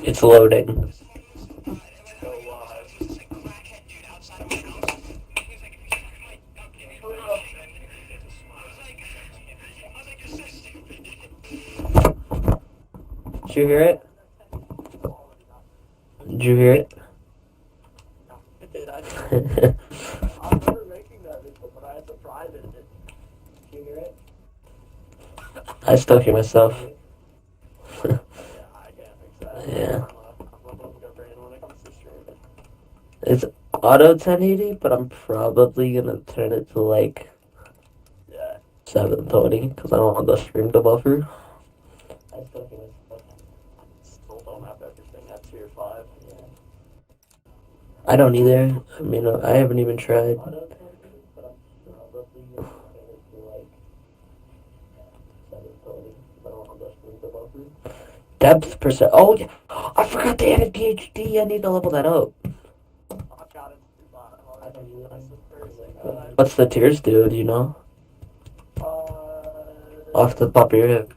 It's loading. Did you hear it? Did you hear it? I'm never making that video, but I have to private it. Did you hear it? I still hear myself. Yeah, I can't fix that. Yeah. I'm a good brain when it comes to streaming. It's auto 1080, but I'm probably gonna turn it to like Yeah. 720 because I don't want the stream to buffer. I still hear myself. Still don't have everything at tier 5. Yeah. I don't either. I mean, I haven't even tried. Auto 1080, but I'm probably gonna turn it to like 720. I don't want the stream to buffer. Depth percent. Oh, yeah. I forgot they added PhD. I need to level that up. I've got it. I think that's the first thing. What's the tiers do? Do you know? Off the top of your head.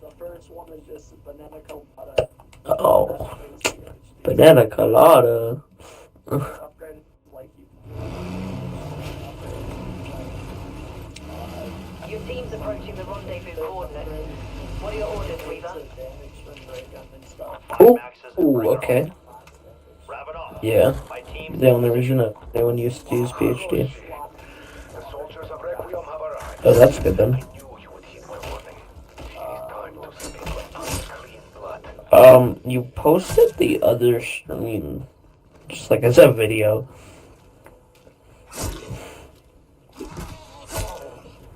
The first one is just banana colada. Oh. Banana colada. Upgraded like Your team's approaching the rendezvous coordinates. What are your orders, Weaver? Ooh, okay. Yeah. The only reason anyone used to use PhD. Oh, that's good then. You posted the other stream, just like as a video.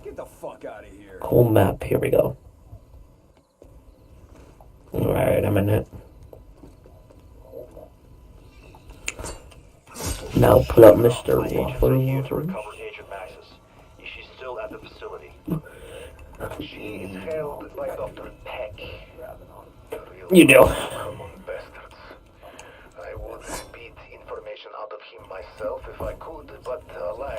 Get the fuck out of here. Cool map, here we go. Alright, I'm in it. Now pull up Mr. Wolverine. She's still at the facility. She is held by Dr. Peck. You do. Bastards. I would beat information out of him myself if I could, but alas,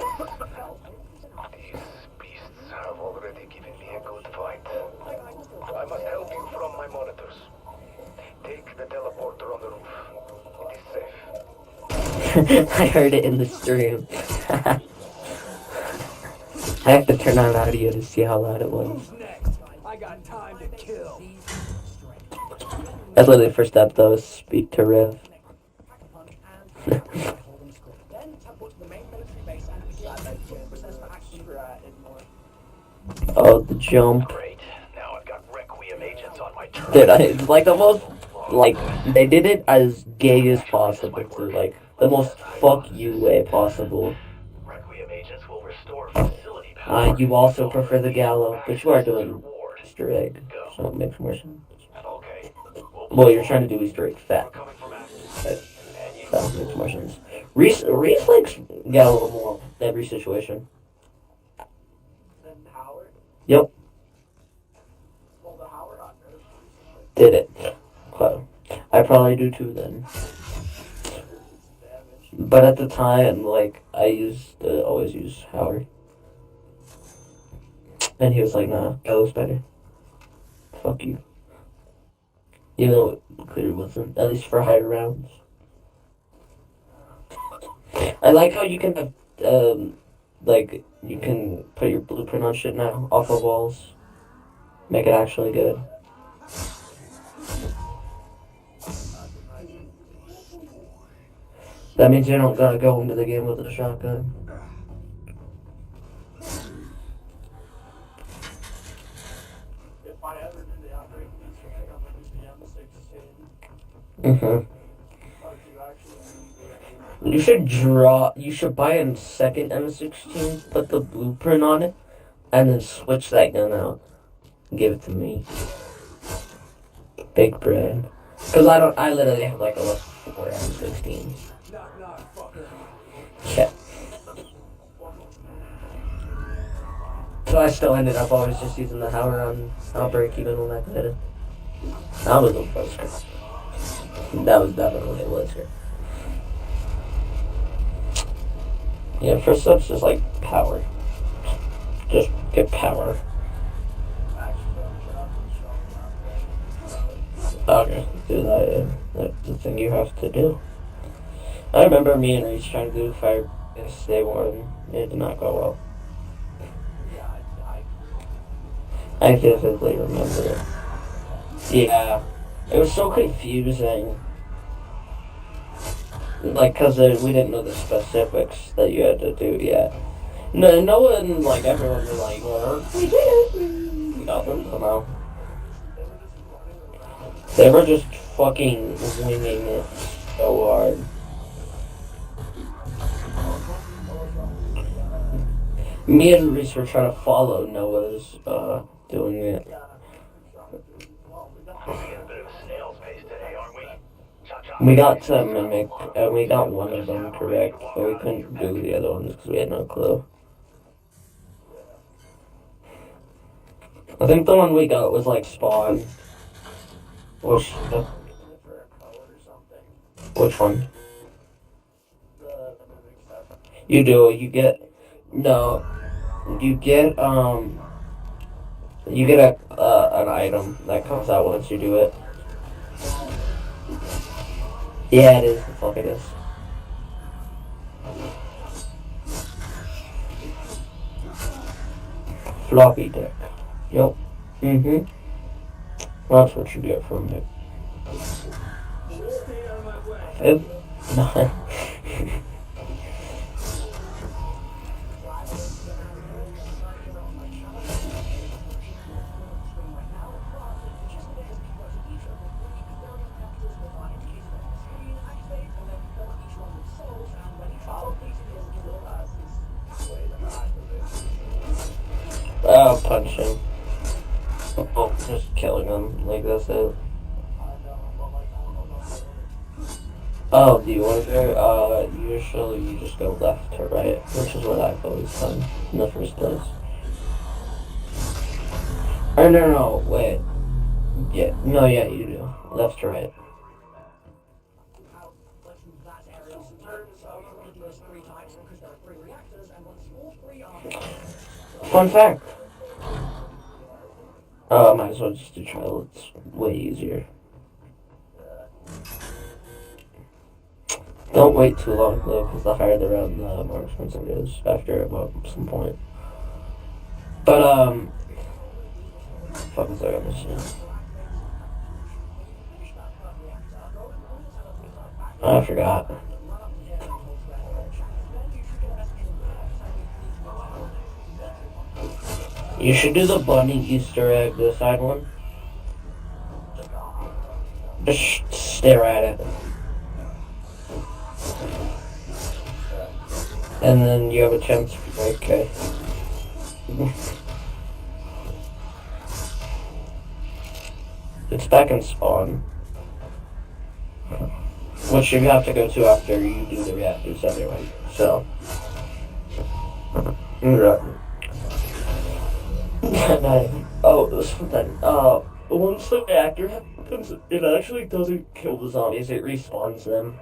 these beasts have already given me a good fight. I must help you from my monitors. Take the teleporter on the roof. It is safe. I heard it in the stream. I have to turn on audio to see how loud it was. Who's next? I got time to kill. That's literally the first step though, is speak to Riv. Oh, the jump. Great. Now I've got Requiem agents on my trail. Dude, it's like the most, like, they did it as gay as possible too, like, the most fuck you way possible. Requiem agents will restore facility power. You also prefer the Gallo, but you are doing Easter egg, so it makes more sense. Okay. Well, you're trying to do Easter egg fat. Coming from Axis. So it makes more sense. Reese likes Gallo more in every situation. Then Howard. Yep, Well, the Howard on there. did it. Well, I probably do too then. But at the time, like, I used to always use Howard. And he was like, nah, Gallo's better. Fuck you. Even though it clearly wasn't, at least for higher rounds. I like how you can have, like, you can put your blueprint on shit now, off of walls. Make it actually good. That means you don't gotta go into the game with a shotgun. If I ever do the outbreak Easter egg, I'm gonna use the M16. Mm-hmm. But you actually You should buy a second M16, put the blueprint on it, and then switch that gun out. Give it to me. Big bread. Cause I literally have like a level 4 M16. Knock, knock, fucker. Yeah. So I still ended up always just using the Howard on Outbreak even when I did it. That was a blitzker. That was definitely a blitzker. Yeah, first up's just like power. Just get power. Okay, do that, yeah. That's the thing you have to do. I remember me and Reese trying to do fire day one. It did not go well. I vividly remember it. Yeah. It was so confusing. Like, cause we didn't know the specifics that you had to do yet. No one, like, everyone was like, well, we did it! We got them somehow. They were just fucking winging it so hard. Me and Reese were trying to follow Noah's, doing it. We got to mimic, and we got one of them correct, but we couldn't do the other ones because we had no clue. I think the one we got was like Spawn. Which one? You do, you get an item that comes out once you do it. Yeah, it is. The fuck it is. Floppy dick. Yep. Mm-hmm. That's what you get from it. No. I'll punch him. Oh, just killing him. Like, that's it. Oh, do you want to go? Usually you just go left to right, which is what I've always done in the first place. Oh, no, wait. Yeah, no, yeah, you do. Left to right. Fun fact. Might as well just do trial. It's way easier. Don't wait too long though, because the higher the round, the more expensive it is after about some point. But fuck was I gonna say? I forgot. You should do the bunny Easter egg, the side one. Just stare at it. And then you have a chance to be okay. It's back in spawn. Which you have to go to after you do the reactors anyway, so. Oh, something. Once the reactor happens, it actually doesn't kill the zombies, it respawns them.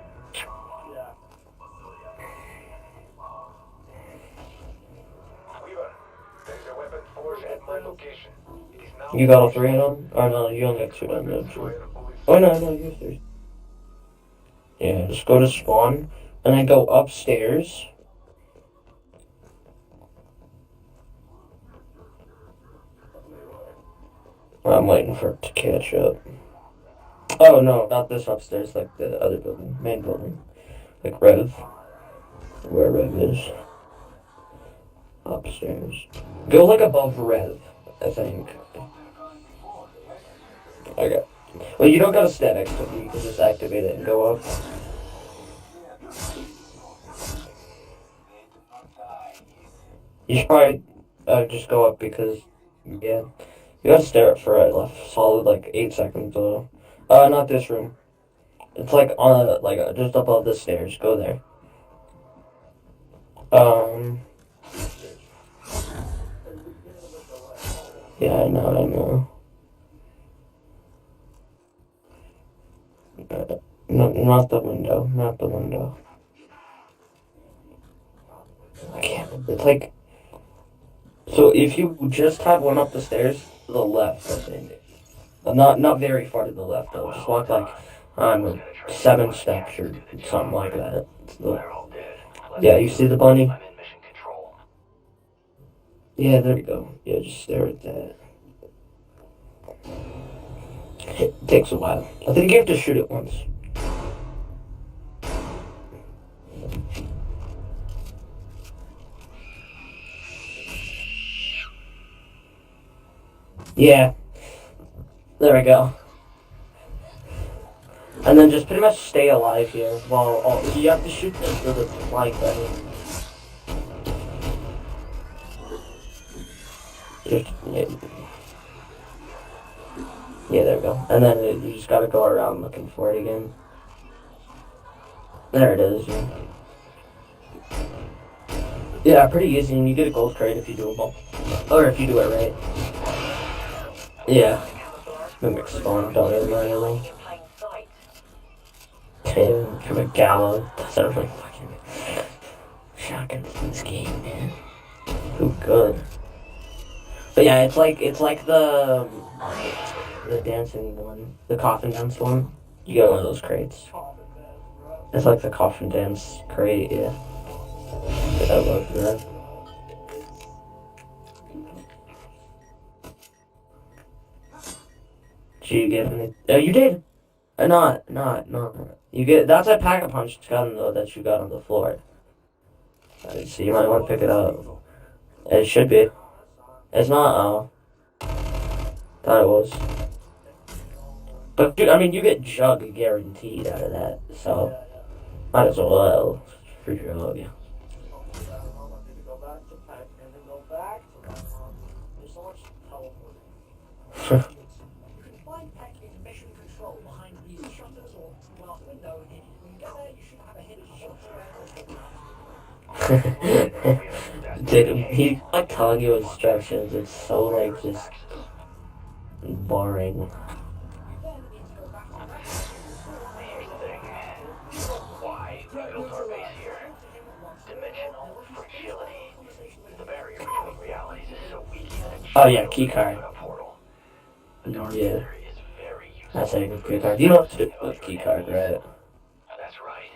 You got all three of them? Or no, you only got two of them, Oh no, you have three. Yeah, just go to spawn, and then go upstairs. I'm waiting for it to catch up. Oh no, not this upstairs, like the other building, main building. Like Rev. Where Rev is. Upstairs. Go like above Rev, I think. Okay. Well, you don't gotta stand next to me, you can just activate it and go up. You should probably just go up because, yeah. You gotta stare at for a solid like 8 seconds though. Not this room. It's like on just above the stairs. Go there. Yeah, I know. No, not the window. I can't. It's like. So if you just have one up the stairs, to the left, I think. Not very far to the left though. Just walk like 7 steps or something like that. They're all dead. Yeah, you see the bunny? I'm in mission control. Yeah, there you go. Yeah, just stare at that. It takes a while. I think you have to shoot it once. Yeah. There we go. And then just pretty much stay alive here while you have to shoot the flying bunny. Yeah, there we go. And then you just gotta go around looking for it again. There it is. Yeah, pretty easy, and you get a gold crate if you do it or if you do it right. Yeah. Mimic spawn, don't really mind anything. Tim from a Gallo. That's a really fucking shotgun in this game, man. Ooh, good. But yeah, it's like the dancing one, the coffin dance one. You get one of those crates. It's like the coffin dance crate, yeah. I love that. Did you get any? Oh, you did. Not. You get. That's a pack-a-punch gun though that you got on the floor. So you might want to pick it up. It should be. It's not. Oh. Thought it was. But dude, I mean, you get Jug guaranteed out of that, so might as well for Jug. Yeah. Dude, he like telling you instructions. It's so like just boring. Here's the thing. Why we built our base here? Dimensional fragility. The barrier between realities is so weak that Oh yeah, keycard. a portal. The dark Yeah, matter is very useful. that's a good keycard. You know what to do with keycard, right? That's right.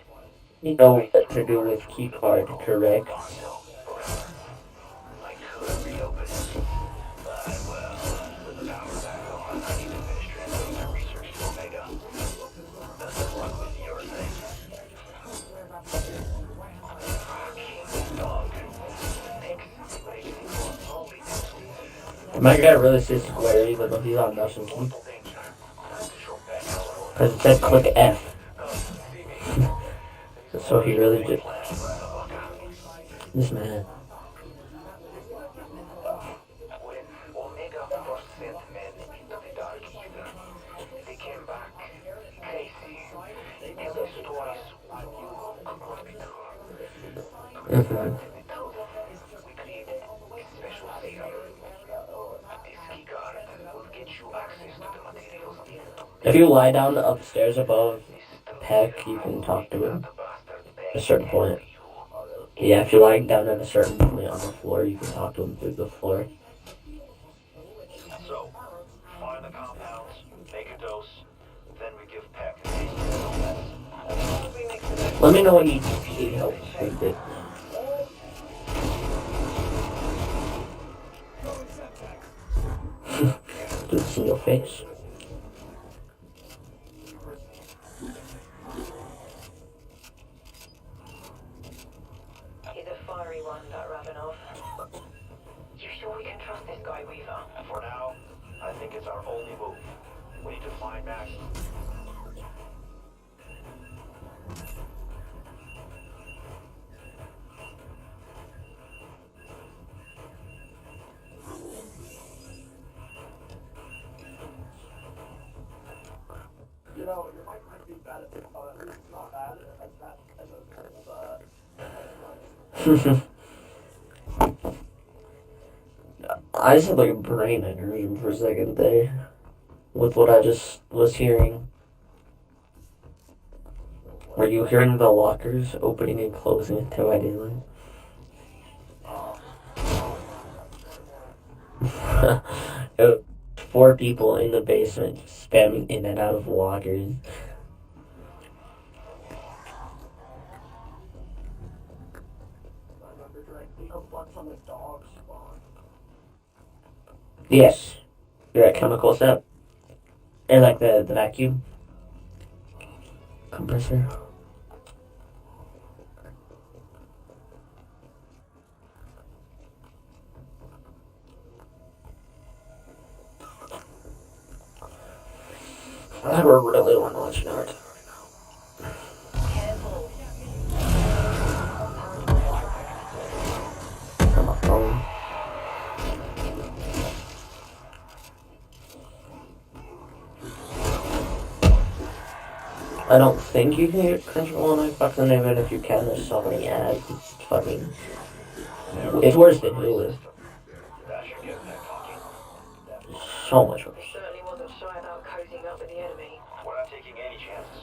You know what to do with keycard, correct? I could reopen it. But, well, with the power back on, I need to finish transferring my research to Omega. Best of luck with your thing. Dog. My guy really says square even though he's on motion key. Because it said click F. So he really did. This man. When Omega first sent men into the dark ether, they came back crazy, telling stories could not be true. We created a special serum. This keycard will get you access to the materials needed. If you lie down upstairs above Peck, you can talk to him. At a certain point. Yeah, if you're lying down at a certain point on the floor, you can talk to him through the floor. So, find the compounds, make a dose, then we give Peck a Let me know when you need help with it. Do this in your face. He's a fiery one, that Ravenov. You sure we can trust this guy, Weaver? For now, I think it's our only move. We need to find Max. You know, your mic might be bad at least not bad as that as I just had like a brain aneurysm for a second there. With what I just was hearing. Were you hearing the lockers opening and closing until I didn't? It was 4 people in the basement spamming in and out of lockers. I remember directly a bunch on the dog spawn. Yes. You're at chemical step. Or like the vacuum compressor. I really want to watch Naruto. Careful. On my phone. I don't think you can get Crunchyroll on Xbox, and even if you can, there's so many ads. It's fucking. It's worse than Hulu. So much worse. Certainly wasn't shy about cozying up with the enemy. We're not taking any chances.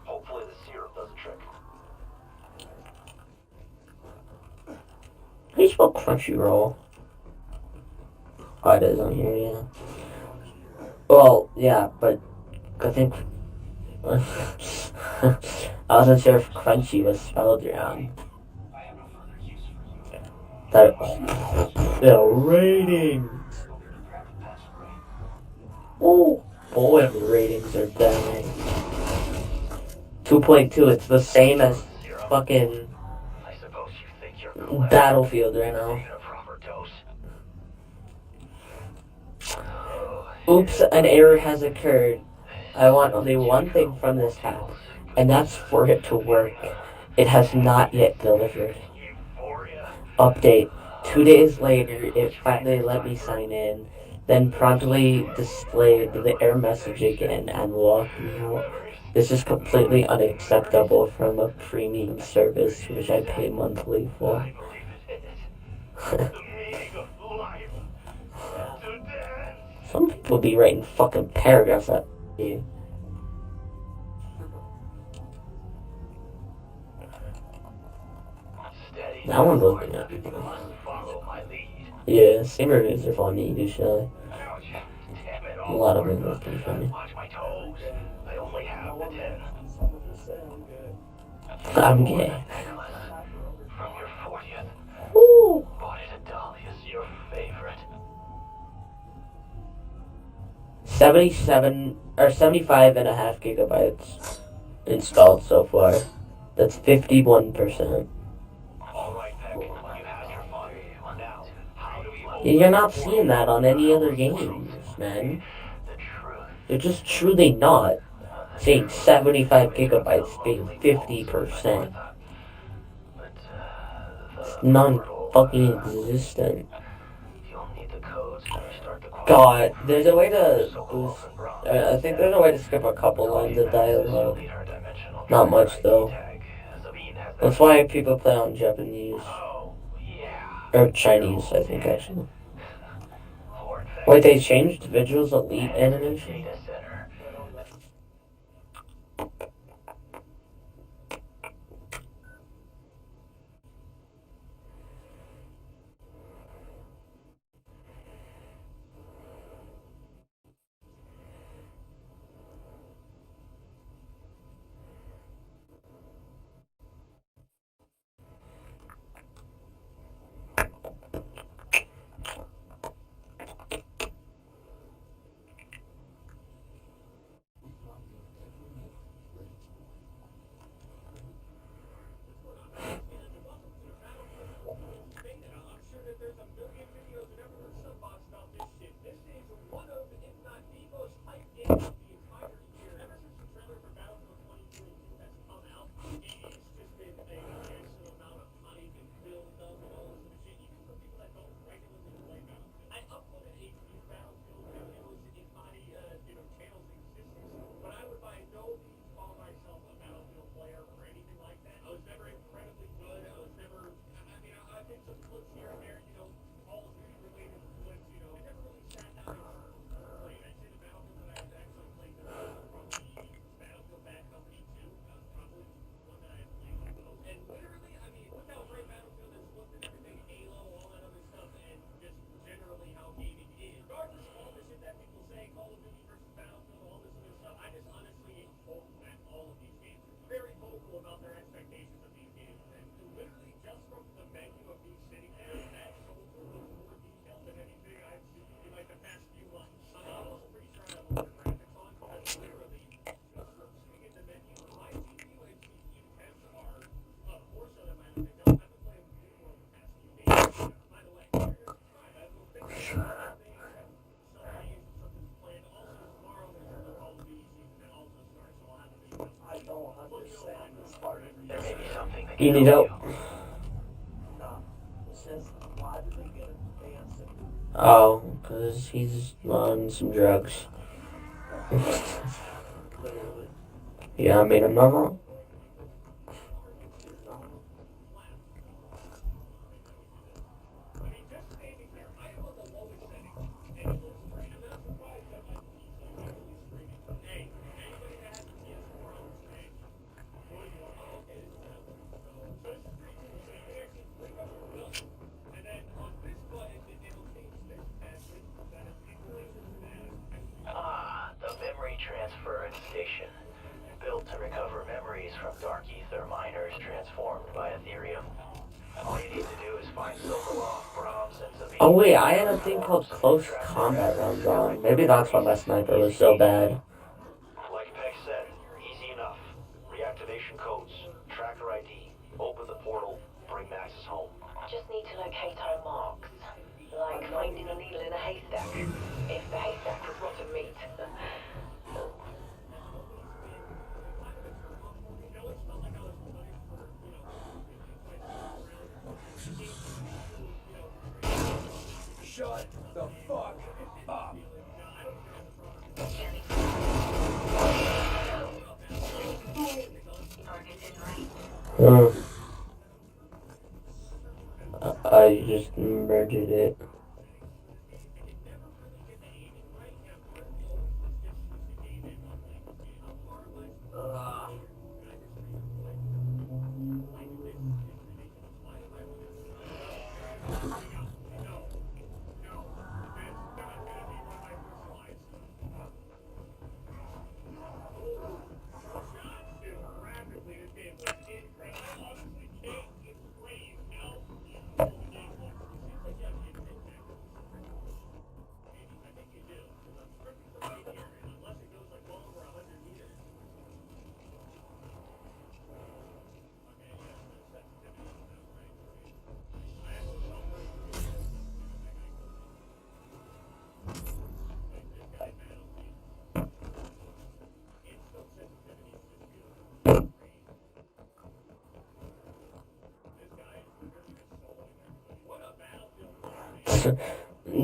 Hopefully the syrup does the trick. How do you spell Crunchyroll? Oh, it is on here, yeah. Well, yeah, but I think I wasn't sure if crunchy was spelled wrong. That the ratings. Oh boy, the ratings are down. 2.2. It's the same as fucking I suppose you think you're cool. Battlefield right now. A proper dose. Oops, an error has occurred. I want only one thing from this app, and that's for it to work. It has not yet delivered. Update. 2 days later, it finally let me sign in, then promptly displayed the error message again and locked me out. This is completely unacceptable from a premium service, which I pay monthly for. Some people be writing fucking paragraphs at you. That one's open up. Yeah, same reviews are funny usually. A lot of them are pretty funny. I only have the 10. Some of us say I'm good. I'm gay. From your 40th. Woo! Bought it at Dahlia's, your favorite. 77 or 75.5 gigabytes installed so far. That's 51%. Alright, Peck, you had your fun. Now, how do we You're not seeing that on any other games, man. the truth? You're just truly not seeing 75 gigabytes being 50%. It's non-fucking existent. You'll need the codes to restart the God, there's a way to boost. I think there's a way to skip a couple lines of dialogue. Not much though. That's why people play on Japanese. Or Chinese, I think, actually. Wait, they changed Vigil's Elite animation? There may be something that You can need help help? you. It says, why did they get him dancing? Oh, because he's on some drugs. Literally. Yeah, I mean, I'm not wrong. Ah, the memory transference station. Built to recover memories from dark ether miners transformed by Ethereum. All you need to do is find Sokolov, Brahms, and Sabine. Oh wait, I had a thing called close combat rounds on. Maybe that's why my sniper was so bad. Like Peck said, easy enough. Reactivation codes, tracker ID, open the portal, bring Maxis home. Just need to locate our marks. Like finding a needle in a haystack. If the haystack was rotten meat. Shut the fuck up. Uh, I just merged it.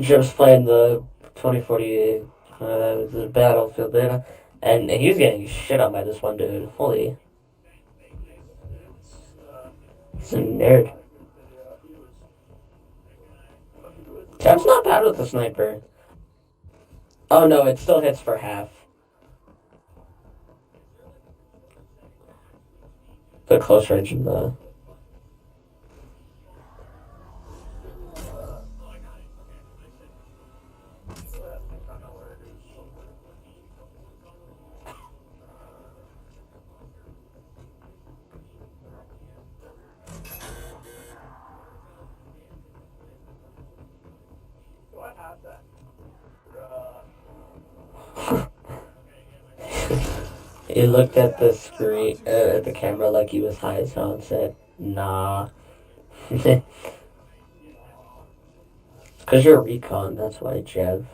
Just playing the 2048, the Battlefield beta, and he was getting shit on by this one dude. Holy. He's a nerd. That's not bad with the sniper. Oh no, it still hits for half. The close range of the... Do I have that? He looked at the screen, at the camera like he was high as hell and said, nah. Because you're a recon, that's why, Jev.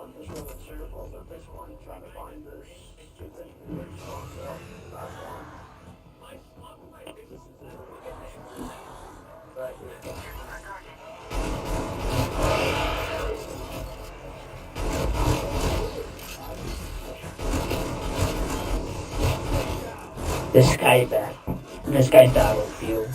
I'm just really circles at this point trying to find this stupid response out that one. Right here. This guy Battlefield.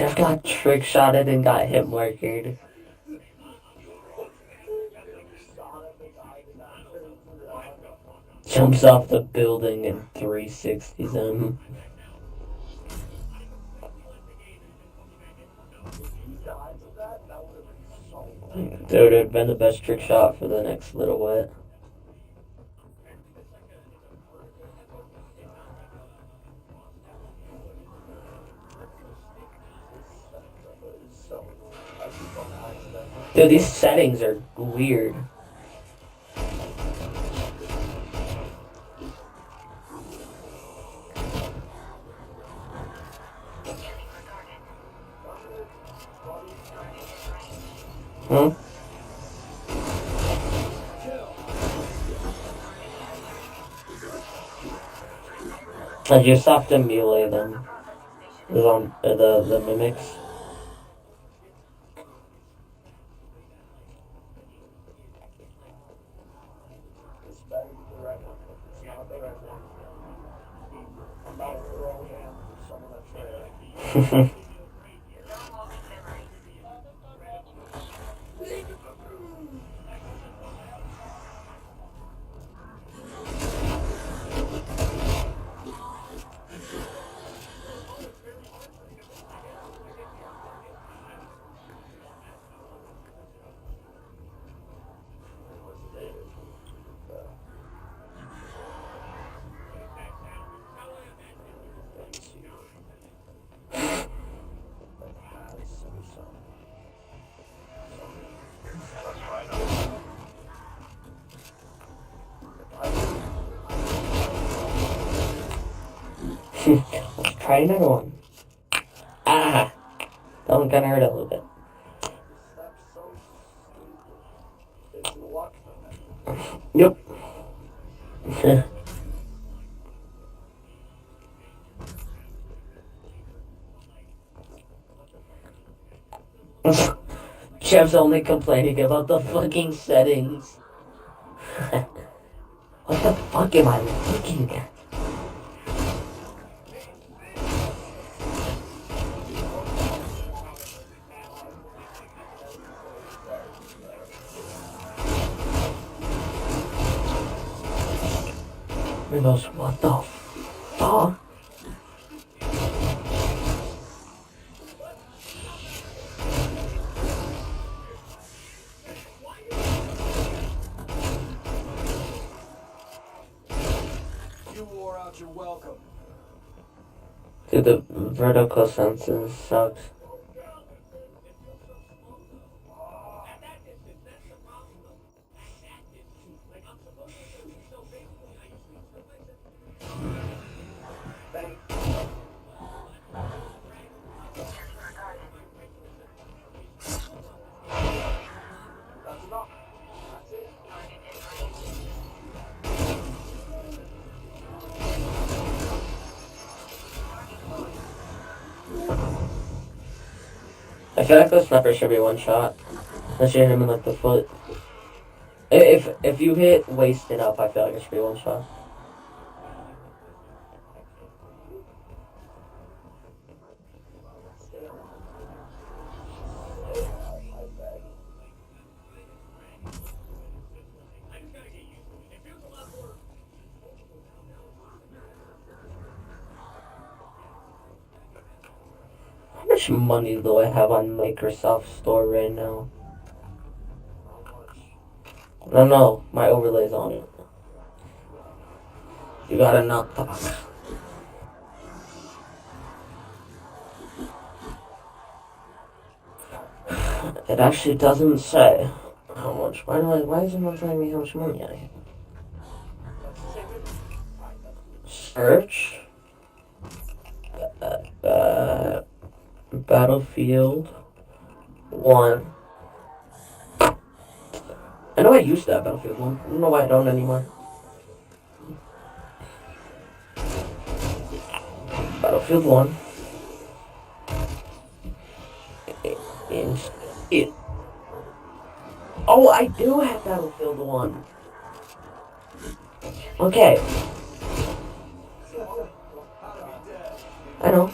Jeff got trick shotted and got hit marked. Jumps off the building and 360s him. Dude, it would have been the best trick shot for the next little bit. Dude, these settings are weird. Huh? I just have to melee them. The mimics. It's better to the right one. It's not the right one. I'm about to throw him with some of that trash. Let's try another one. Ah! That one kinda hurt a little bit. Yep. Jeff's only complaining about the fucking settings. What the fuck am I looking at? Windows, what the fuck? You wore out your welcome. Dude, the vertical senses sucks. That's enough. That's it. I feel like the sniper should be one shot. Unless you hit him in like the foot. If you hit wasted up, I feel like it should be one shot. How much money do I have on Microsoft Store right now? No, my overlay's on it. You gotta knock the box. It actually doesn't say how much. Why is it not telling me how much money I have? Search. Battlefield 1. I know I used that Battlefield 1. I don't know why I don't anymore. Battlefield 1. Oh, I do have Battlefield 1. Okay. I know.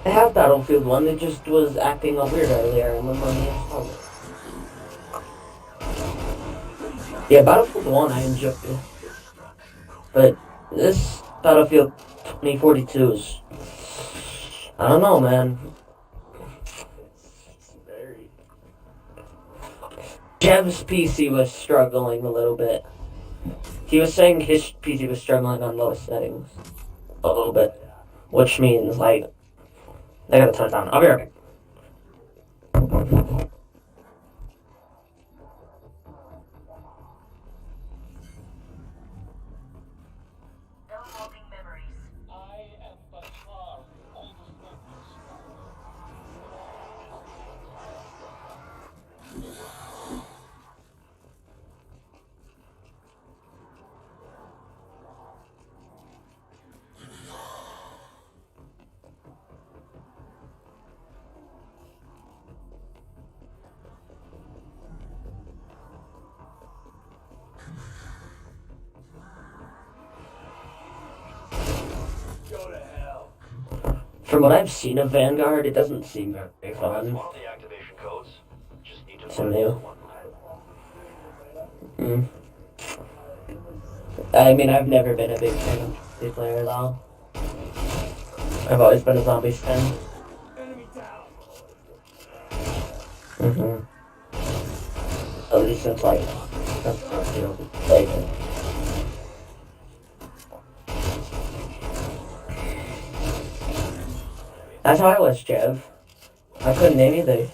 I have Battlefield 1, it just was acting all weird earlier, and then let me install it. Yeah, Battlefield 1 I enjoyed it. But this Battlefield 2042 is... I don't know, man. Very. Jev's PC was struggling a little bit. He was saying his PC was struggling on lowest settings. A little bit. Which means, like... I gotta turn it down. I'll be right back. Downloading memories. I am by far oldest members. Go to hell. From what I've seen of Vanguard, it doesn't seem very fun. Want the activation codes? Just need to It's find new. one. I mean, I've never been a big fan of multiplayer at all. I've always been a Zombies fan. Enemy down. At least since, like, like... That's how I was, Jev. I couldn't name either.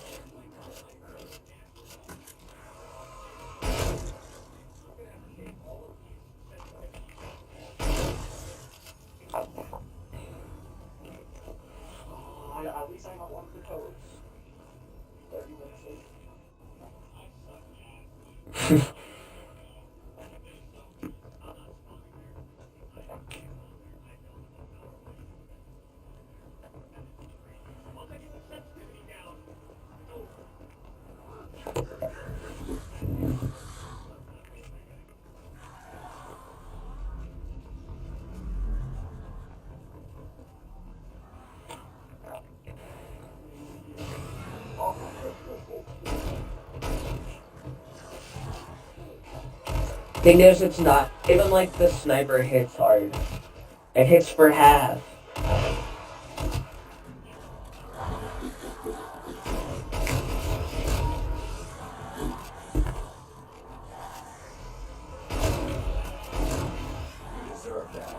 At least I got one for codes. 30 minutes late. Thing is, it's not even like the sniper hits hard. It hits for half. Deserve that.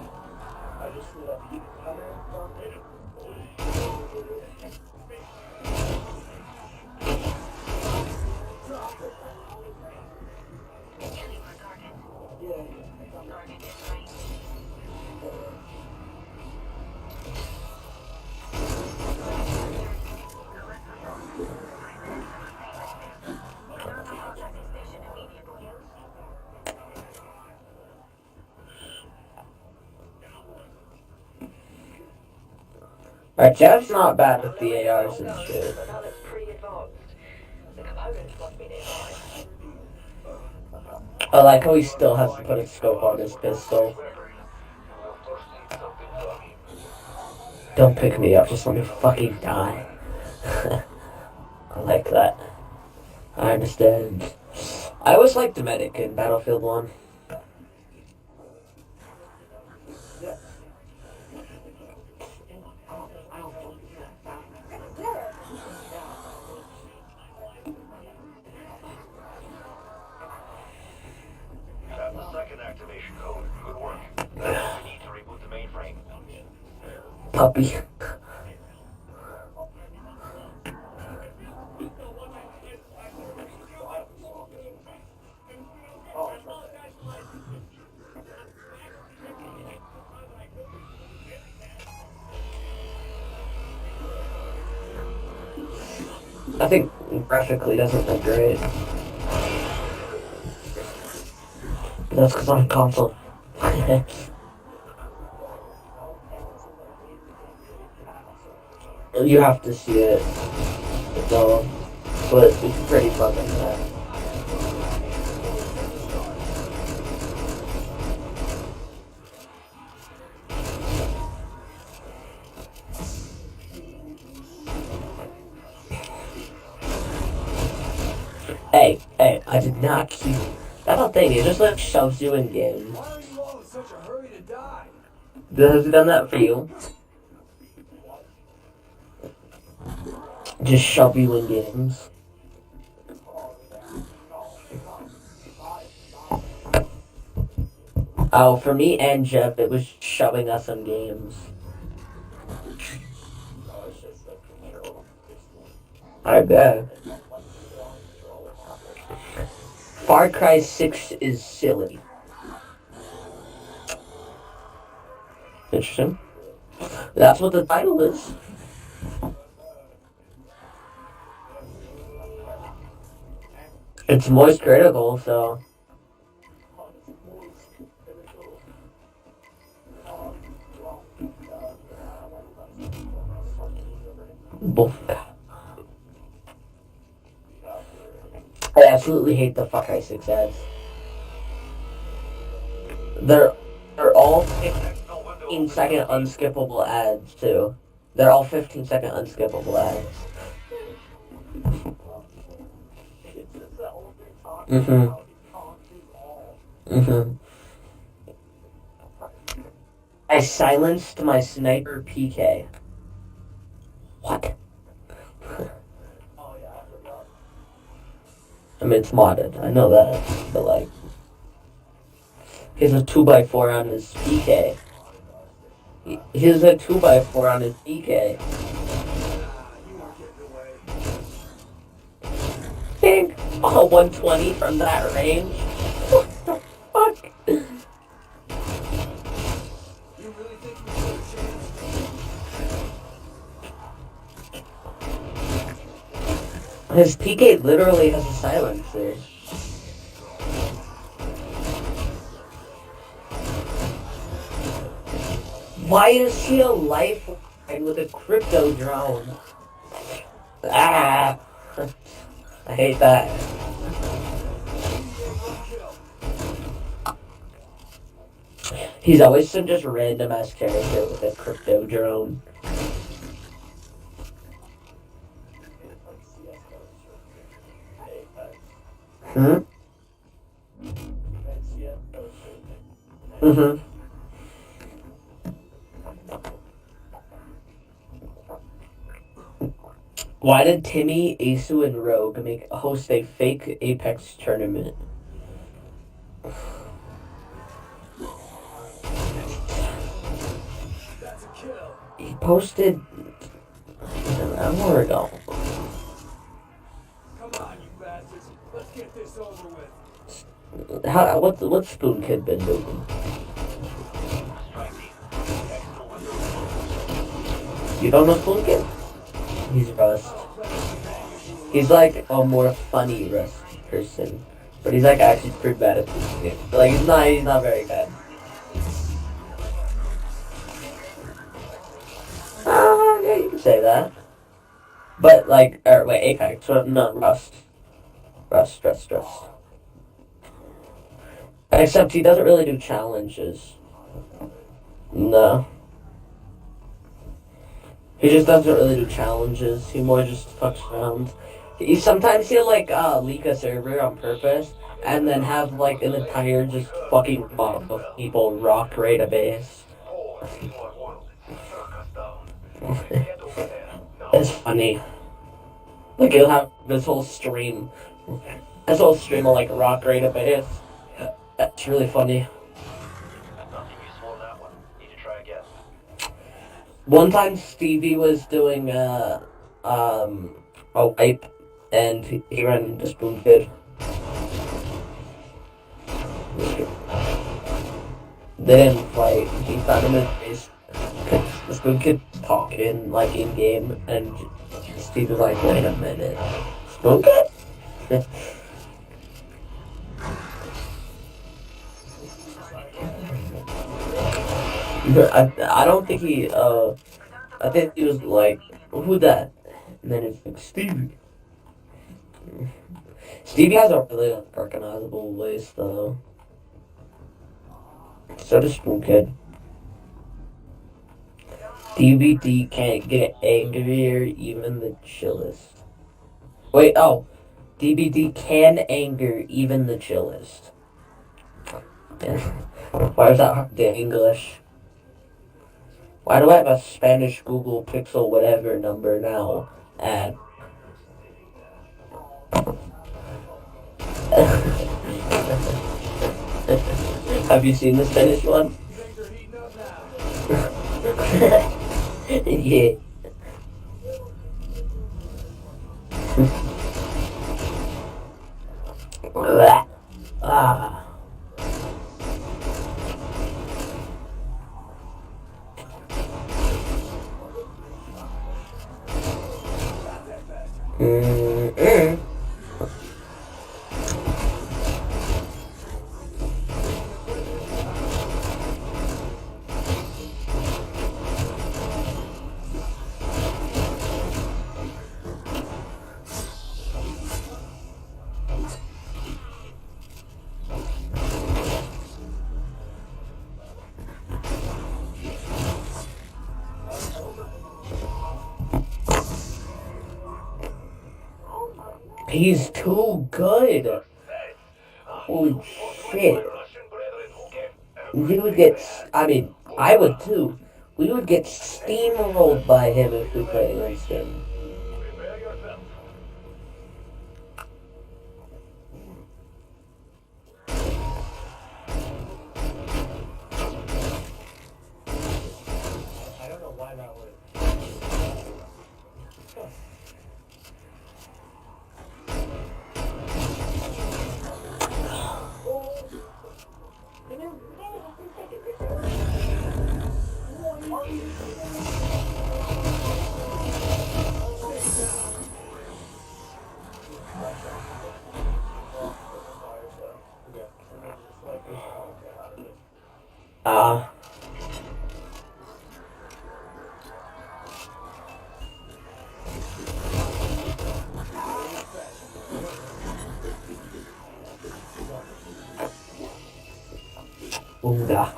I just feel like you come in, don't hit it. Scanning for target. Target in range. Contact station immediately. Alright, Jev's not bad with the ARs and shit. But that looks pretty advanced. The components must be nearby. I like how he still has to put a scope on his pistol. We'll first need something done. Don't pick me up, just let me fucking die. I like that. I understand. I always liked the medic in Battlefield 1. That's the second activation code. Good work. Now we need to reboot the mainframe. Puppy. I think graphically doesn't look great. But that's because I'm console. You have to see it. So, but it's pretty fucking bad. Hey, I did not keep. That's the thing, it just like shoves you in games. Why are you all in such a hurry to die? Has it done that for you? Just shove you in games. Oh, for me and Jeff, it was shoving us in games. I bet. Far Cry 6 is silly. Interesting. That's what the title is. It's moist critical, so. Boom. I absolutely hate the Far Cry 6 ads. They're all 15-second unskippable ads too. They're all 15-second unskippable ads. I silenced my sniper PK. What? I mean, it's modded. I know that, but like, he has a 2x4 on his PK. He has a 2x4 on his PK. Pink! Oh, 120 from that range? What the fuck? His PK literally has a silencer. Why is he a lifeline with a crypto drone? Ah! I hate that. He's always some just random ass character with a crypto drone. Why did Timmy, Asu, and Rogue host a fake Apex tournament? He posted an hour ago. Come on, you bastards. Let's get this over with. What's Spoon Kid been doing? You don't know Spoon Kid? He's Rust. He's like a more funny Rust person, but he's like actually pretty bad at this game. Like he's not very bad. Yeah, you can say that. But like, wait, Apex, no, Rust. Rust. Except he doesn't really do challenges. No. He just doesn't really do challenges. He more just fucks around. Sometimes he'll like leak a server on purpose and then have like an entire just fucking mob of people rock raid a base. It's funny. Like he'll have this whole stream of like rock raid a base. That's really funny. One time Stevie was doing a wipe and he ran into Spoon Kid. They didn't fight. He found him in his face. The Spoon Kid talking like in game and Steve was like, wait a minute. Spoon Kid? I don't think he, I think he was like, who that? And then it's like, Stevie. Stevie has a really unrecognizable voice, though. So does Spoon Kid. DBD can't get angrier, even the chillest. Wait, oh. DBD can anger even the chillest. Why is that the English? Why do I have a Spanish Google Pixel whatever number now? Ad. Have you seen the Spanish one? Yeah. Ah. Mm-mm. He's too good. Holy shit. We would get, I mean, I would too. We would get steamrolled by him if we played against him. Prepare yourself. I don't know why that would. Ah. Unga.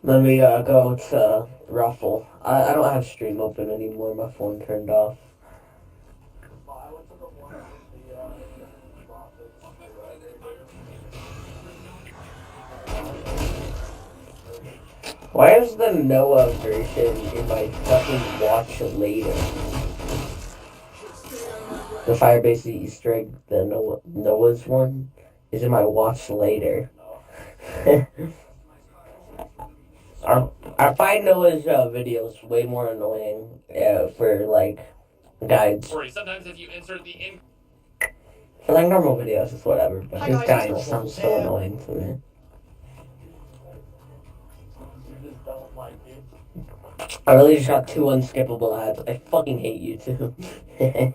Let me go to Ruffle. I don't have stream open anymore. My phone turned off. Why is the Noah version in my fucking watch later? The Firebase Easter egg, the Noah's one, is in my watch later. I find Noah's videos way more annoying for like guides. Sometimes if you insert the in For like normal videos, it's whatever, but Hi his guys, guides it's sound Ruffles so here. annoying to me. You just don't like it. I really just got 2 unskippable ads. I fucking hate you too. It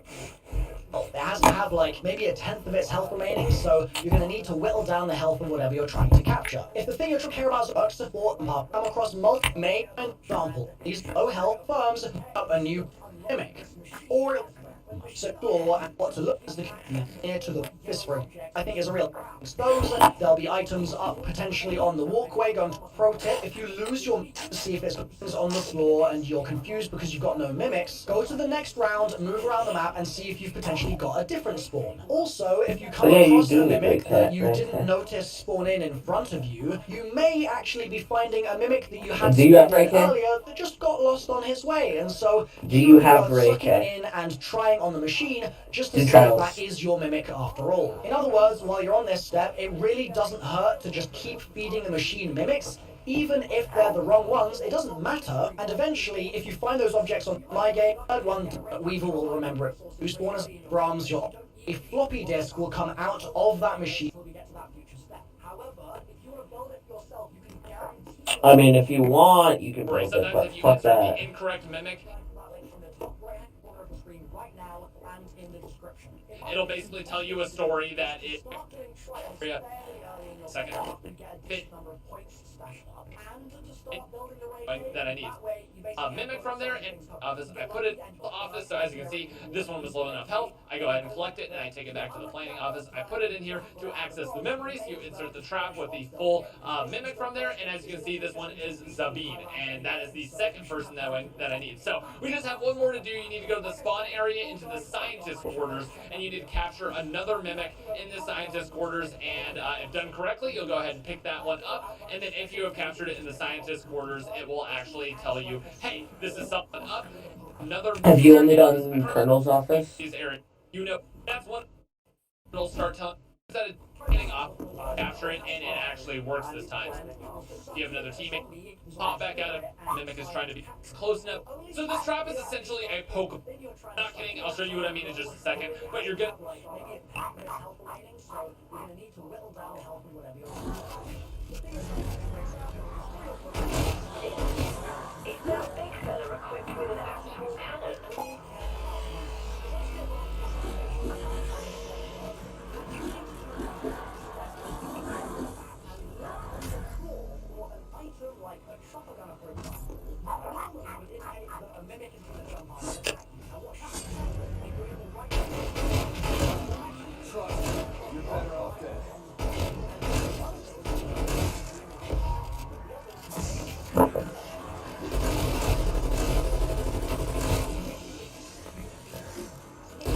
has to have like maybe 1/10 of its health remaining, so you're going to need to whittle down the health of whatever you're trying to capture. If the thing you're trying to care about is work support, I've come across multiple main examples. These low health firms up a new mimic. Or secure and what to look as the near to the whisper, I think is a real expose. There'll be items up potentially on the walkway. Going to pro tip, if you lose your see if there's things on the floor and you're confused because you've got no mimics, go to the next round, move around the map and see if you've potentially got a different spawn. Also, if you come Yeah, you across do a need mimic to that break you that, didn't okay. notice spawn in front of you, you may actually be finding a mimic that you had Do you have spawned in Reiki? earlier that just got lost on his way, and so Do you have are sucking Reiki? it in and trying on the machine just to Do see if trials. that is your mimic after all. In other words, while you're on this step, it really doesn't hurt to just keep feeding the machine mimics. Even if they're the wrong ones, it doesn't matter, and eventually, if you find those objects on my game, third one, Weevil will remember it. You spawn as Brahms, a floppy disk will come out of that machine. Before we get to that future step. However, if you want to build it yourself, I mean, if you want, you can build it, Sometimes but if you fuck insert the that. incorrect mimic, In the top right-hand corner of the screen right now and in the description. it'll basically tell you a story that it. Start doing trials Yeah. fairly early in your Second. build, you get a decent number of points stashed up, and to start building your way Like, that I need. that way you basically Mimic from there in office. I put it in the office, so as you can see, this one was low enough health. I go ahead and collect it, and I take it back to the planning office. I put it in here to access the memories. You insert the trap with the full mimic from there, and as you can see, this one is Zabine, and that is the second person that I need. So we just have one more to do. You need to go to the spawn area into the scientist quarters, and you need to capture another mimic in the scientist quarters. And if done correctly, you'll go ahead and pick that one up. And then if you have captured it in the scientist quarters, it will actually tell you, hey, this is something up. Another. Have you only done Colonel's office? These areas, you know, that's one. It'll start telling instead of getting off, capture it, and it actually works this time. You have another teammate, pop back out of Mimic is trying to be close enough. So this trap is essentially a poke. Not kidding. I'll show you what I mean in just a second. But you're good. Maybe a pack minutes health remaining, so you're gonna need to whittle down the health and whatever you're doing. The thing is, Is that big fella equipped with an actual cannon? or an item like a chopper gunner, for example, would indicate that a mimic is gonna jump out and attack you. Now what happens is, if you're in the right You're better off dead.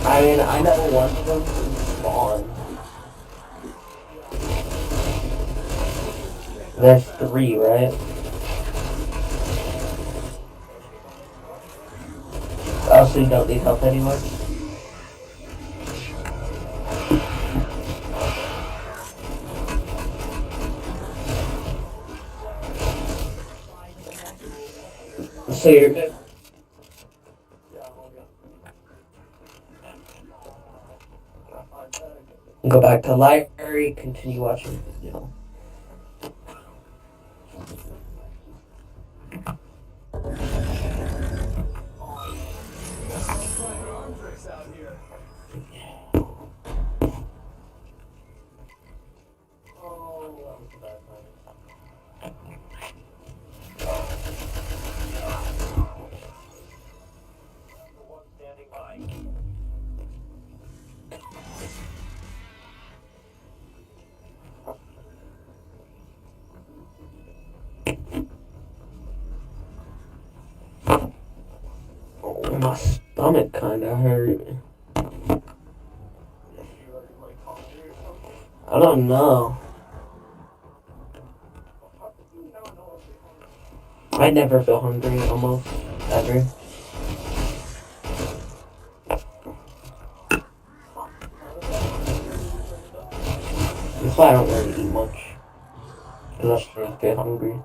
I mean, I know one of them can spawn. There's 3, right? Oh, so you don't need help anymore? So you're good. Go back to library, continue watching the video. Oh, my stomach kinda hurt. I don't know. I never feel hungry, almost, ever. That's why I don't really eat much. Unless I get hungry.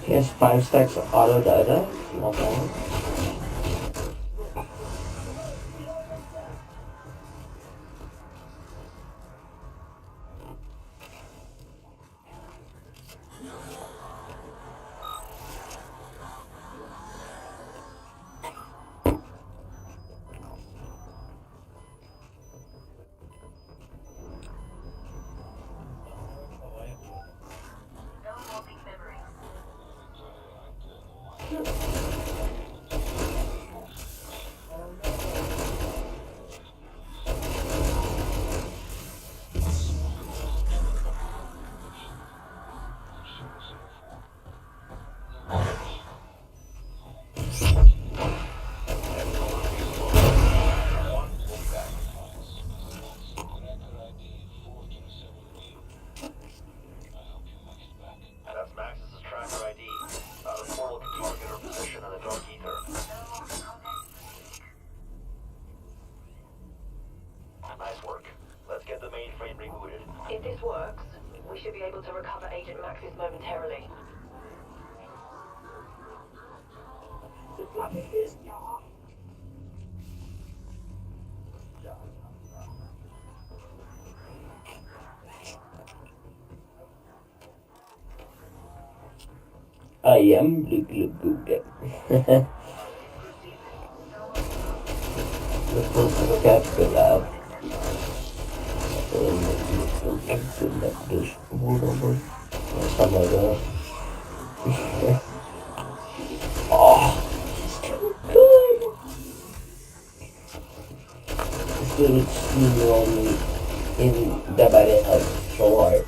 He has 5 stacks of auto data. Not bad. If this works, we should be able to recover Agent Maxis momentarily. I am Blue Blue Blue. Look at the lab. Something like that. Oh, it's too good. This dude is steamrolling me in Dead by Daylight so hard.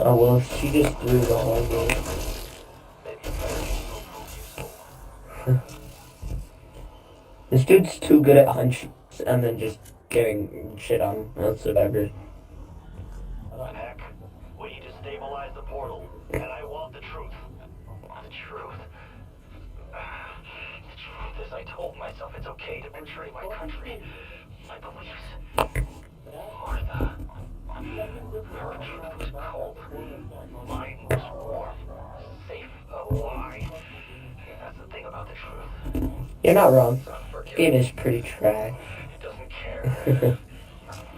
Oh well, she just threw the whole game. This dude's too good at hunches and then just getting shit on. That's what I've heard. Heck, we need to stabilize the portal, and I want the truth. The truth. The truth is I told myself it's okay to betray my country, my beliefs. Martha. Her truth was cold. Mine was warm, safe, alive. That's the thing about the truth. You're not wrong. It's unforgiving. Game is pretty trash. It doesn't care.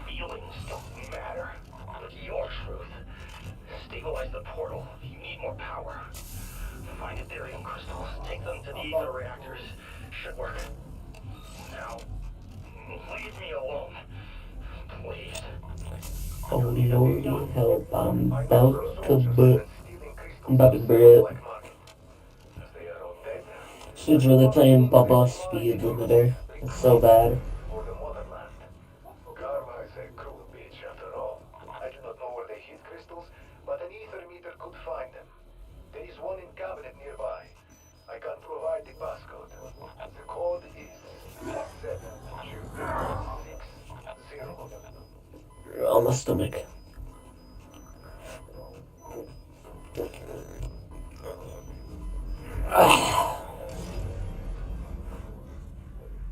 Feelings don't matter. But your truth. Stabilize the portal. You need more power. Find Ethereum crystals. Take them to the ether reactors. Should work. Now, leave me alone. Please. Oh lordy help, I'm about to burp. I'm about to burp. This dude's really playing Bubba Speed Limiter. It's so bad. For the motherland. Karma is a cruel bitch after all. I do not know where they hid crystals, but an ether meter could find them. There is one in cabinet nearby. I can provide the passcode. The code is 7260. On my stomach.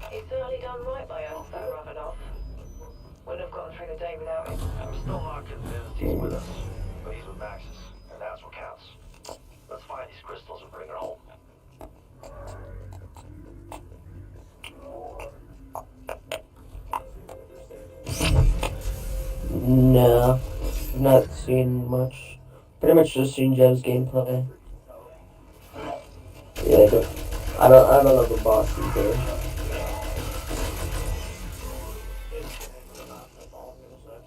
He's certainly done right by us, that Ravenov. Wouldn't have gotten through the day without him. I'm still not convinced he's with us. But he's with Maxis, and that's what counts. Let's find these crystals and bring her home. No, I've not seen much. Pretty much just seen Jev's gameplay. Yeah, I don't know the boss either.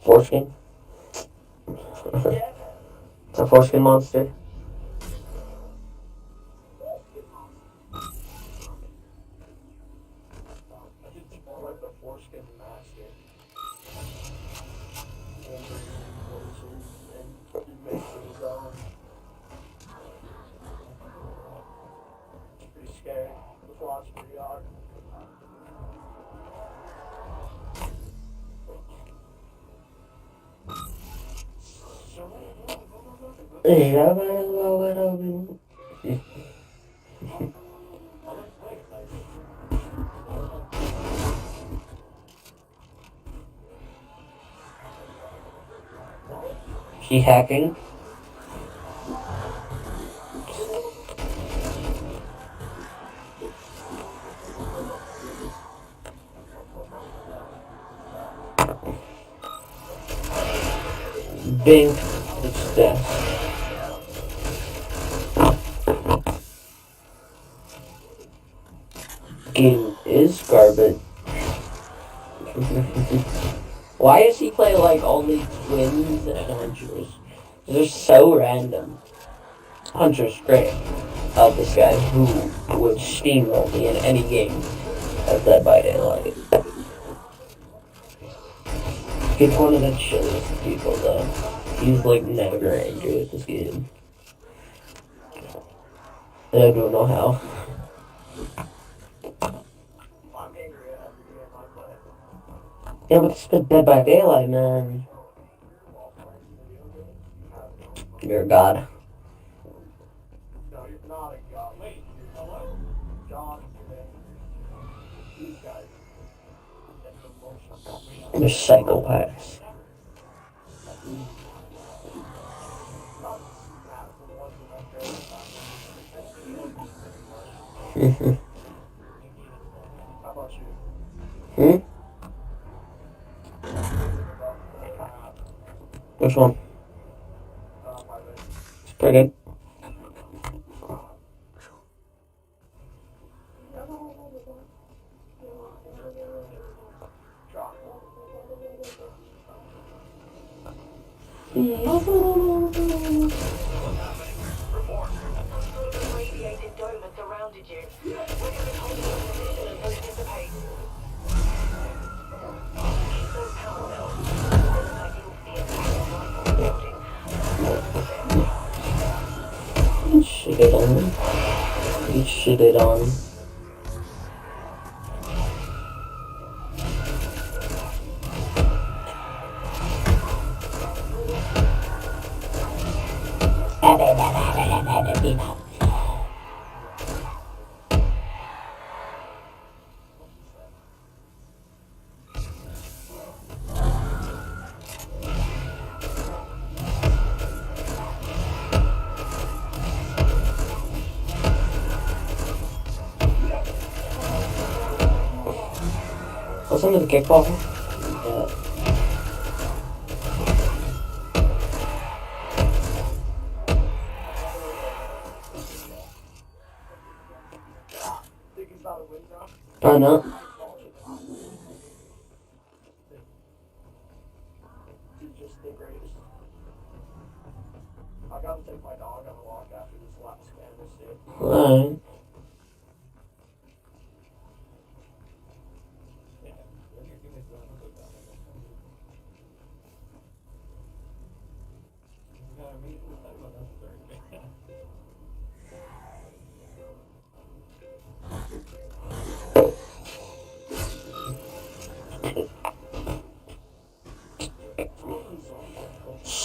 Foreskin? It's a foreskin monster. I think it's more like the foreskin master. And he makes it his own. It's pretty scary. The plot's pretty odd. She hacking? Bing, it's death. Game is garbage. Why does he play like only twins and hunters? They're so random. Hunter's great. This guy who would steamroll me in any game of Dead by Daylight. He's one of the chillest people though. He's like never angry with this game. And I don't know how. I'm angry at every game I play. Yeah, but it's been Dead by Daylight, man. You're a god. No, you're not a god. Wait, hello? John today. These guys. That's emotional. You're psychopaths. How about you? Hmm? Which one? My bad. It's pretty good. Radiated dome had surrounded you. Would you withhold your position and participate? So power now. I didn't see a rifle building. Shit it on. You shit it on. What's under the kickball? Yeah. Think he's not a win now? Probably not. He's just the greatest. I gotta take my dog on a walk after this last canvas, dude. Alright.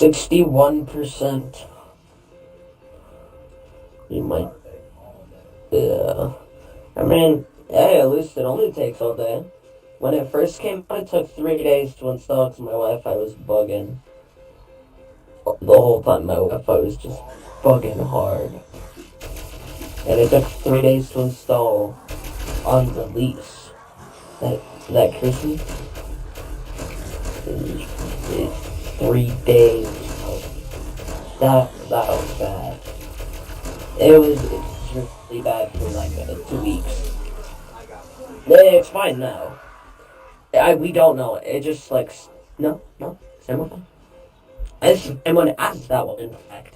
%61%. You might. Yeah. I mean, hey, at least it only takes all day. When it first came out, it took 3 days to install because my Wi-Fi was bugging. The whole time my Wi-Fi was just bugging hard. And it took 3 days to install on release. That Christmas? 3 days. That was bad. It was really bad for like 2 weeks. It's fine now. We don't know. It just like no, same one. I'm gonna ask that one in fact.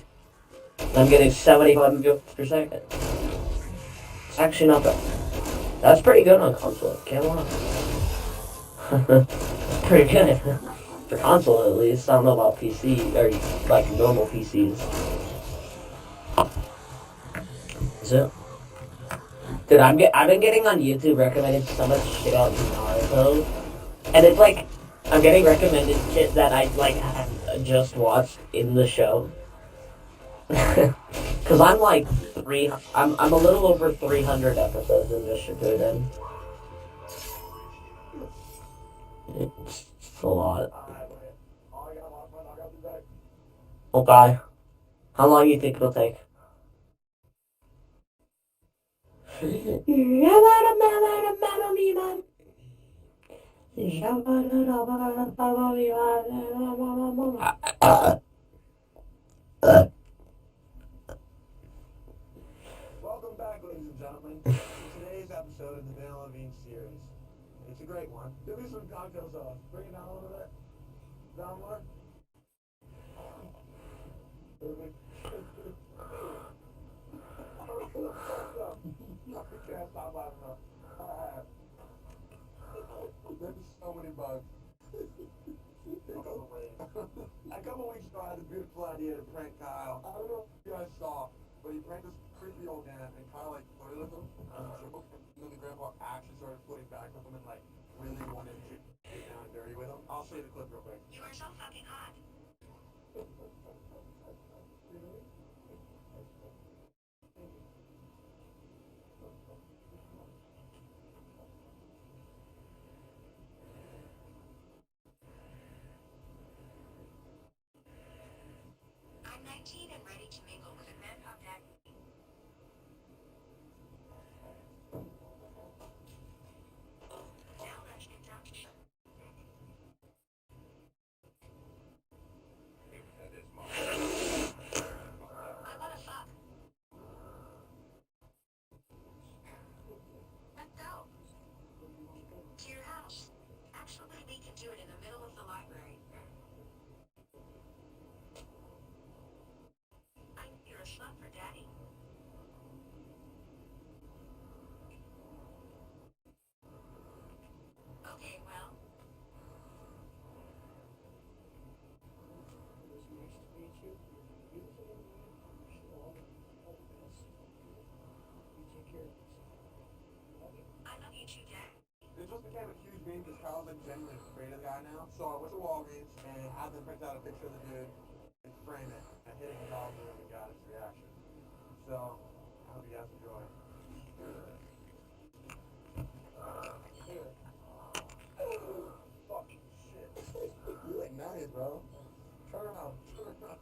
I'm getting 75 megabits per second. It's actually not bad. That's pretty good on console. Can't lie. Pretty good. For console at least. I don't know about PC or like normal PCs. Is it? Dude, I've been getting on YouTube recommended so much shit on Naruto, and it's like I'm getting recommended shit that I like have just watched in the show. Cause I'm like I'm a little over 300 episodes in this Shippuden. It's a lot. Okay. How long do you think it'll take? Welcome back, ladies and gentlemen, to today's episode of the Vanilla Bean series. It's a great one. Give me some cocktail sauce. Bring it down a little bit. Down more. Perfect. I can't stop laughing though. There's so many bugs. A couple weeks ago, I had the beautiful idea to prank Kyle. I don't know if you guys saw, but he pranked this creepy old man, and Kyle like flirted with him. And then the grandpa actually started flirting back with him and like really wanted to get down and dirty with him. I'll show you the clip real quick. You are so fucking hot. I'm 19 and ready to mingle with a man of that. Now let's get down to shit. I wanna fuck. Let's go. To your house. Actually, we can do it in the middle of the library. You're a slut for daddy. Okay, well. I love you too, Dad. It just became a huge meme because Kyle's like genuinely afraid of the guy now. So I went to Walgreens and had them print out a picture of the dude and frame it. I hit it in Kyle's room and got his reaction. So I hope you guys enjoy. Fucking shit. You look nice, bro. Turn around. Turn around.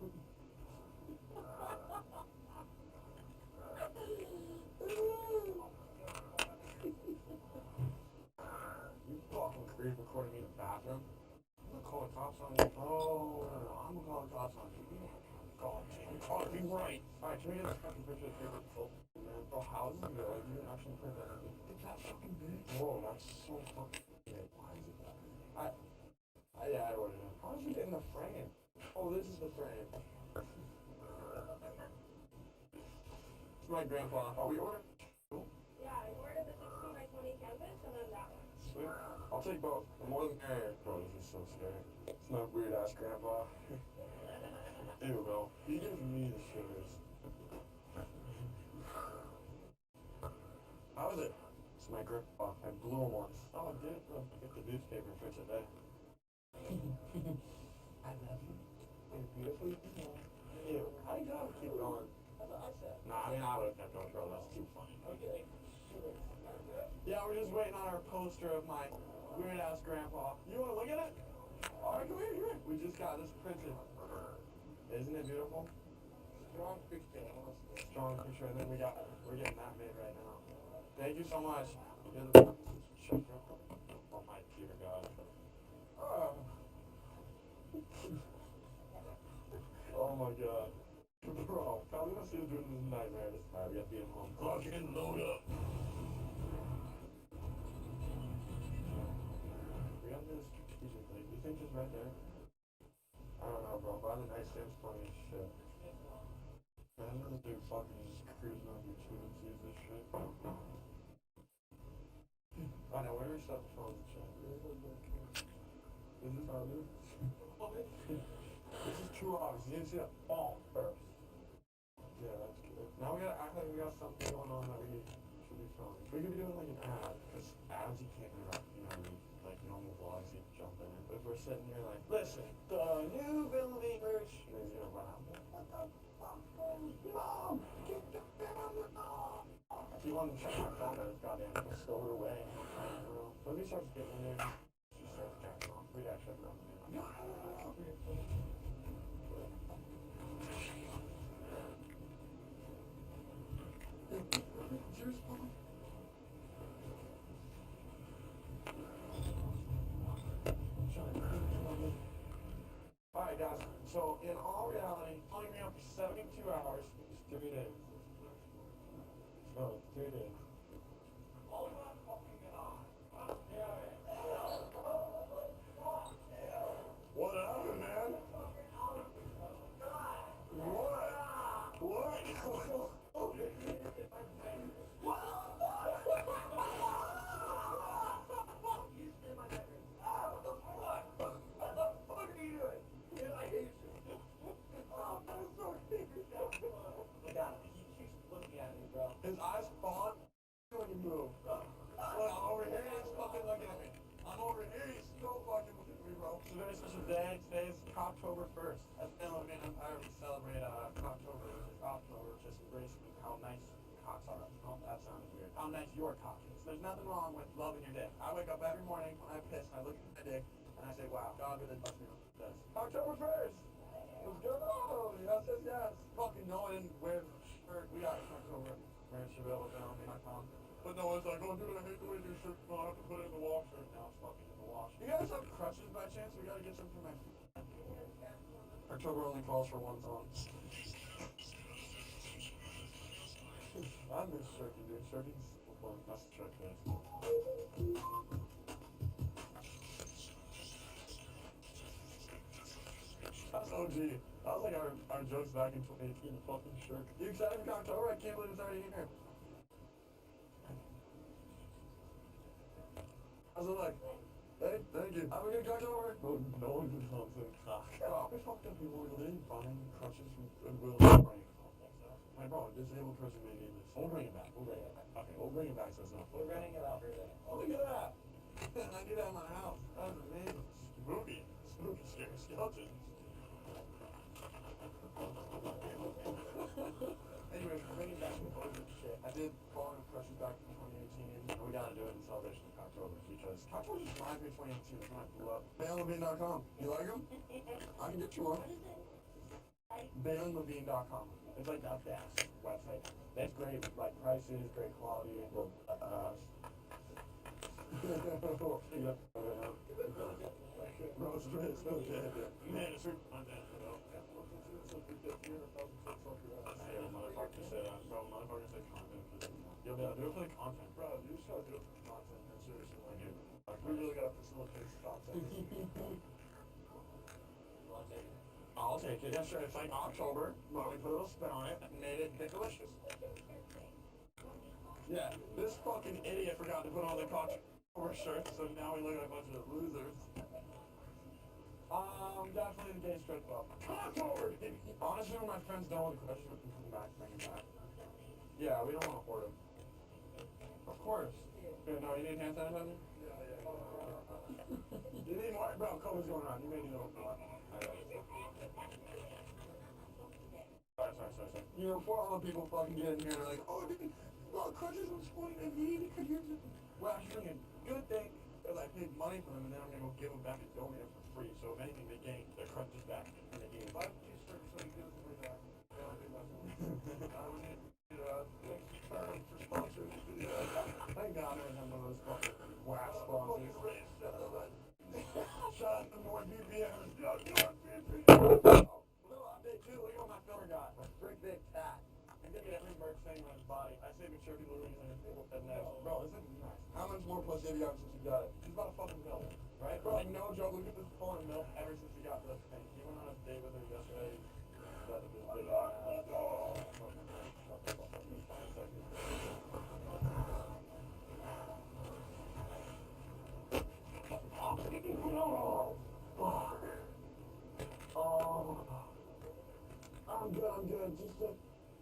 You fucking creep recording me in the bathroom. I'm gonna call the cops on you. Oh, no, I'm gonna call the cops on you. God, I'm calling you right. Alright, can we get this fucking picture of the paper? Oh, man. Bro, how is it gonna go? You actually print that? It's that fucking big. Whoa, that's so fucking big. Why is it that big? Yeah, I ordered it. How did you get in the frame? Oh, this is the frame. It's my grandpa. Oh, we ordered? Cool. Yeah, I ordered the 16 by 20 canvas and then that one. Sweet. I'll take both. The more than merrier. Bro, this is so scary. It's not weird ass grandpa. Ew, bro. He gives me the shivers. How is it? It's my grandpa. I blew him once. Oh, I did. Bro, get the newspaper for today. I love you. You're beautiful. Ew. How do you gotta keep going? That's what I said. Nah, I mean, I would've kept going, bro. That's too funny. Okay. Yeah, we're just waiting on our poster of my weird ass grandpa. You wanna look at it? Alright, come here. We just got this printed. Isn't it beautiful? Strong picture. Strong picture, and then we're getting that made right now. Thank you so much. You're the shut up. Oh my dear God. Oh my God. Bro, tell me what you're doing this nightmare this time. We have to get home. Fucking load up. We gotta do this strategically. Do you think it's right there? I don't know, bro. By the nightstand's funny as shit. Imagine this dude fucking just cruising on YouTube and sees this shit. I know, where do we set the phones and shit? Is this how it is? This is 2 hours. You need to see that ball first. Yeah, that's good. Now we gotta act like we got something going on that we should be filming. We could be doing like an ad, because ads you can't interrupt, you know what I mean? Like normal vlogs, you jump in. But if we're sitting here like, listen, the new building merch, and you know, what the fuck, Mom, get the camera. If you want to check my phone, that is goddamn stowed away. When we start getting in there, she starts jacking off. We actually have nothing. Alright guys, so in all reality, only me up for 72 hours, it's 3 days. No, it's 3 days. What happened, man? October 1st. At the Element Empire, we celebrate October, just embracing how nice cocks are. Oh, that sounded weird. How nice your cock is. There's nothing wrong with loving your dick. I wake up every morning when I piss and I look at my dick and I say, wow, God really loves me with this. October 1st! Let's go! Yes, yes, yes. Fucking no, I didn't wear the shirt. We got it in October. Wearing Chevelle.com. But no, it's like, oh dude, I hate the way your shirt, no, I have to put it in the washer. Now it's fucking in the wash. You guys have crutches by chance? We gotta get some for my feet. October only calls for one song. I miss Shirky, dude. Shirky's fun. That's the trick, guys. That's OG. That was like our jokes back in 2018, the fucking Shirk. You excited for October? I can't believe it's already here. How's it look? Hey, thank you. Have a good October. No one can come to cock. Oh, we fucked up people really buying crutches from Goodwill and spraying. My bro, a disabled person may need this. We'll bring it back. Okay, we'll bring it back so it's not We're running it out for a day. Oh, look at that. I need that in my house. That was amazing. Spooky. Spooky, scary skeletons. Anyways, we're bringing back some Bogan shit. I did Fallen of Crushes back in 2018, and we gotta do it in celebration of Cocktober, because Cocktober just reminds me of 2018, that's when I blew up. BailLevine.com. You like them? I can get you one. BailLevine.com. It's like the best website. It's great, like prices, great quality, Rose Ritz, no dead. Man, it's super content, though. Hey, motherfucker said, bro, motherfucker said content. You'll be able to do it for the content. Bro, you just gotta do it for the content, man. Seriously, like, we really gotta facilitate the content. I'll take it. Yeah, sure. It's like October, but we put a little spin on it and made it delicious. Yeah, this fucking idiot forgot to put on the October shirt, so now we look like a bunch of losers. Definitely the gay straight club. October, baby. Honestly, when my friends don't want the questions, we can come back, bring them back. Yeah, we don't want to hoard them. Of course. Yeah, no, you need hand sanitizer? Yeah. You need more? Bro, COVID's going around. You may need a little more. Sorry. You know, before all the people fucking get in here, they're like, oh, dude, well, crutches was funny and he could use it. Well, actually, a good thing is I paid money for them and then I'm gonna go give them back and donate them for free. So if anything, they gain their crutches back and they gain. Why don't you start so you give them that? Yeah, I think that's what we need for sponsors. Thank God I have one of those fucking whack sponsors. Shut up, more BBMs. Look at what my filler got. A big, big cat. And give me every merch thing on his body. I say make sure people are using his table and nice. Bro, this is nice. How much more pussy have you gotten since you got it? He's about a fucking milk. Right? Bro, like no joke, look at this full of milk ever since he got this thing. He went on a date with her yesterday. I'm good. Just a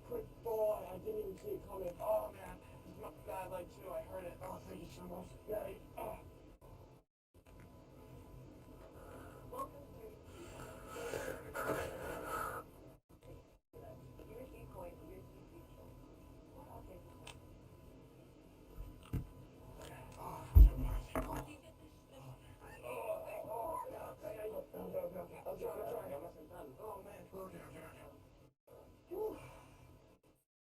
quick thought. I didn't even see it coming. Oh, man. It's my bad leg, too. I heard it. Oh, thank you so much. Daddy. Oh.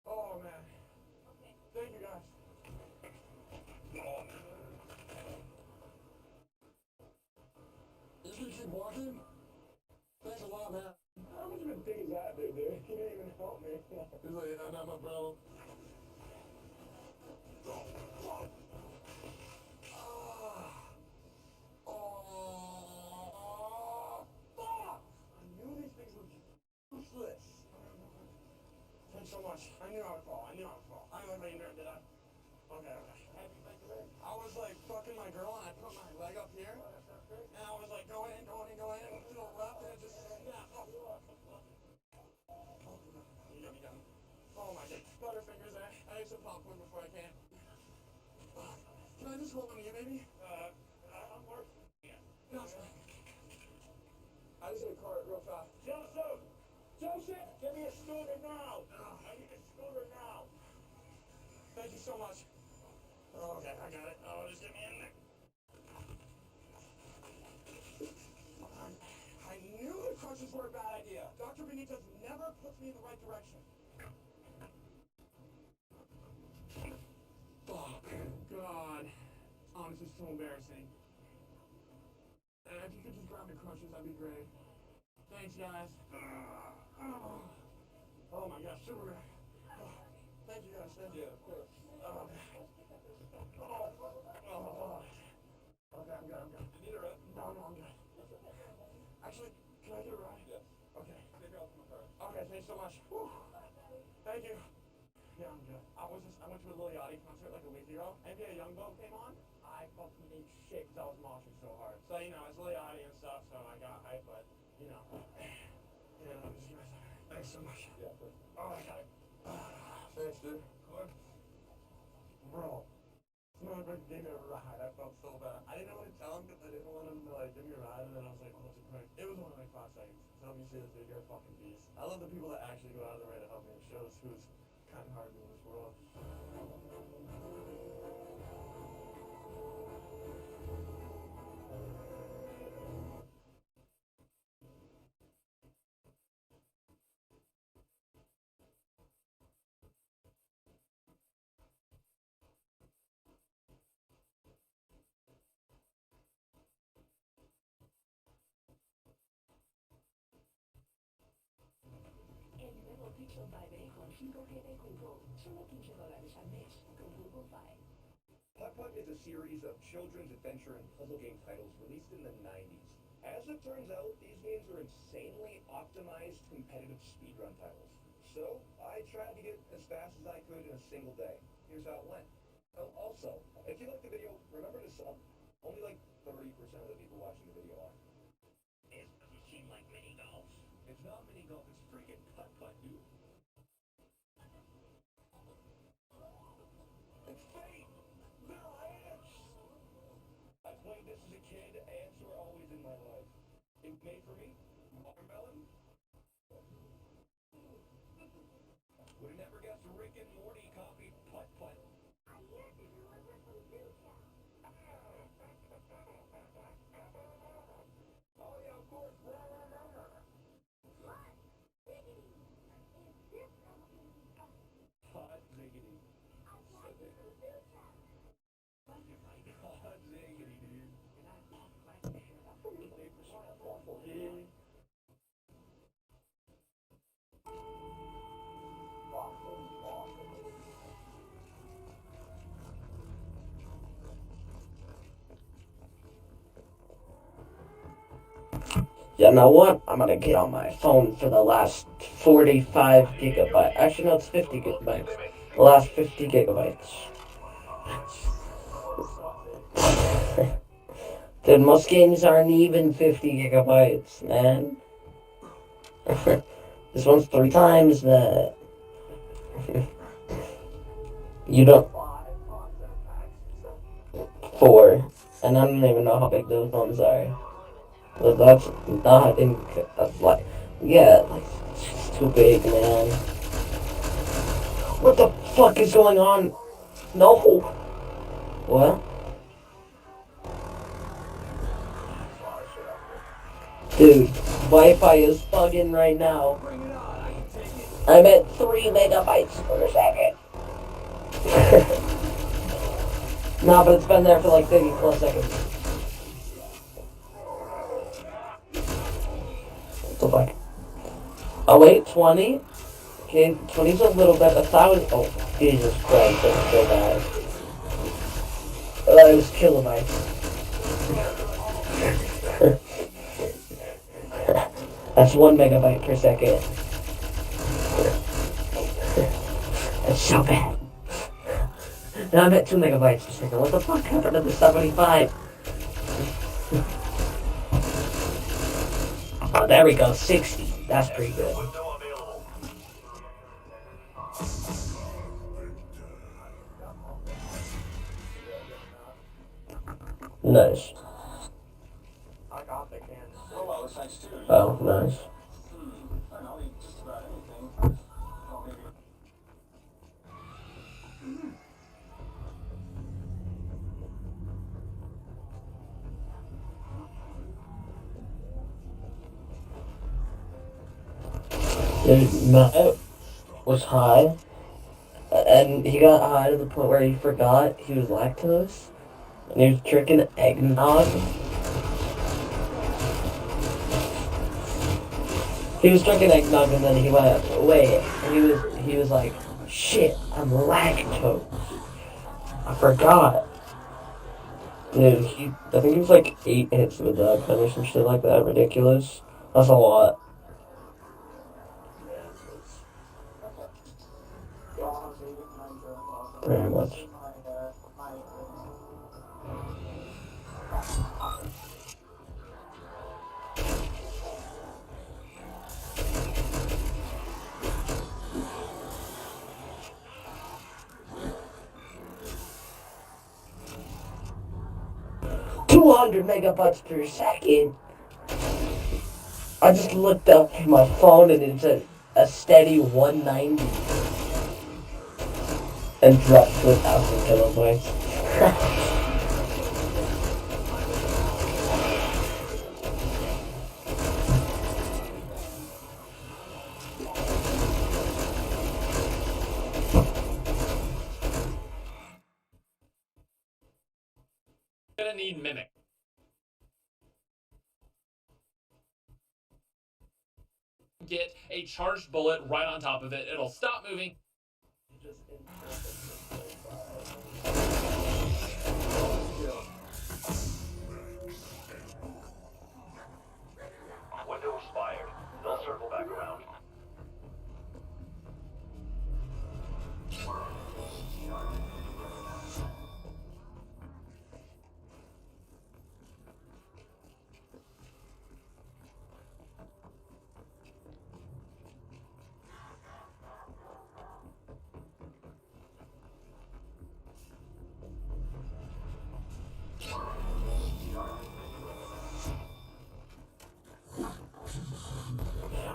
Oh, man. Thank you, guys. You should keep walking. Thanks a lot, man. How much of a dick is that, dude? He didn't even help me. He's like, yeah, not my bro. So much. I knew I would fall. I knew I made a nerd, did I? Okay. I was like fucking my girl and I put my leg up here. And I was like going in, to the left and it just snapped. You got me done. Oh my god. Butterfingers there. I ate some popcorn before I came. Can I just hold on to you, baby? I'm working. Yeah. No, it's fine. I just hit a cart real fast. shit! Give me a scooter now! I need a scooter now! Thank you so much. Oh, okay, I got it. Oh, just get me in there. I knew the crutches were a bad idea. Dr. Benitez never puts me in the right direction. Oh, God. Oh, this is so embarrassing. And if you could just grab the crutches, that'd be great. Thanks, guys. Oh my gosh, super. Thank you guys. Thank you. Yeah, of course. Okay, I'm good. You need a ride? No, I'm good. Actually, can I get a ride? Yes. Okay. Maybe I'll come with her. Okay, thanks so much. Whew. Thank you. Yeah, I'm good. I went to a Lil Yachty concert like a week ago. NBA Youngboy came on. I fucking ate shit because I was moshing so hard. So, you know, it's Lil Yachty and stuff, so I got hype, but, you know. Yeah, I'm just gonna say thanks so much. Yeah, of course. Oh, I got it. Thanks, dude. Good. Bro. Someone gave me a ride. I felt so bad. I didn't know what to tell him because I didn't want him to, like, give me a ride, and then I was like, oh, that's a prank. It was only like 5 seconds. So if you see this video, you're a fucking beast. I love the people that actually go out of their way to help me. It shows who's kind of hard in this world. El nuevo Pixel by Bay con 5G de Google. Solo $15 al mes con Google Fi. Putt-Putt is a series of children's adventure and puzzle game titles released in the 90s. As it turns out, these games are insanely optimized competitive speedrun titles. So, I tried to get as fast as I could in a single day. Here's how it went. Oh, also, if you liked the video, remember to sub. Only like 30% of the people watching the video are. It doesn't seem like mini golf. It's not mini golf, it's freaking putt-putt, dude. It's fate! They're ants! I played this as a kid, ants were always in my life. It made for me, watermelon. Would have never guessed Rick and Morty copied putt-putt. Oh yeah, of course. Hot ziggity. Hot ziggity, dude. You know what? I'm gonna get on my phone for the last 45 gigabytes. Actually, no, it's 50 gigabytes. The last 50 gigabytes. Dude, most games aren't even 50 gigabytes, man. This one's 3 times that. You don't. 4. And I don't even know how big those ones are. But that's not in. Like, yeah, like, it's too big, man. What the fuck is going on? No. What? Dude, Wi-Fi is bugging right now. I'm at 3 megabytes per second. Nah, but it's been there for like 30 plus seconds. What the fuck? Oh wait, 20? Okay, 20's a little bit, 1,000. Oh, Jesus Christ, that's so bad. It was kilobytes. That's 1 megabyte per second. That's so bad. Now I'm at 2 megabytes per second. What the fuck happened to the 75? Oh, there we go. 60. That's pretty good. Nice. I got the can. Well, that was nice too. Oh, nice. I know, just about Dude, Matt was high, and he got high to the point where he forgot he was lactose, and he was drinking eggnog. He was drinking eggnog, and then he went, wait, and he was like, shit, I'm lactose. I forgot. Dude, I think he was like 8 hits with that gun or some shit like that. Ridiculous. That's a lot. Very much. $200 megabytes per second. I just looked up my phone and it said a steady 190 and dropped to 1,000 kilobytes. Gonna need Mimic. Get a charged bullet right on top of it. It'll stop moving. Window expired. They'll circle back around.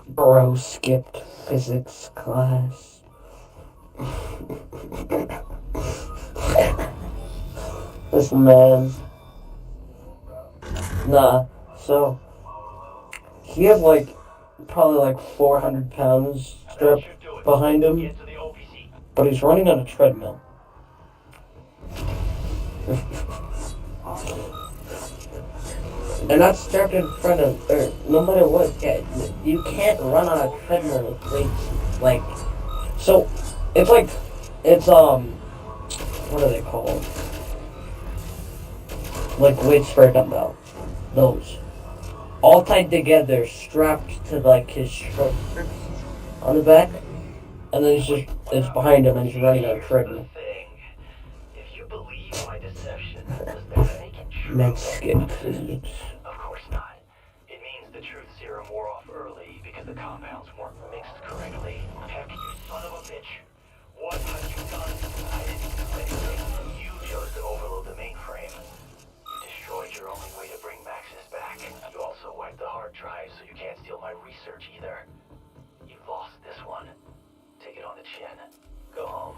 Bro skipped physics class. This man. Nah, so he has like probably like 400 pounds strapped behind him, Get to the OPC. but he's running on a treadmill. And that's strapped in front of, or no matter what, yeah, you can't run on a treadmill with weights. Like, so, it's like, it's, what are they called? Like weights for a dumbbell. Those. All tied together, strapped to, like, his shoulders on the back. And then it's behind him and he's running on a treadmill. If you believe my deception, does that make it true? Mexican physics. Of course not. It means the truth serum wore off early because the compounds weren't mixed correctly. Heck, you son of a bitch. What have you done? I didn't do anything. You chose to overload the mainframe. You destroyed your only way to bring Maxis back. You also wiped the hard drive so you can't steal my research either. You lost this one. Take it on the chin. Go home.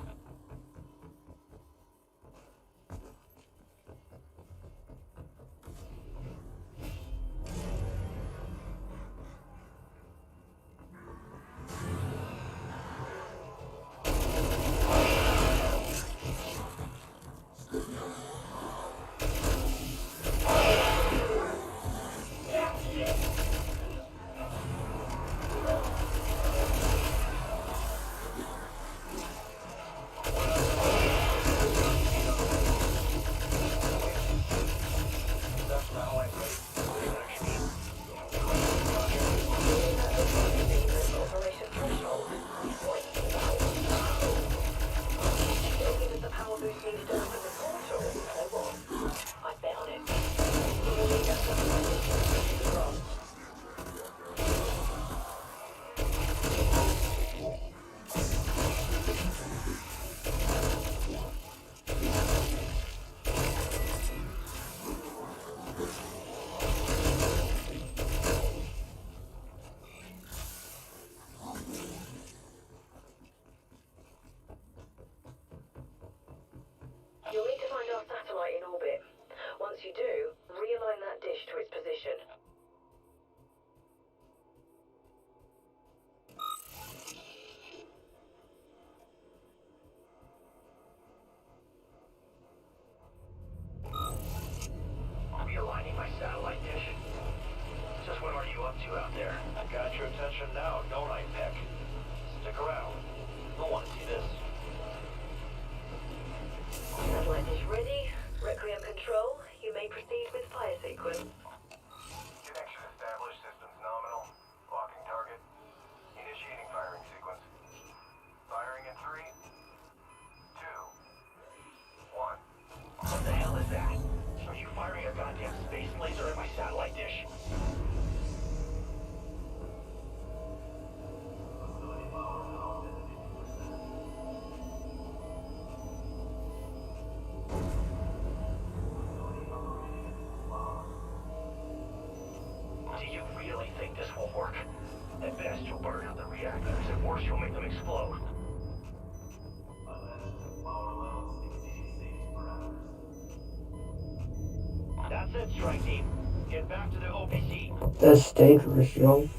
Strike team, get back to the OPC. That's dangerous, yo.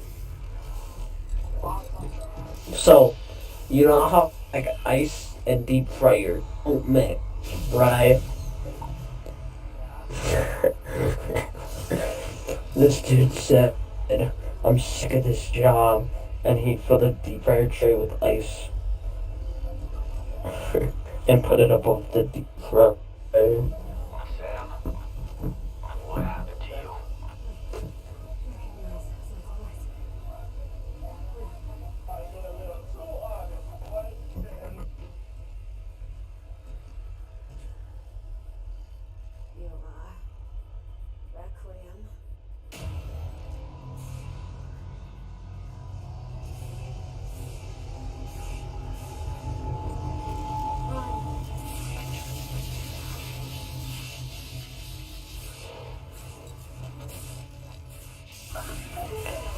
So, you know how like ice and deep fryer don't mix, right? This dude said, I'm sick of this job, and he filled a deep fryer tray with ice and put it above the deep fryer. Sam, what happened to you? Requiem.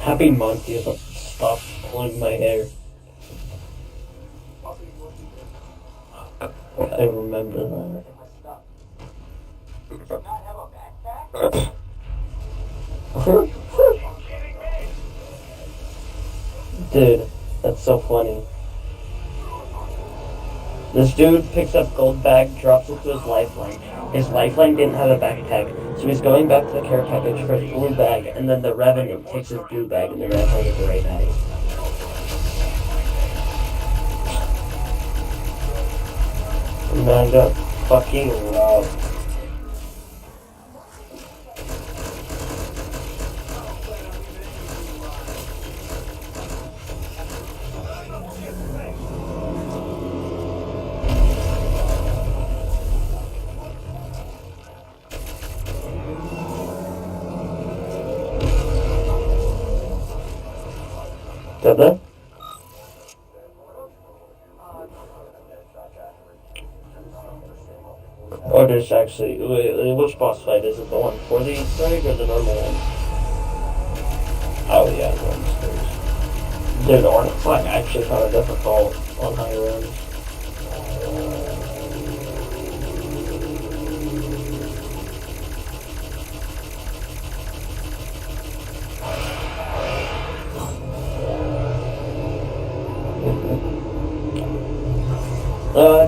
Happy month, you stop pulling my hair. I remember that. Dude, that's so funny. This dude picks up gold bag, drops it to his lifeline. His lifeline didn't have a backpack, so he's going back to the care package for his blue bag, and then the Revenant takes his blue bag and the Revenant is the right bag. And I got fucking robbed. Did they? Oh, there's actually, wait, which boss fight? Is it the one for the Easter egg or the normal one? Oh yeah, the one upstairs. Dude, the one it's like actually kind of difficult on higher ends.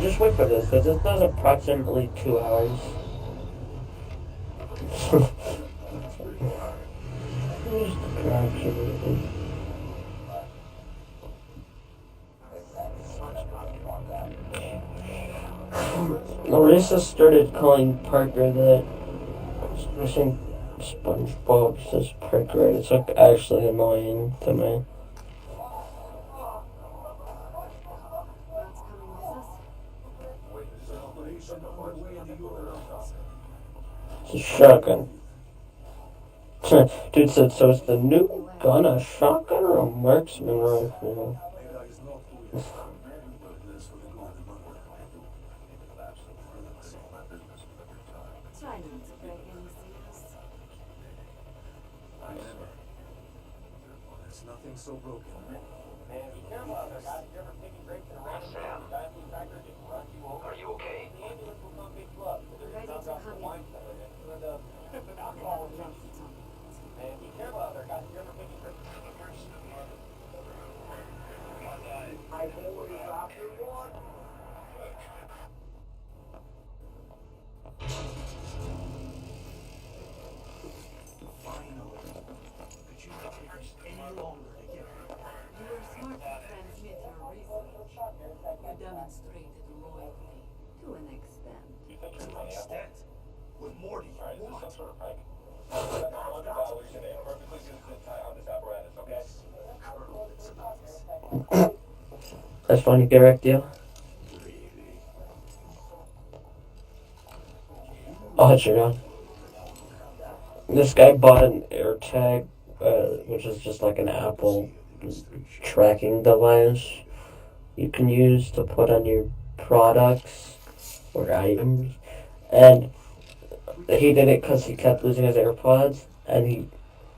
Just wait for this, because this does approximately 2 hours. Larissa started calling Parker that SpongeBob says Parker, and it's like actually annoying to me. It's a shotgun. Dude said, so it's the new gun, a shotgun or a marksman rifle? Try not to break any seals. There's nothing so broken. Sam, are you okay? Ready to come in. You were smart to transmit your research. You demonstrated loyalty to an extent. To an extent. What more do you want? That's funny, correct, yeah? I'll hit your gun. This guy bought an AirTag, which is just like an Apple tracking device you can use to put on your products or items. And he did it because he kept losing his AirPods, and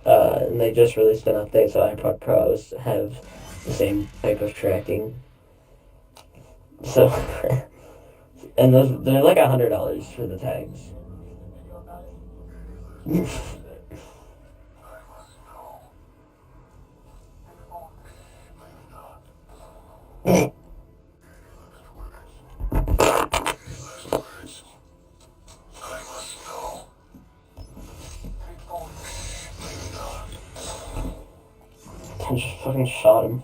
they just released an update, so iPod Pros have the same type of tracking. So, and they're like $100 for the tags. I just fucking shot him.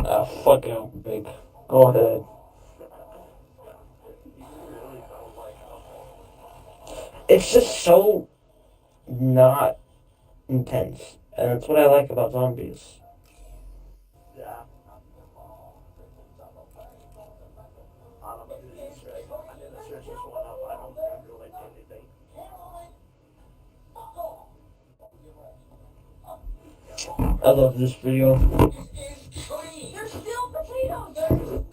Ah, fuck it, big. Go ahead. It's just so not intense, and that's what I like about zombies. Yeah. I don't know the Easter egg. I did the search just went up. I don't remember like anything. I love this video. There's still potatoes!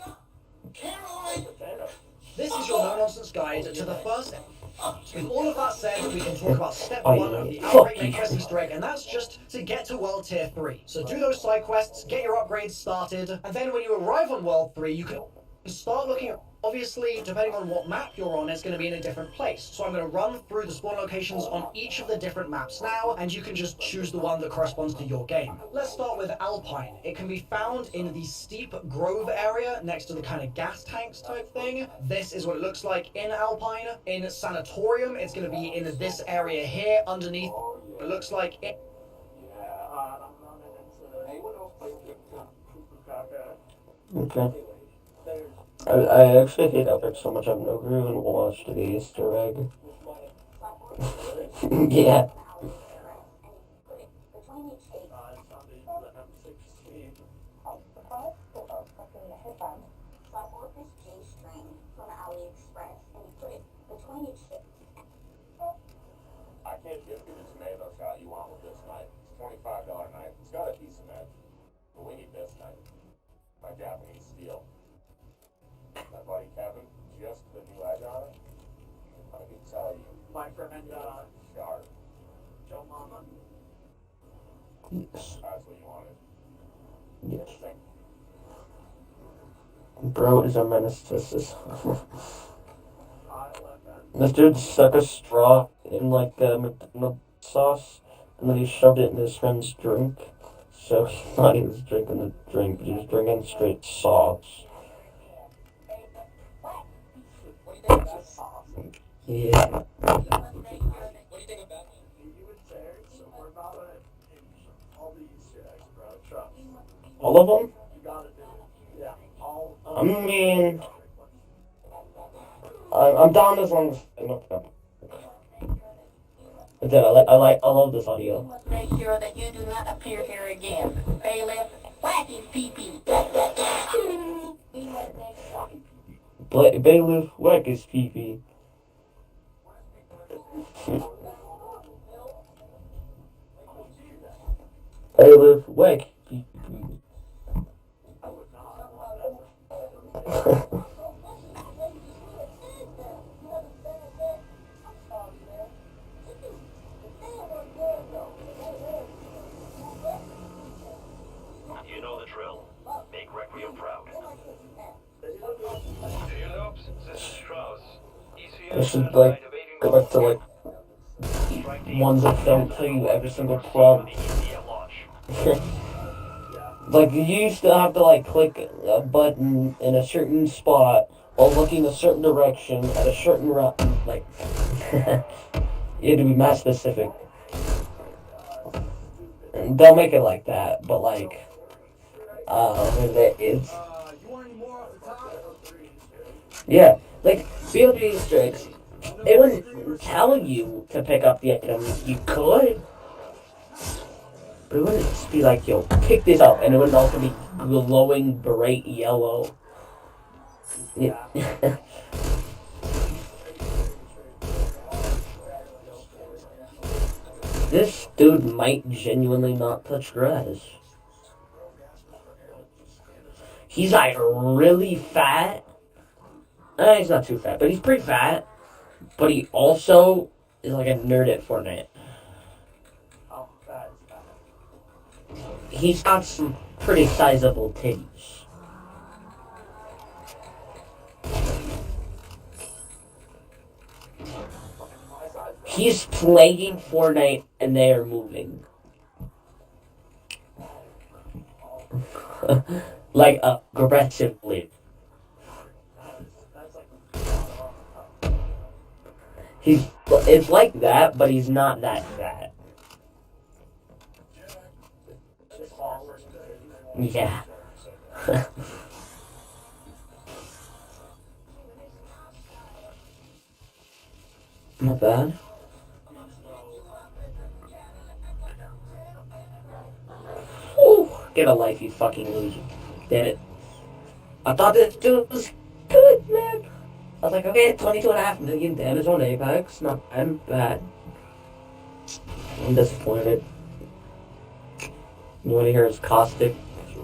This is your no-nonsense guide to the first. With all of that said, we can talk about step Oh, 1 of yeah. the Fuck Outbreak you. Main Quest Easter egg, and that's just to get to World Tier 3. So do those side quests, get your upgrades started, and then when you arrive on World 3, you can start looking at. Obviously, depending on what map you're on, it's going to be in a different place. So I'm going to run through the spawn locations on each of the different maps now, and you can just choose the one that corresponds to your game. Let's start with Alpine. It can be found in the steep grove area next to the kind of gas tanks type thing. This is what it looks like in Alpine. In Sanatorium, it's going to be in this area here underneath. It looks like it. I'm running into Okay. I actually hate Epic so much I've never even watched the Easter egg. Yeah. I can't give you the tomato shot you want with this knife. It's $25 knife. It's got a decent edge. But we need this knife. My Japanese steel. My buddy Kevin, just the new edge on it. I can tell you. My friend, sharp. Joe Mama. Yes. That's what you wanted. Yes. Bro is a menace to this. This dude stuck a straw in like the McDonald's sauce, and then he shoved it in his friend's drink. So he thought he was drinking the drink, but he was drinking straight sauce. Yeah. All of them? I mean, I'm down as long as But then I love this audio. Make sure that you do not appear here again. Bailiff, whack his pee-pee. Bailiff, whack his pee-pee. Bailiff, whack pee-pee. You know the drill. Make Requiem proud. This is Strauss. I should like go back to like ones that don't tell you every single club. Like you used to have to like click a button in a certain spot while looking a certain direction at a certain route. Like you had to be map specific. They'll make it like that, but like it's yeah, like field Easter eggs. It wouldn't tell you to pick up the item. You could, but it wouldn't just be like, yo, pick this up, and it wouldn't also be glowing bright yellow. Yeah. This dude might genuinely not touch grass. He's like really fat. He's not too fat, but he's pretty fat. But he also is like a nerd at Fortnite. He's got some pretty sizable titties. He's playing Fortnite and they are moving. Like aggressively. It's like that, but he's not that fat. Yeah. Not bad. Ooh, get a life, you fucking loser. Did it. I thought this dude was good, man. I was like, okay, 22.5 million damage on Apex. Not bad. I'm disappointed. You want to hear his caustic? You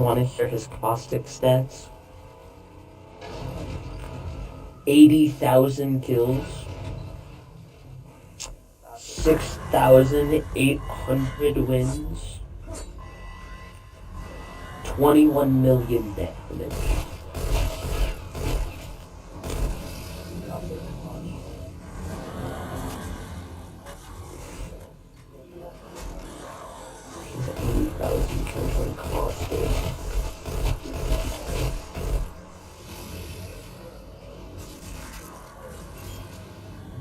want to hear his caustic stats? 80,000 kills. 6,800 wins. 21 million damage. He's at 80,000 kills on caustic.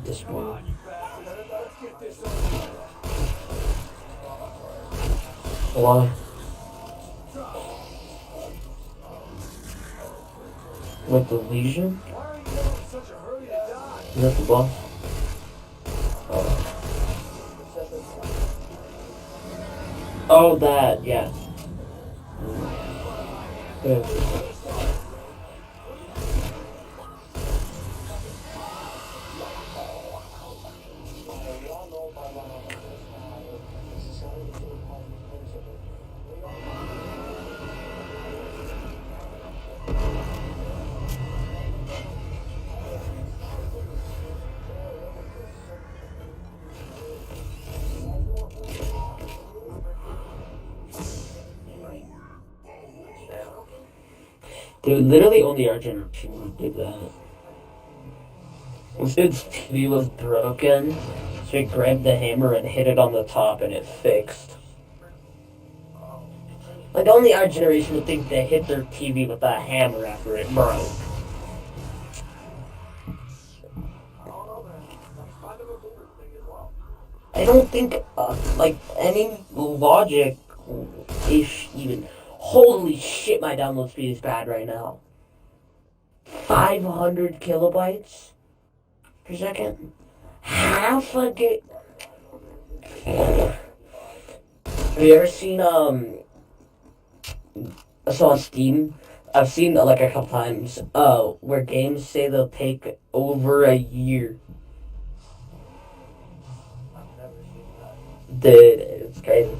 This one. Why? With the Legion? Is that the boss? Oh. Oh, that, yeah. Yeah. Dude, literally only our generation did that. This dude's TV was broken, so he grabbed the hammer and hit it on the top and it fixed. Like, only our generation would think they hit their TV with a hammer after it broke. I don't think, like, any logic-ish even. Holy shit, my download speed is bad right now. 500 kilobytes per second. Half a gig. Have you ever seen, I saw on Steam, I've seen, like, a couple times, where games say they'll take over a year. Dude, it's crazy.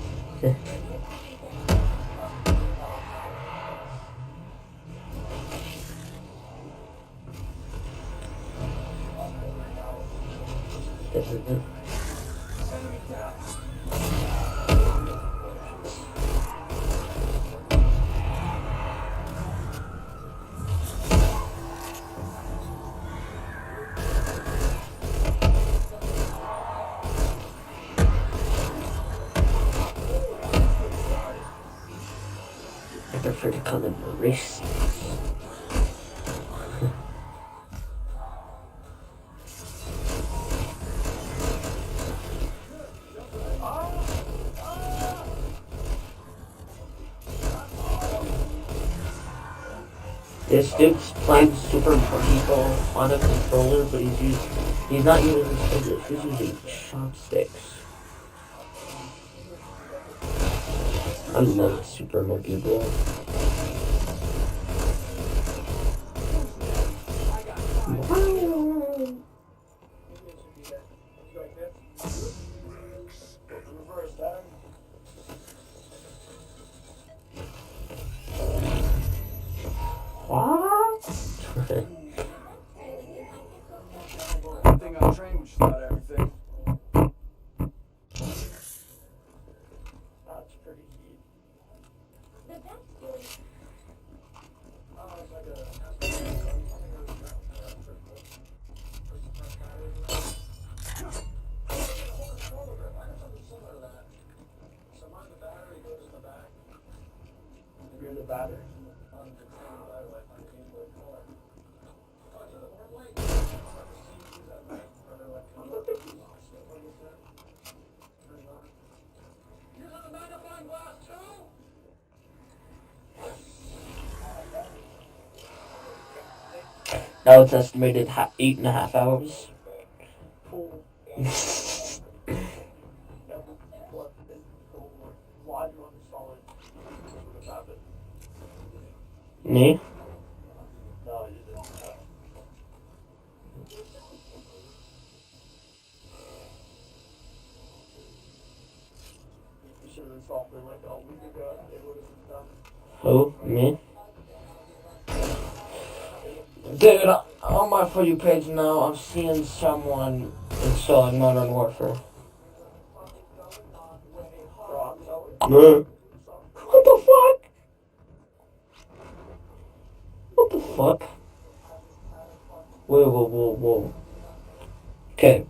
This is it. I prefer to call them race. This dude's playing Super Mario on a controller, but he's not using his fingers, he's using chopsticks. I love Super Mario Bros. What? One thing on train, which is not everything. That's pretty heat. ladder. Now it's estimated 8.5 hours. Me? No, you didn't. You should have installed it like a week ago. It would have done. Who? Me? Dude, on my For You page now, I'm seeing someone installing Modern Warfare. What the fuck? What the fuck? Whoa. Okay.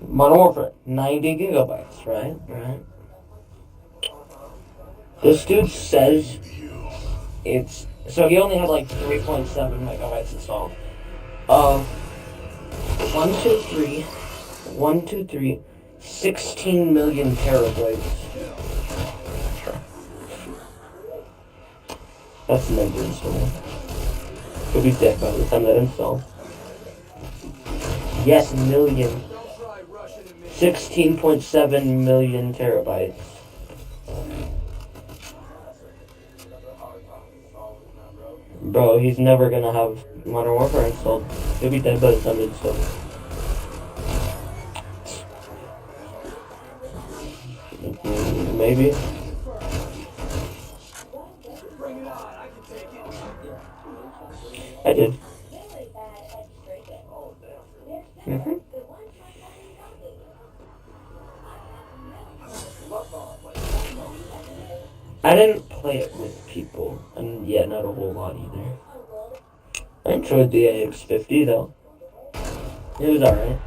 Modern Warfare, 90 gigabytes, right? Right. This dude says it's... So he only had like 3.7 megabytes installed. 16 million terabytes. That's never installed. He'll be dead by the time that installs. Yes, million. 16.7 million terabytes. Bro, he's never gonna have Modern Warfare installed. He'll be dead by the time it's installed. Maybe. I did. Mm-hmm. I didn't play it with people, and yeah, not a whole lot either. I enjoyed the AX-50 though. It was alright.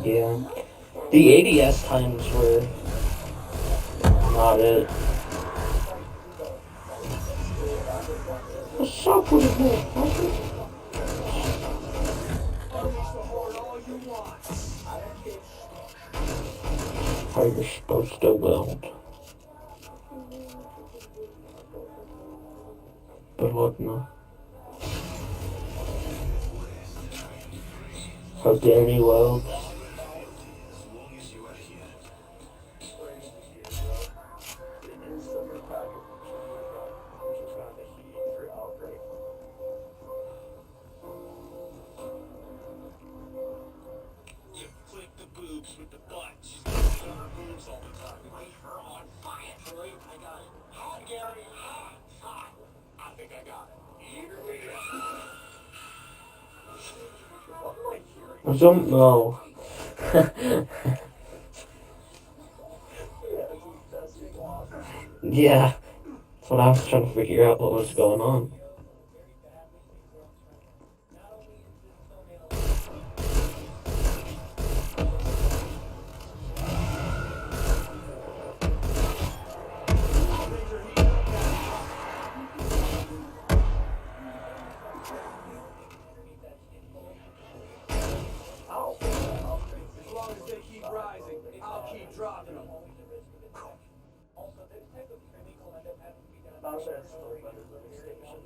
Yeah. The ADS times were not it. What's up with it, motherfucker? How you're supposed to weld. But look now. How Danny welds. With the butts. On her boobs all the time. Light her on fire. Troy, I got it. Hot, Gary. Hot. I think I got it. I don't know. Yeah. That's what I was trying to figure out what was going on. That's still better than the station.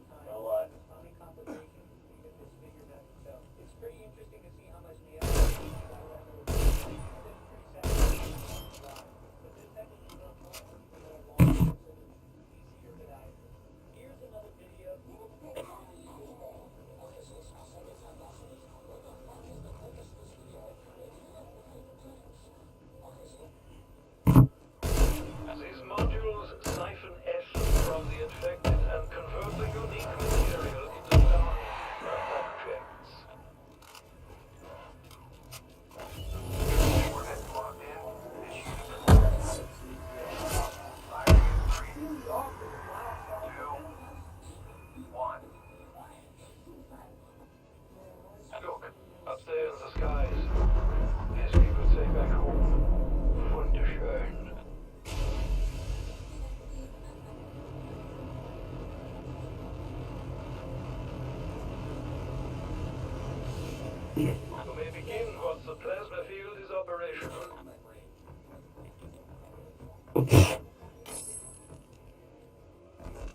may begin once the plasma field is operational.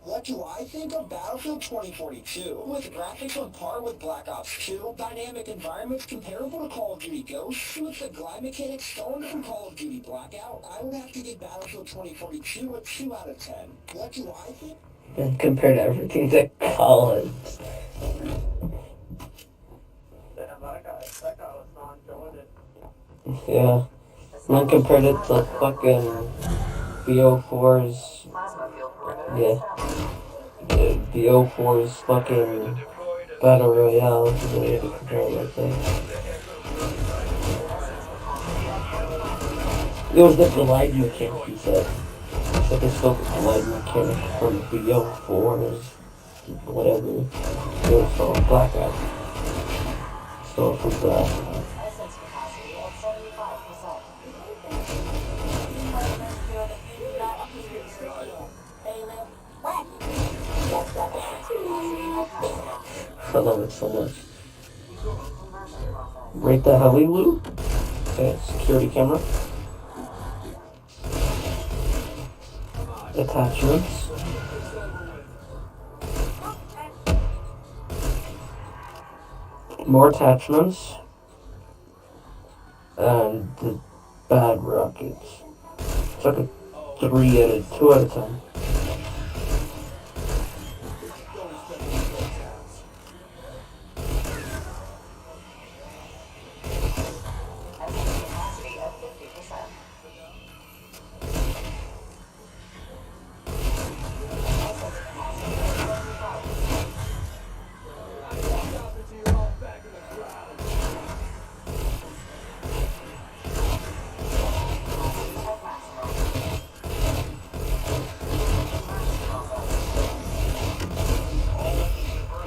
What do I think of Battlefield 2042? With graphics on par with Black Ops 2, dynamic environments comparable to Call of Duty Ghosts, with the glide mechanics stolen from Call of Duty Blackout, I would have to give Battlefield 2042 a 2 out of 10. What do I think? And compared to everything to college. Damn, that guy was not doing it. Yeah. And then compared it to fucking BO4's. Yeah. BO4's fucking Battle Royale. That's the way to compare it like that. It was the glide mechanic, he said. But they stole the glide mechanic from BO4's whatever. It was from Blackout. Stole it from Blackout. I love it so much. Rate the heli loop. Okay, security camera. Attachments. More attachments. And the bad rockets. It's like a 2 out of 10.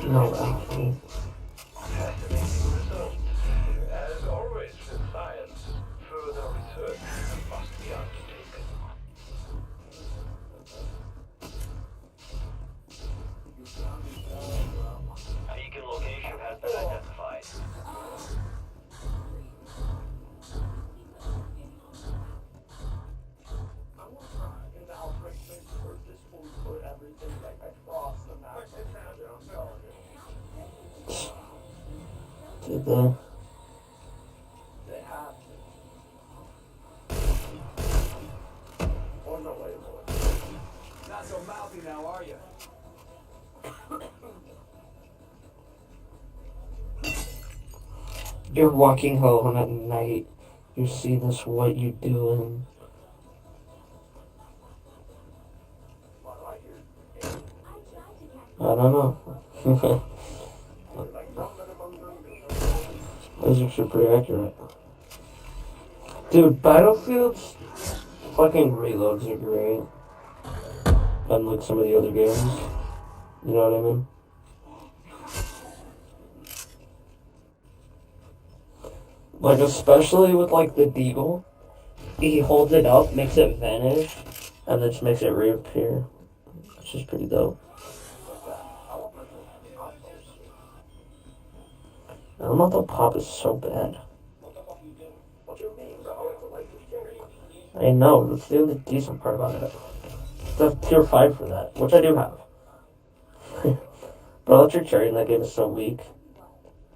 No, actually. As always with science, further research must be undertaken. Beacon location has been identified. I want to try an outbreak thing where this will put everything like across the map. Did the They have to. Or no, wait. Not so mouthy now, are you? You're walking home at night. You see this, what you doing? What do I hear? I don't know. Those are actually pretty accurate. Dude, Battlefield's fucking reloads are great. Unlike some of the other games. You know what I mean? Like, especially with, like, the Deagle. He holds it up, makes it vanish, and then just makes it reappear. Which is pretty dope. Elemental Pop is so bad. What you mean, bro? It's like scary. I know, that's the only decent part about it. It's a tier 5 for that, which I do have. But Electric Cherry in that game is so weak. The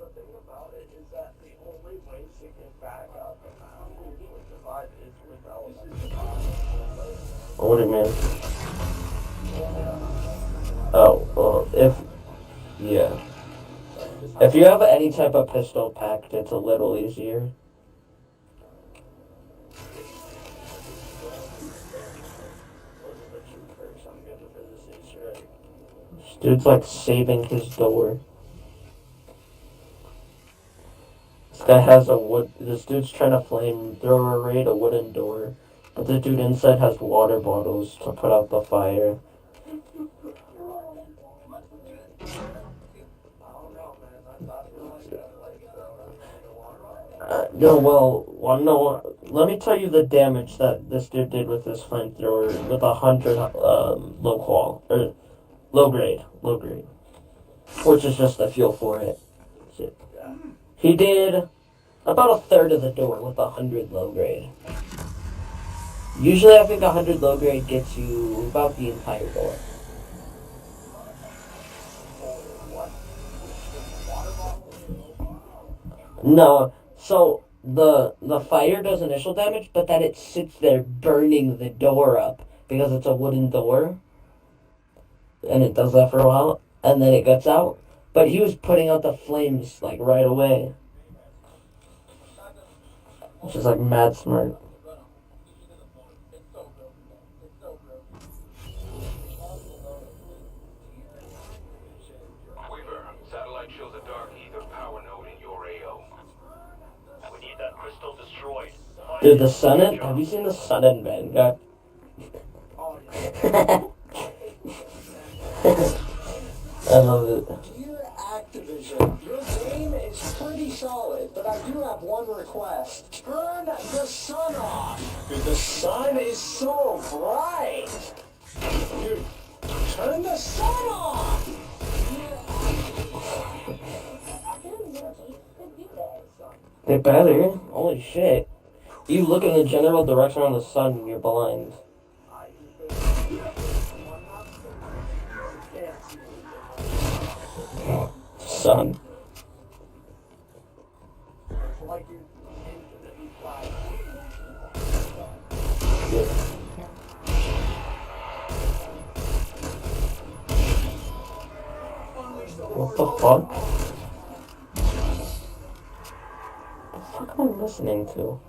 thing about it is that the only way to get back up and out with the vibe is with Elemental. Oh, what do you mean? Oh, well, yeah. If you have any type of pistol packed, it's a little easier. This dude's like saving his door. This guy has this dude's trying to flamethrower raid a wooden door. But the dude inside has water bottles to put out the fire. No, let me tell you the damage that this dude did with this flamethrower with 100 low grade, which is just the fuel for it. He did about a third of the door with 100 low grade. Usually I think 100 low grade gets you about the entire door. No, so the fire does initial damage, but then it sits there burning the door up because it's a wooden door. And it does that for a while, and then it gets out. But he was putting out the flames like right away. Which is like mad smart. Weaver, satellite shows a dark ether power node in your AO. We need that crystal destroyed. Dude, the sun in... Have you seen the sun in Vanguard? I love it. Dear Activision, your game is pretty solid, but I do have one request. Turn the sun off. Dude, the sun is so bright. Dude, turn the sun off. They better. Holy shit. You look in the general direction of the sun and you're blind. Sun. What the fuck? What the fuck am I listening to?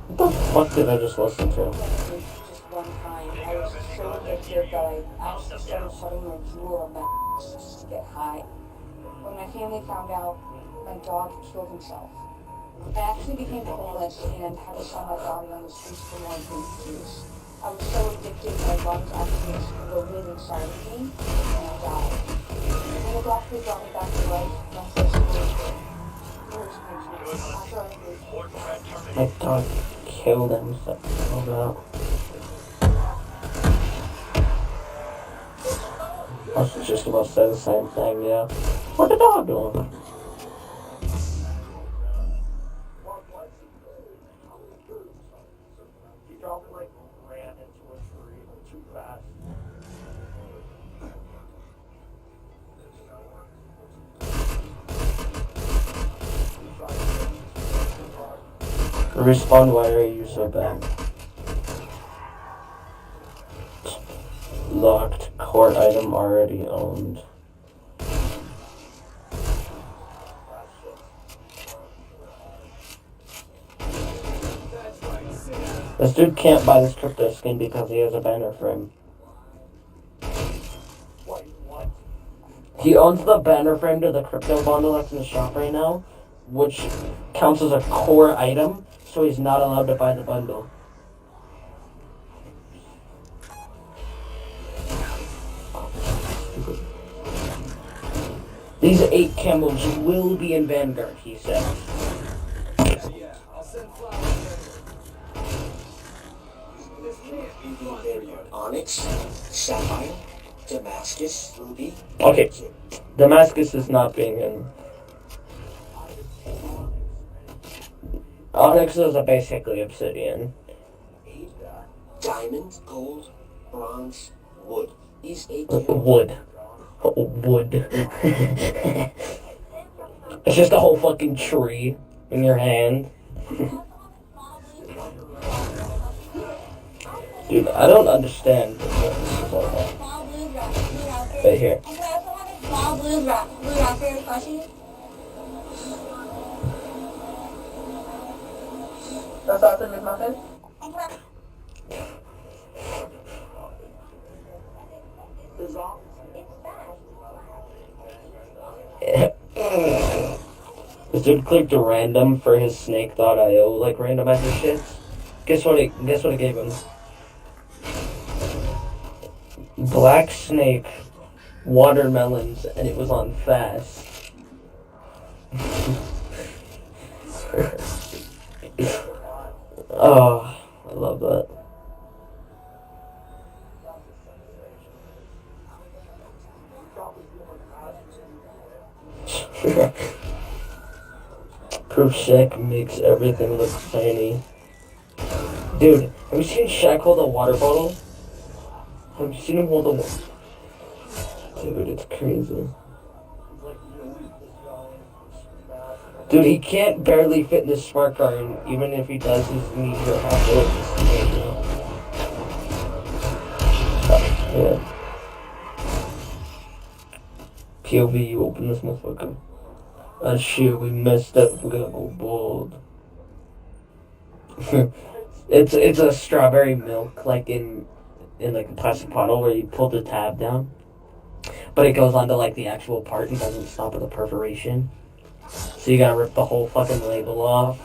What the fuck did I just listen to? Just one time, I was so addicted that I actually started shutting my drool on my just to get high. When my family found out, my dog killed himself. I actually became homeless and had to sell my body on the streets for more use. I was so addicted my lungs actually exploded inside of me, and I died. When the doctor brought me back to life, my first was My dog killed himself. Oh no. I was just about to say the same thing, yeah. What the dog doing? He probably like ran into a tree too fast. Respawn, why are you so bad? Locked. Court item already owned. This dude can't buy this crypto skin because he has a banner frame. Wait, what? He owns the banner frame to the crypto bundle that's in the shop right now, which counts as a core item, so he's not allowed to buy the bundle. These 8 camos will be in Vanguard, he said. Yeah, I'll send flowers. This can't be fun for you. Onyx, Sapphire, Damascus, Ruby. Okay, Damascus is not being in. Onyx is basically obsidian. Diamond, gold, bronze, wood. These 8 Wood. Wood. It's just a whole fucking tree in your hand. Dude, I don't understand what this is all about. Right here. Small blue rock for your plushie. That's awesome, McMuffin. This dude clicked random for his snake.io, like randomizer shits. Guess what it gave him? Black snake, watermelons, and it was on fast. Oh, I love that. Proof Shaq makes everything look tiny. Dude, have you seen Shaq hold a water bottle? Have you seen him hold a water? Dude, it's crazy. Dude, he can't barely fit in the smart car, and even if he does, his knees are halfway up his stomach, you know? Yeah. POV, you open this motherfucker. Ah shit, we messed up. We gotta go bald. it's a strawberry milk, like in like a plastic bottle where you pull the tab down, but it goes onto like the actual part and doesn't stop at the perforation. So you gotta rip the whole fucking label off.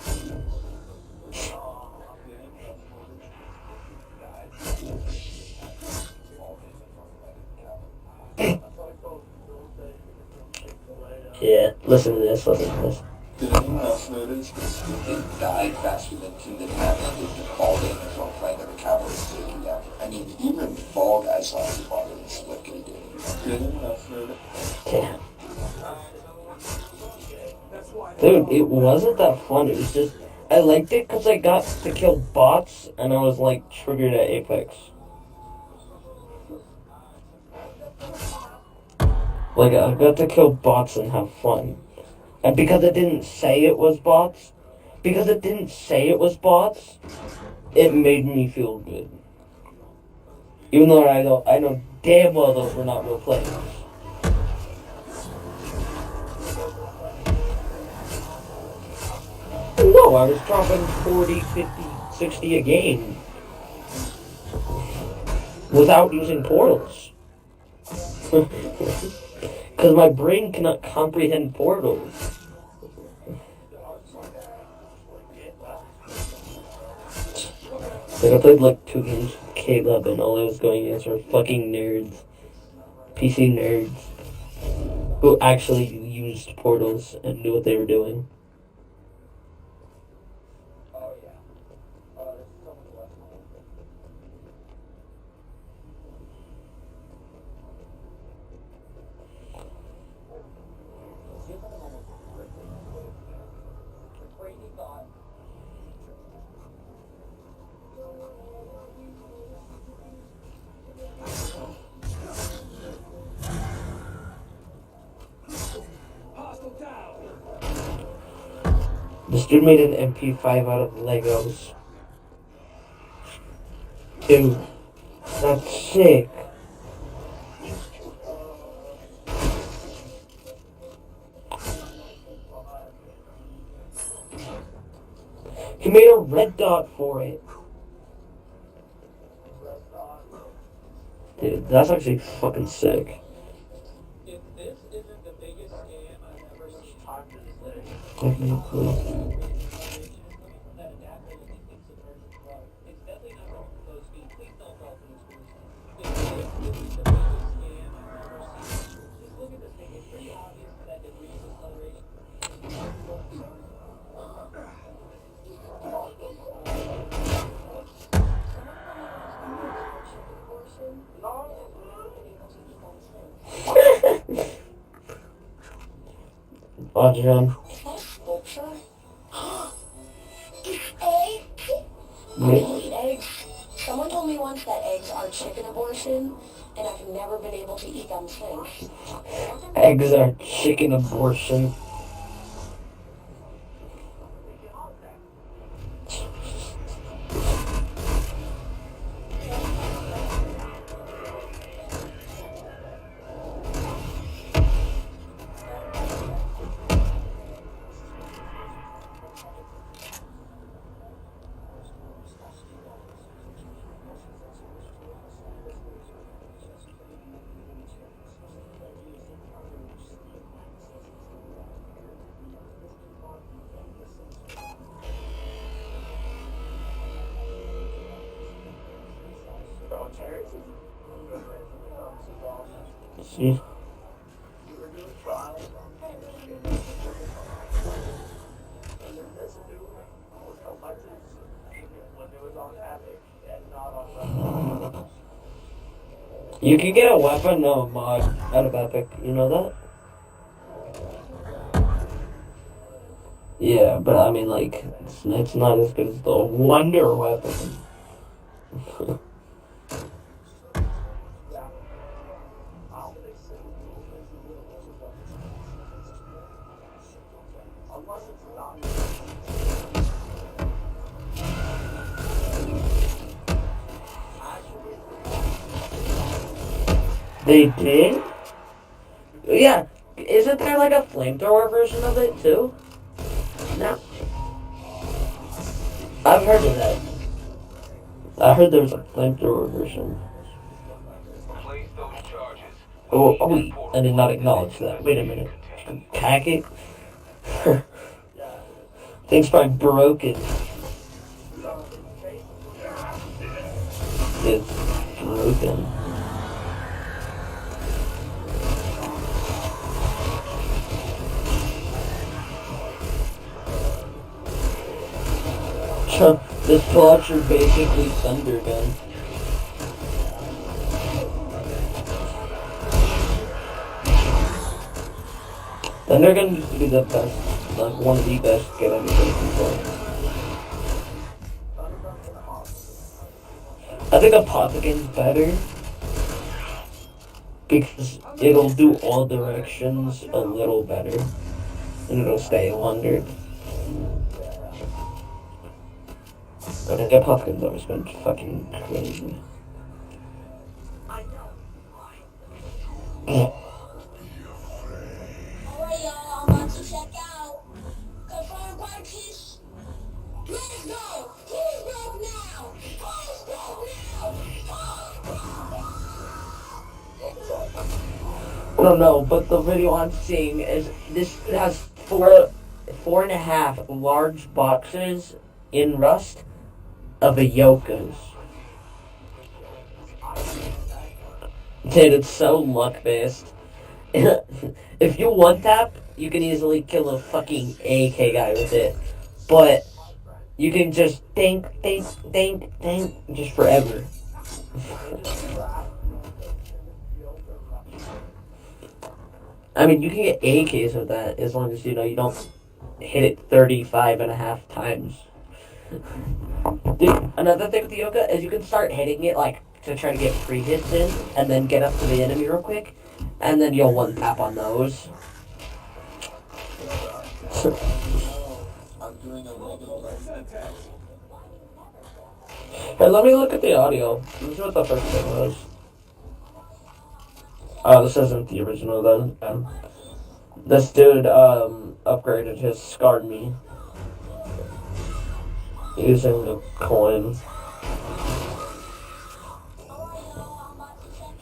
Yeah, listen to this. Did anyone else notice it died faster than Kingdom happened with the fall damage while playing of the Cowboys taking down? I mean, even Fall Guys lost his body in Slip Did anyone else notice? Damn. Dude, it wasn't that fun. It was just, I liked it because I got to kill bots and I was like triggered at Apex. Like, I got to kill bots and have fun. And because it didn't say it was bots, it made me feel good. Even though I know damn well those were not real players. No, I was dropping 40, 50, 60 a game. Without using portals. Because my brain cannot comprehend portals. Like, I played like 2 games with Caleb and all I was going against were fucking nerds. PC nerds. Who actually used portals and knew what they were doing. This dude made an MP5 out of Legos. Dude, that's sick. He made a red dot for it. Dude, that's actually fucking sick. If this isn't the biggest scam I've ever seen talk to this day. I have no clue. It's definitely not going to those feet. Please don't fall for this person. If this isn't the biggest scam I've ever seen, just look at this thing. It's pretty obvious that degrees acceleration. John. I eat eggs. Someone told me once that eggs are chicken abortion, and I've never been able to eat them since. Eggs are chicken abortion. See? You can get a weapon mod out of Epic. You know that? Yeah, but I mean, like, it's not as good as the Wonder Weapon. They did? Yeah. Isn't there like a flamethrower version of it too? No. I've heard of that. I heard there was a flamethrower version. Oh, I did not acknowledge that. Wait a minute. Hack it? Thing's probably broken. It's broken. This plots are basically Thunder Gun. Thunder Gun used to be the best, like one of the best get animations for. I think a Poppykin's better because it'll do all directions a little better and it'll stay longer. But a Poppykin's always been fucking crazy. Alright, y'all, I'm about to check out. Confirm purchase. Let's go! Who's broke now? Who's broke now? I don't know, but the video I'm seeing is this has four and a half large boxes in Rust of Ayokas. Dude, it's so luck based. If you one tap, you can easily kill a fucking AK guy with it. But you can just think, just forever. I mean, you can get AKs with that as long as you know you don't hit it 35.5 times. Dude, another thing with the Yoka is you can start hitting it like to try to get free hits in and then get up to the enemy real quick and then you'll one tap on those. Hey, let me look at the audio. Let me see what the first thing was. Oh, this isn't the original then. This dude upgraded his Scarred Me using the coin.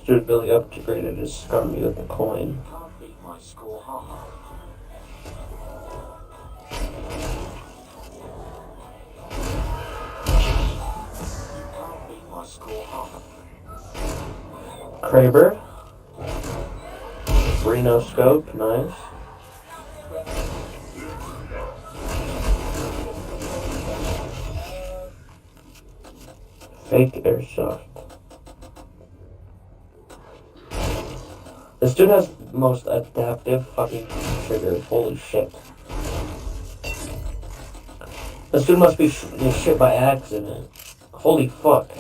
Dude really upgraded his Scarred Me with the coin. Kraber. Reno scope, nice. Fake airsoft. This dude has the most adaptive fucking trigger. Holy shit. This dude must be shooting shit by accident. Holy fuck.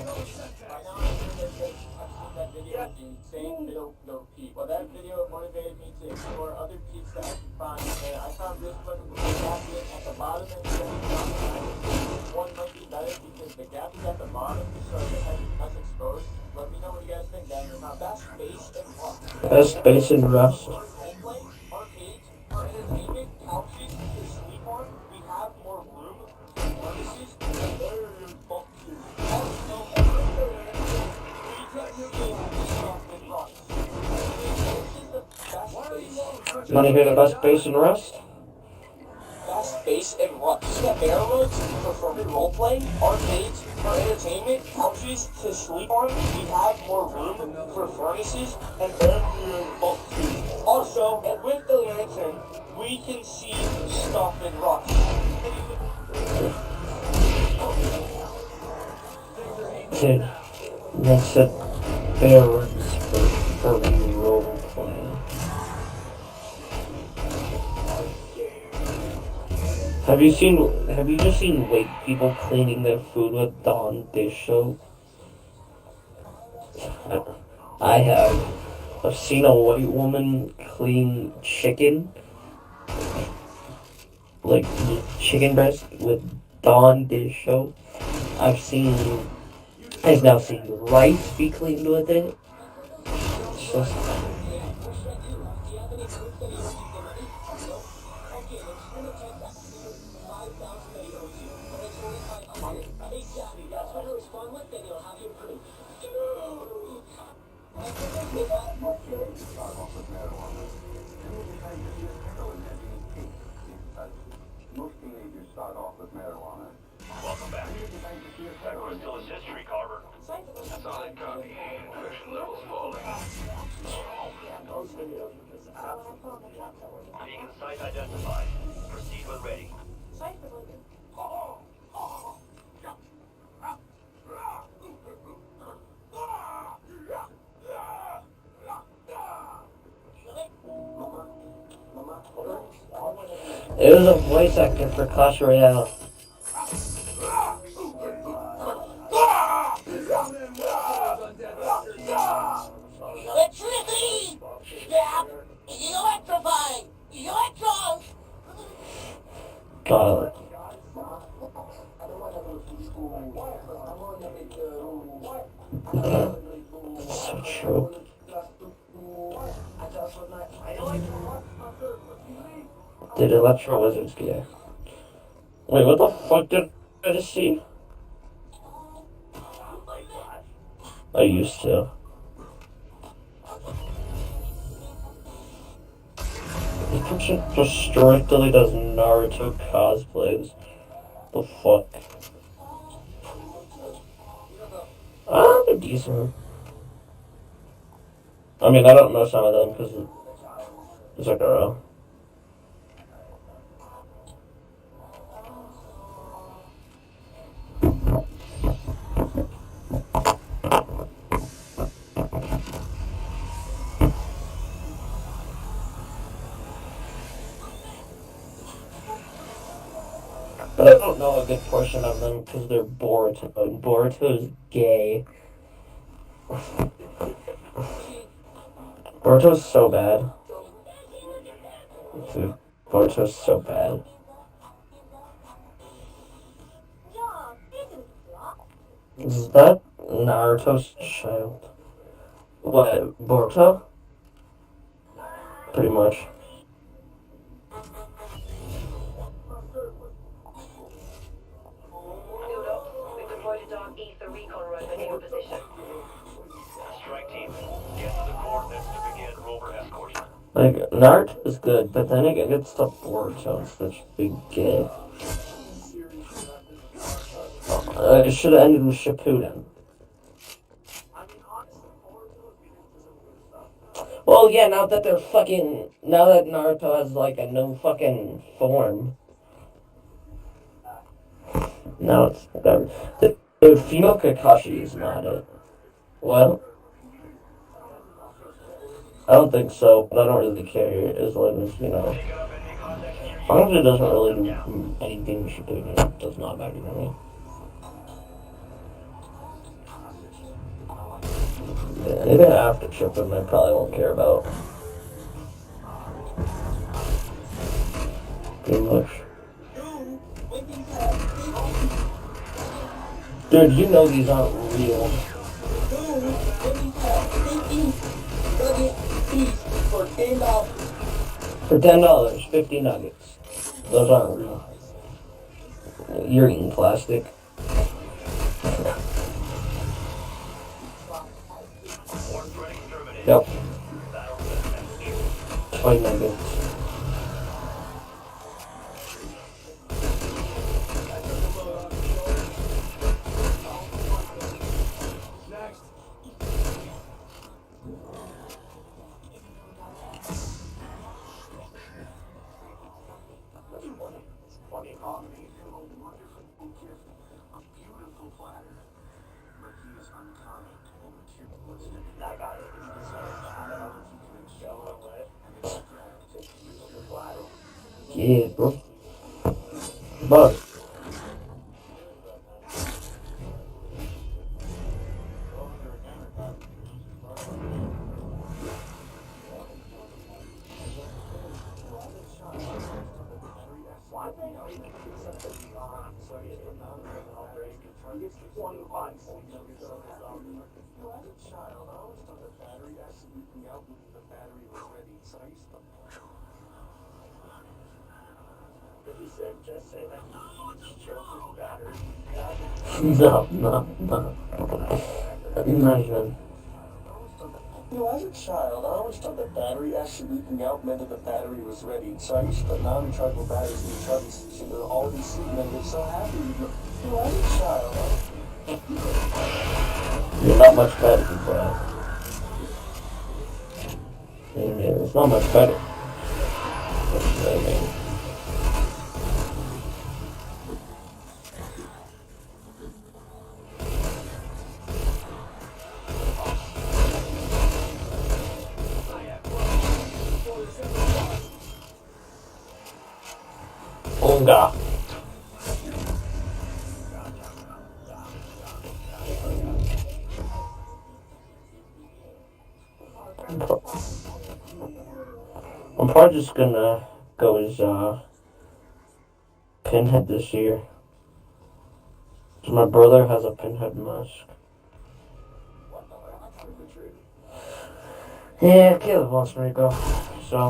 Well, that video motivated me to explore other peaks that I could find, and I found this one with the gap at the bottom and the one might be better because the gap is at the bottom, so it has less exposed. Let me know what you guys think down here. Now, best space and Rust. Best space in Rust. Arcades, for entertainment, couches to sleep on. We have more room, furnaces, and better boxes. Also, we technically stop in Rust. Wanna hear the best bass in Rust? Best bass in Rust. You got barrel roads for further roleplay, arcades for entertainment, couches to sleep on. We have more room for furnaces and bedroom boxes. Also, and with the lantern, we can see stuff in Rust. Dude, that's it. Barrel runs for Have you just seen white people cleaning their food with Dawn dish soap? I have. I've seen a white woman clean chicken, like chicken breast with Dawn dish soap. I've now seen rice be cleaned with it. It's just, Most teenagers start off with marijuana. Welcome back. That was still his history, Carver. Solid copy. Infection levels falling. Beacon site identified. Proceed when ready. it was a voice actor for Clash Royale. Electricity! Yeah! Electrifying! Electrons! God. So true. Did Electro Wizards get? Wait, what the fuck did I just see? I used to. This person just strictly does Naruto cosplays. The fuck? They're decent. I mean, I don't know some of them because it's a girl. But I don't know a good portion of them because they're Boruto. And Boruto is gay. Boruto's so bad. Dude, Boruto's so bad. Is that Naruto's child? What, Boruto? Pretty much. We've deployed a dark ether recon rover to your position. Strike team, get to the coordinates to begin rover escort. Like, Naruto is good, but then it gets to Boruto and such big gay. It should have ended with Shippuden. Well, yeah, now that Naruto has, like, a new fucking form. Now it's whatever. Dude, female Kakashi is not it. Well, I don't think so, but I don't really care as long as, you know. As long as it doesn't really do anything we should do, it does not matter to me. Yeah, anything after Shippuden I probably won't care about. Pretty much. Dude, you know these aren't real. For $10, 50 nuggets. Those aren't real. You're eating plastic. Yep. 20 nuggets. Yeah, bro. But no. Not even. As a child, I always thought that battery acid leaking out meant that the battery was ready. So I used to put non-rechargeable batteries in the charging station to always see and I get so happy. As a child, You're not much better, bro. It's not much better. I mean, Onga. I'm probably just gonna go as Pinhead this year. So my brother has a Pinhead mask. Yeah, Caleb wants me to go. So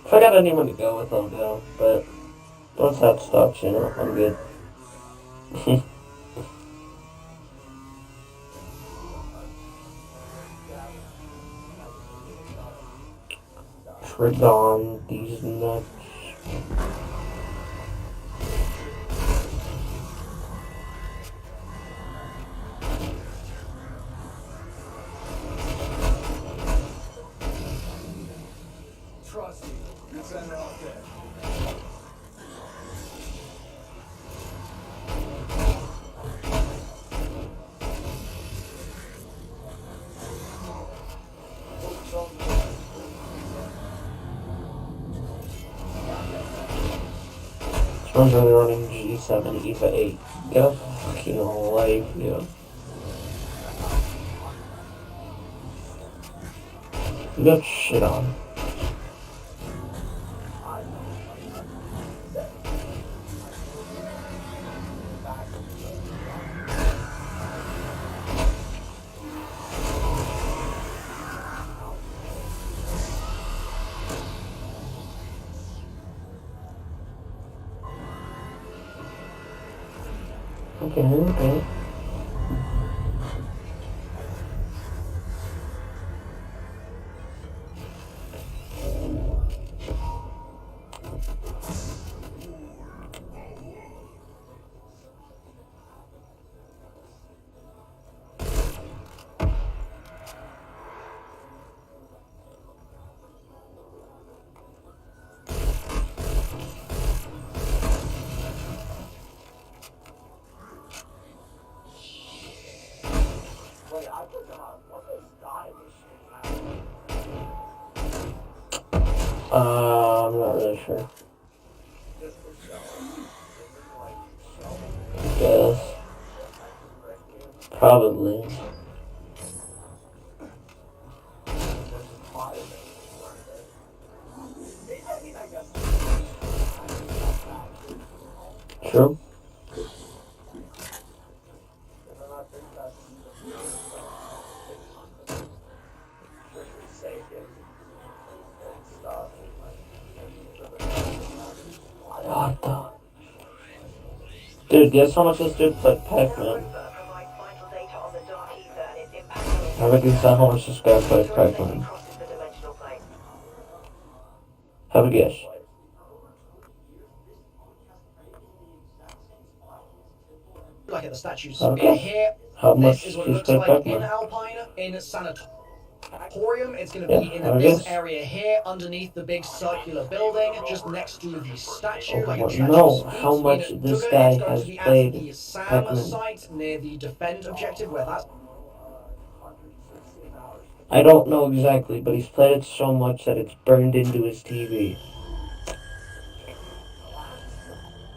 if I got anyone to go with, I'll go. But once that stops, I'm good. Trigon, these nuts. Trust me, you're better off dead. This one's really running G7, EVA 8. Get a fucking life, yo. You got shit on. Okay. I'm not really sure. Guess. Probably. True. What the? Dude, guess how much this dude played Pac-Man? Have a guess how much this guy played Pac-Man? Have a guess. Like at the statues. Okay. In here, How this much is what it he's looks played like in Pac-Man? Alpine, in Sanatorium. It's going to Yeah, be in I this guess. area here, underneath the big circular building, just next to the statue, like a Oh, statue's no, feet. how much In this Duggar, guy it's going has to be at played the Sam Pac-Man. site near the defend objective, where that's I don't know exactly, but he's played it so much that it's burned into his TV.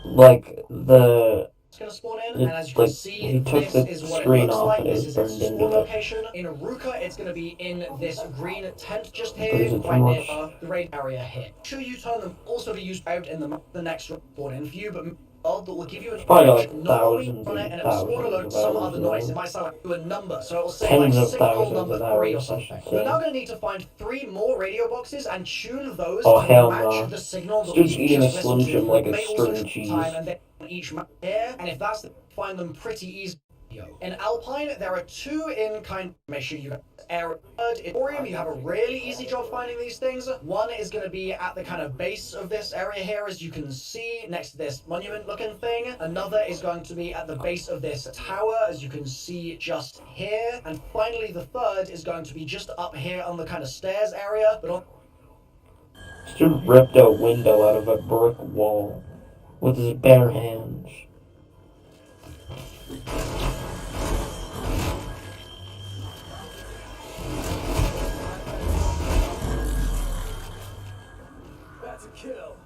Like the. It's gonna spawn in, and as you Like, can see, he took this the is what it screen looks off like. and it This was is its burned into spawn it. location. In Aruka, it's gonna be in this green tent just But is here, it too quite near much? the raid area here. Should you turn them also be used out in the next spawn-in view, but that will give you an Probably like not only thousands on it, and and it will spawn thousands alert of some hours other noise. long. It might sound like a number, so it will say Tens like of signal thousands number of 3 or hours, I something. should We're say. now gonna need to find 3 more radio boxes and tune those Oh, to hell match no. the signal that This dude's we eating a just Slim listened to. Jim like May it's also string take cheese. time and then each map here, and if that's the find them pretty easy. In Alpine, there are 2 in kind. Make sure you air. In Orium, you have a really easy job finding these things. One is going to be at the kind of base of this area here, as you can see, next to this monument-looking thing. Another is going to be at the base of this tower, as you can see just here. And finally, the third is going to be just up here on the kind of stairs area, but on. This dude ripped a window out of a brick wall with his bare hands. That's a kill.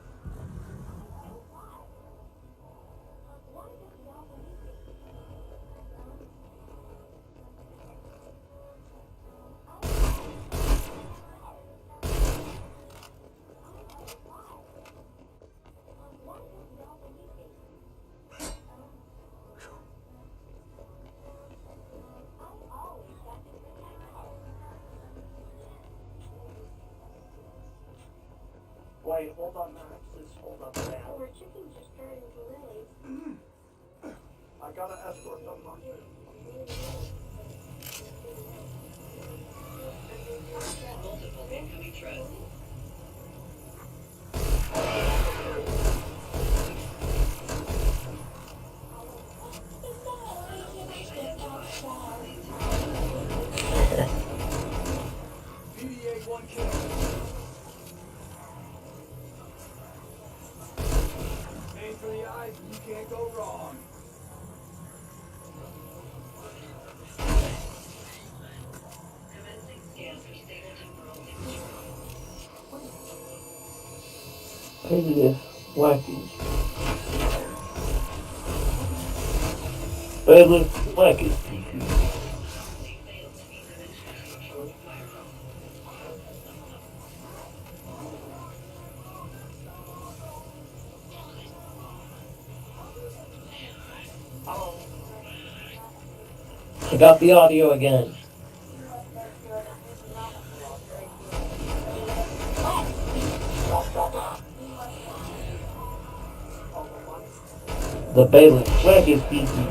Wait, hold on, Max. Just hold up there. Our chickens just turned into lilies. I gotta escort them on. BD-8 1 kill. Aim for the eyes and you can't go wrong. Look at this. Wackies. Hey, look, wackies. I got the audio again. The Balin flag is beaten.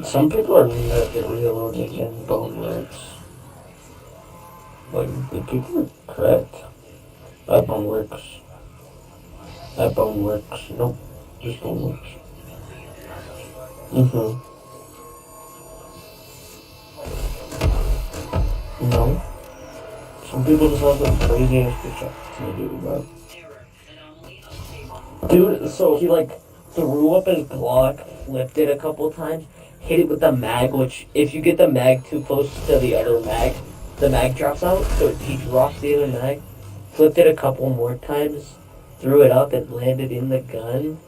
Some people are not reloading in bone works. Like, the people are correct. That bone works. That bone works. Nope. Just bone works. No. Some people just have the crazy ass perception to do, bro. Dude, so he like threw up his Glock, flipped it a couple times, hit it with the mag, which if you get the mag too close to the other mag, the mag drops out, so he drops the other mag, flipped it a couple more times, threw it up and landed in the gun,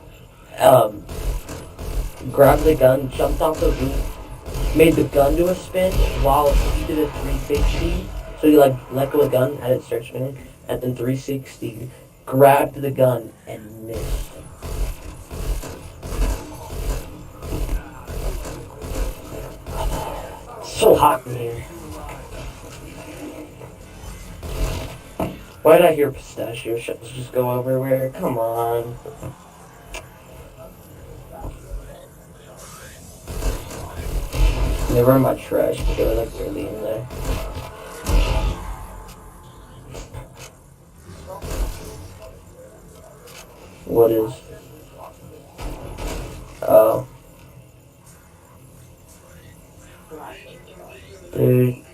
grabbed the gun, jumped off the roof, made the gun do a spin while he did a 360, so he like let go of the gun, had it start spinning, and then 360, grabbed the gun and missed. So hot in here. Why did I hear pistachio shells just go everywhere? Come on. They were in my trash, but they were like really in there. What is? Oh. Dude.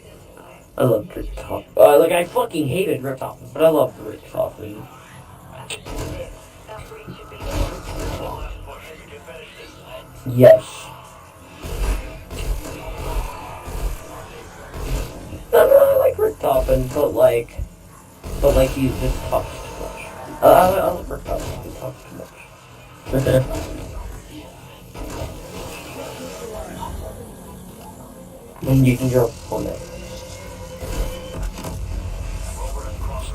I love Rick Toffee. Like, I fucking hated Rick Toffee, but I love Rick Toffee. Yes. I really like Rick Toppin, but like he just talks too much. I love Rick Toppin, he talks too much. And you can drop on it.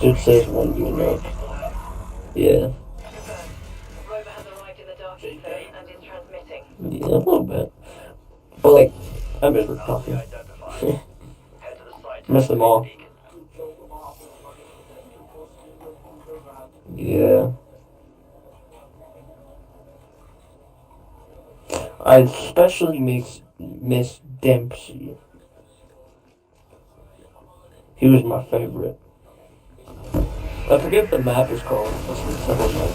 Dude says one unit. Yeah. Rover has arrived in the dark ether and is transmitting. Yeah, a little bit. But like, I miss Rick Toffee. Miss them all. Yeah. I especially miss Dempsey. He was my favorite. I forget what the map is called. What's the simple map?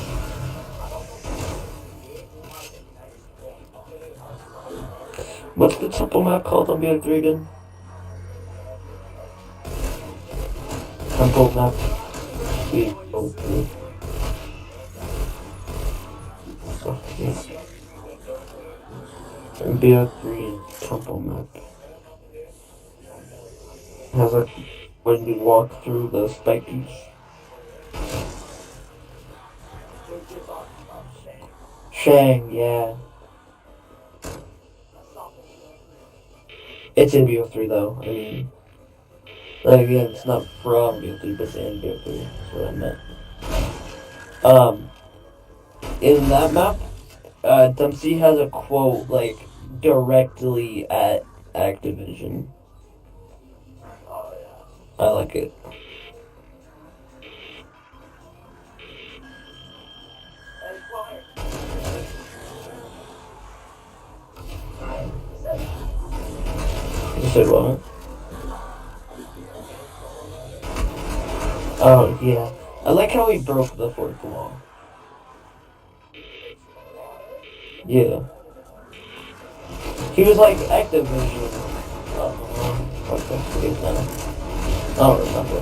What's the temple map called on BO3 again? Temple map. BO3. And BO3 temple map. It has like when you walk through the spikies. Shang, yeah. It's in BO3 though. I mean, like again, it's not from BO3, but it's in BO3. That's what I meant. In that map, Dempsey has a quote like directly at Activision. I like it. You said what? Oh, yeah. I like how he broke the fourth wall. Yeah. He was like Activision. What's the game now? I don't remember.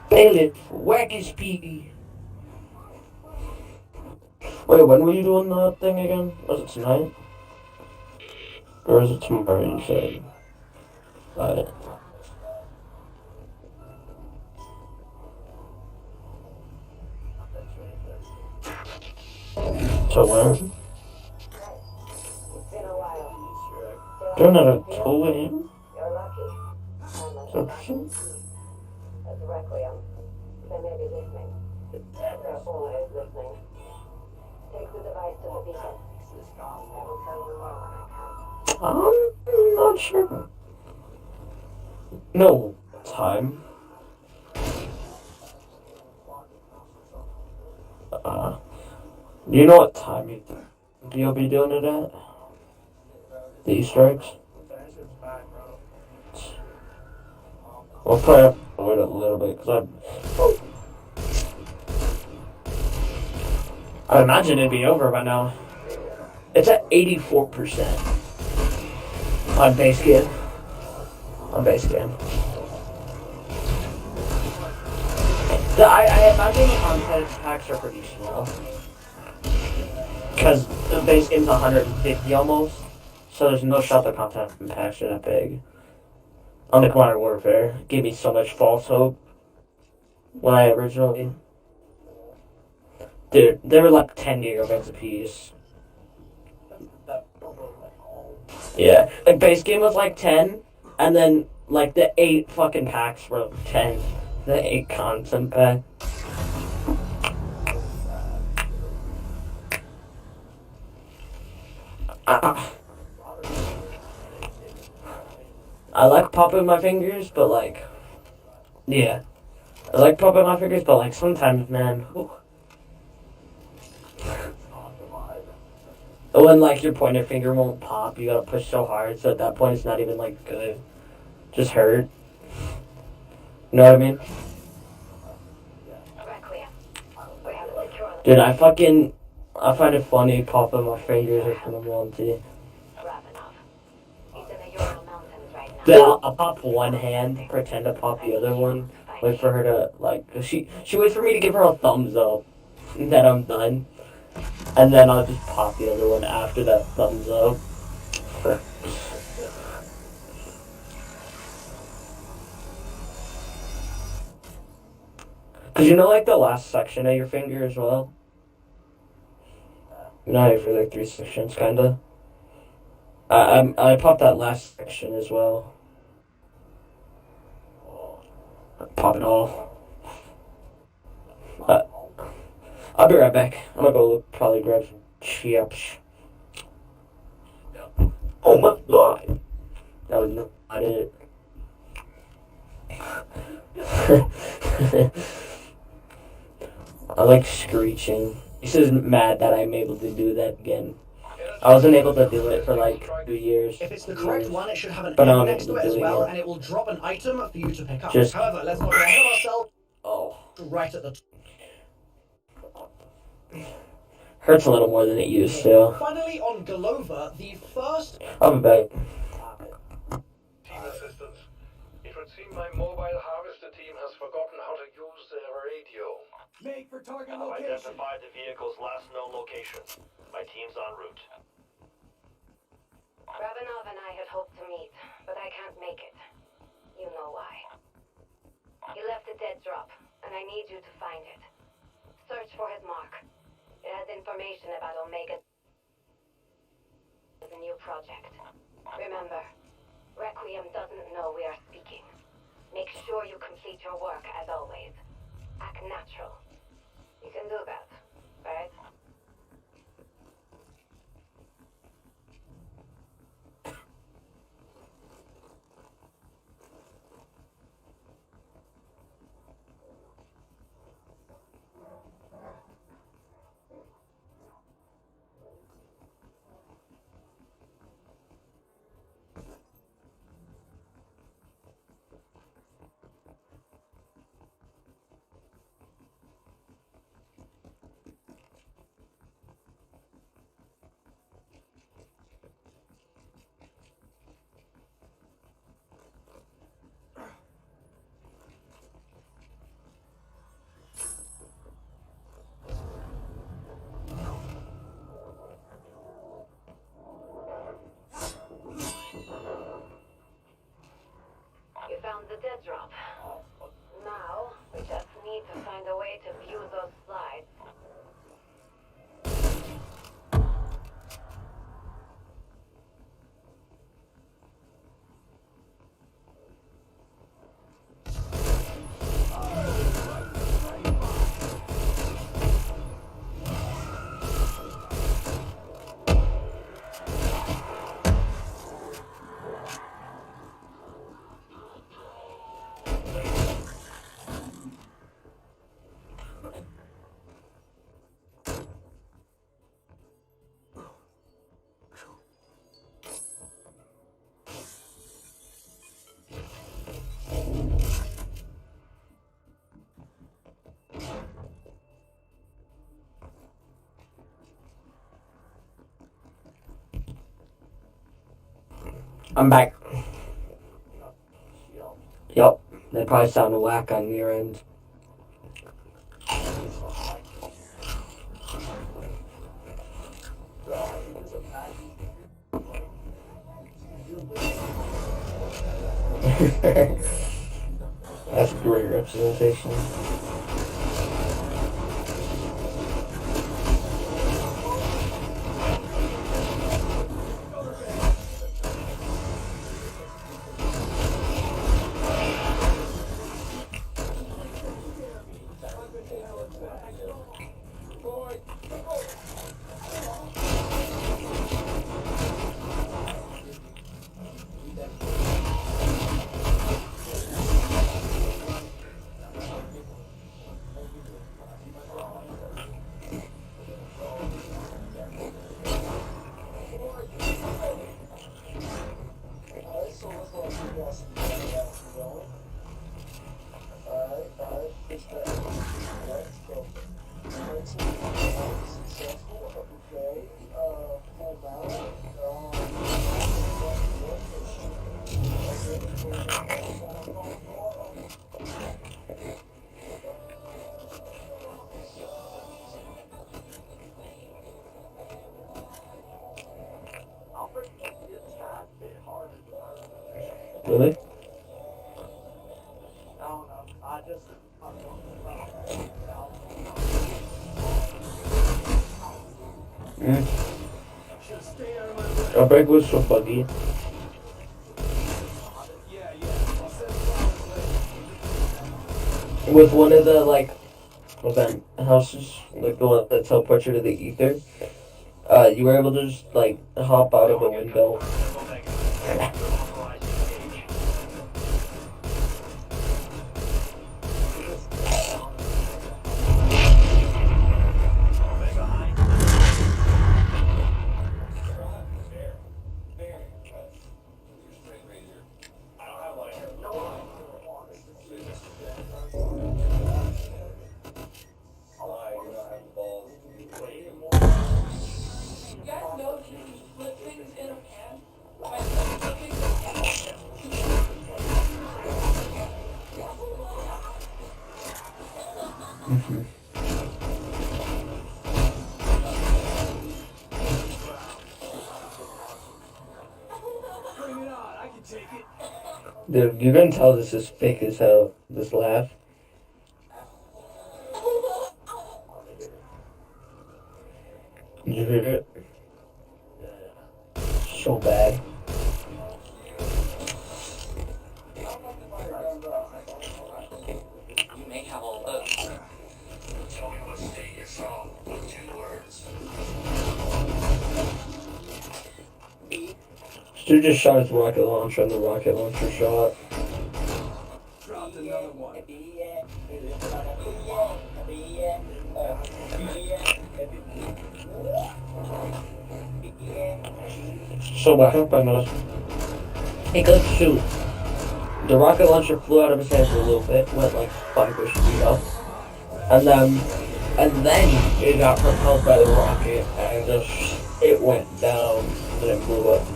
Bailiff, whack his pee. Wait, when were you doing that thing again? Was it tonight? Or is it tomorrow you said? Got it. So when? Doing it at 2 a.m.? You're lucky. So, As Requiem. They may be listening. They're always listening. Take the device to the beacon. I will tell you more when I can. I'm not sure. No time. Do you know what time you'll be doing it at? The Easter eggs? We'll probably have to wait a little bit, because I imagine it'd be over by now. It's at 84% on base game. I imagine the content packs are pretty small. Because the base game's 150 almost. So there's no shot the content packs are that big. On the Modern Warfare, gave me so much false hope when I originally. Dude, they were like 10 gigabytes a piece. Yeah, like base game was like 10, and then like the 8 fucking packs were 10. The 8 content pack. I like popping my fingers, but like, yeah. I like popping my fingers, but like sometimes, man, when like your pointer finger won't pop, you gotta push so hard, so at that point it's not even like good. just hurt. You know what I mean? Requiem. We have a secure Dude, I find it funny popping my fingers if I'm wanting. Ravenov. He's in the Ural Mountains right now. Then I'll pop one hand, pretend to pop the other one, wait for her to, like, she waits for me to give her a thumbs up, and then I'm done. And then I'll just pop the other one after that thumbs up. Cause you know, like, the last section of your finger as well? You know how you feel like 3 sections, kinda? I popped that last section as well. Pop it all. I'll be right back. I'm gonna go probably grab some chips. Oh my god. That was not it. I like screeching. This is mad that I'm able to do that again. I wasn't able to do it for like 2 years. If it's the correct one, it should have an But now M I'm next to able it to as do well, it. and it will drop an item for you to pick up. Just- However, let's not get ahead of ourselves. Oh. Right at the top. Hurts a little more than it used to. Finally, on Golova, the first. I'll be back. Team assistance. It would seem my mobile harvester team has forgotten how to use their radio. Make for target I've location. identified the vehicle's last known location. My team's en route. Ravenov and I had hoped to meet, but I can't make it. You know why. He left a dead drop, and I need you to find it. Search for his mark. It has information about Omega. It's a new project. Remember, Requiem doesn't know we are speaking. Make sure you complete your work as always. Act natural. You can do that, right? You found the dead drop. Now, we just need to find a way to view those slides. I'm back. Yup, that probably sounded whack on your end. That's great representation. Really? I don't know. I just. Our break was so buggy. With one of the like event houses, like the one that teleports you to the ether, you were able to just like hop out of a window. Dude, you can tell this is fake as hell, this laugh. Did you hear it? So bad. You may have all those. Tell me what state you're from with 2 words. Dude just shot his rocket launcher and the rocket launcher shot. Dropped another one. So what happened was, he could shoot. The rocket launcher flew out of his hand for a little bit, went like 5-ish feet up, and then it got propelled by the rocket, and just it went down, and then it blew up.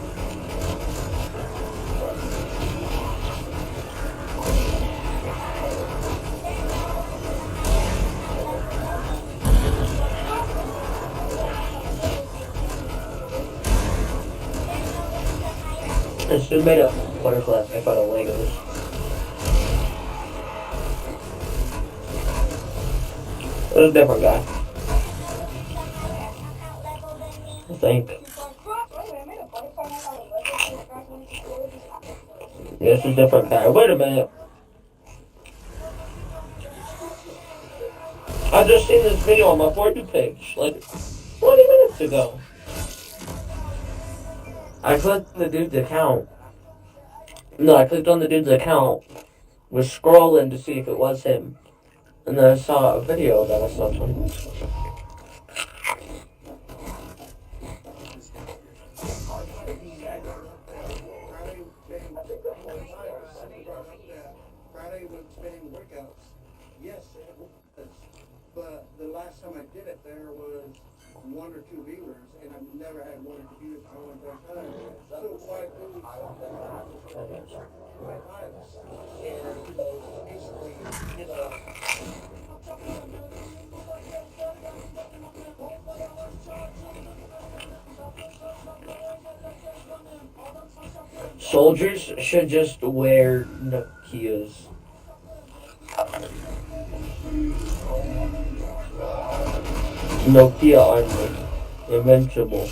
It's just made a butterfly effect out of Legos. It was a different guy. I think. Yeah, it's a different guy. Wait a minute. I just seen this video on my For You page, like 20 minutes ago. I clicked the dude's account. No, I clicked on the dude's account, was scrolling to see if it was him, and then I saw a video that I saw him. Friday was spinning workouts. Yes, it was. But the last time I did it, there was 1 or 2 viewers, and I've never had 1 or 2 viewers for one time. So why do Soldiers should just wear Nokias. Nokia armor. Invincible.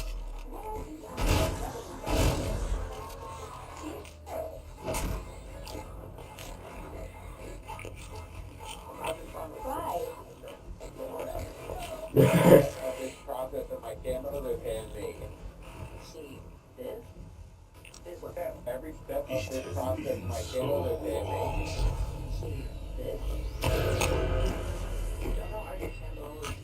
process of my grandmother and me. See, this is what Every step of this process, my grandmother and me. See, this. You don't know how to handle these.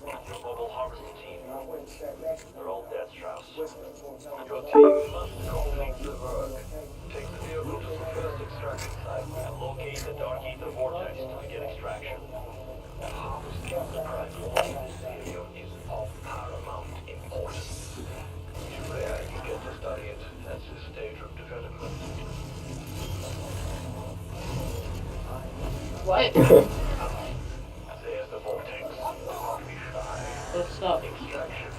Your mobile harvesting team. They're all dead, Strauss. Your team must complete the work. Take the vehicle to the first extraction site and locate the Dark Ether vortex to begin extraction. Harvesting the primary material is of paramount importance. It's rare you get to study it at this stage of development. What? There's the vortex. Don't be shy. Let's stop. Extraction.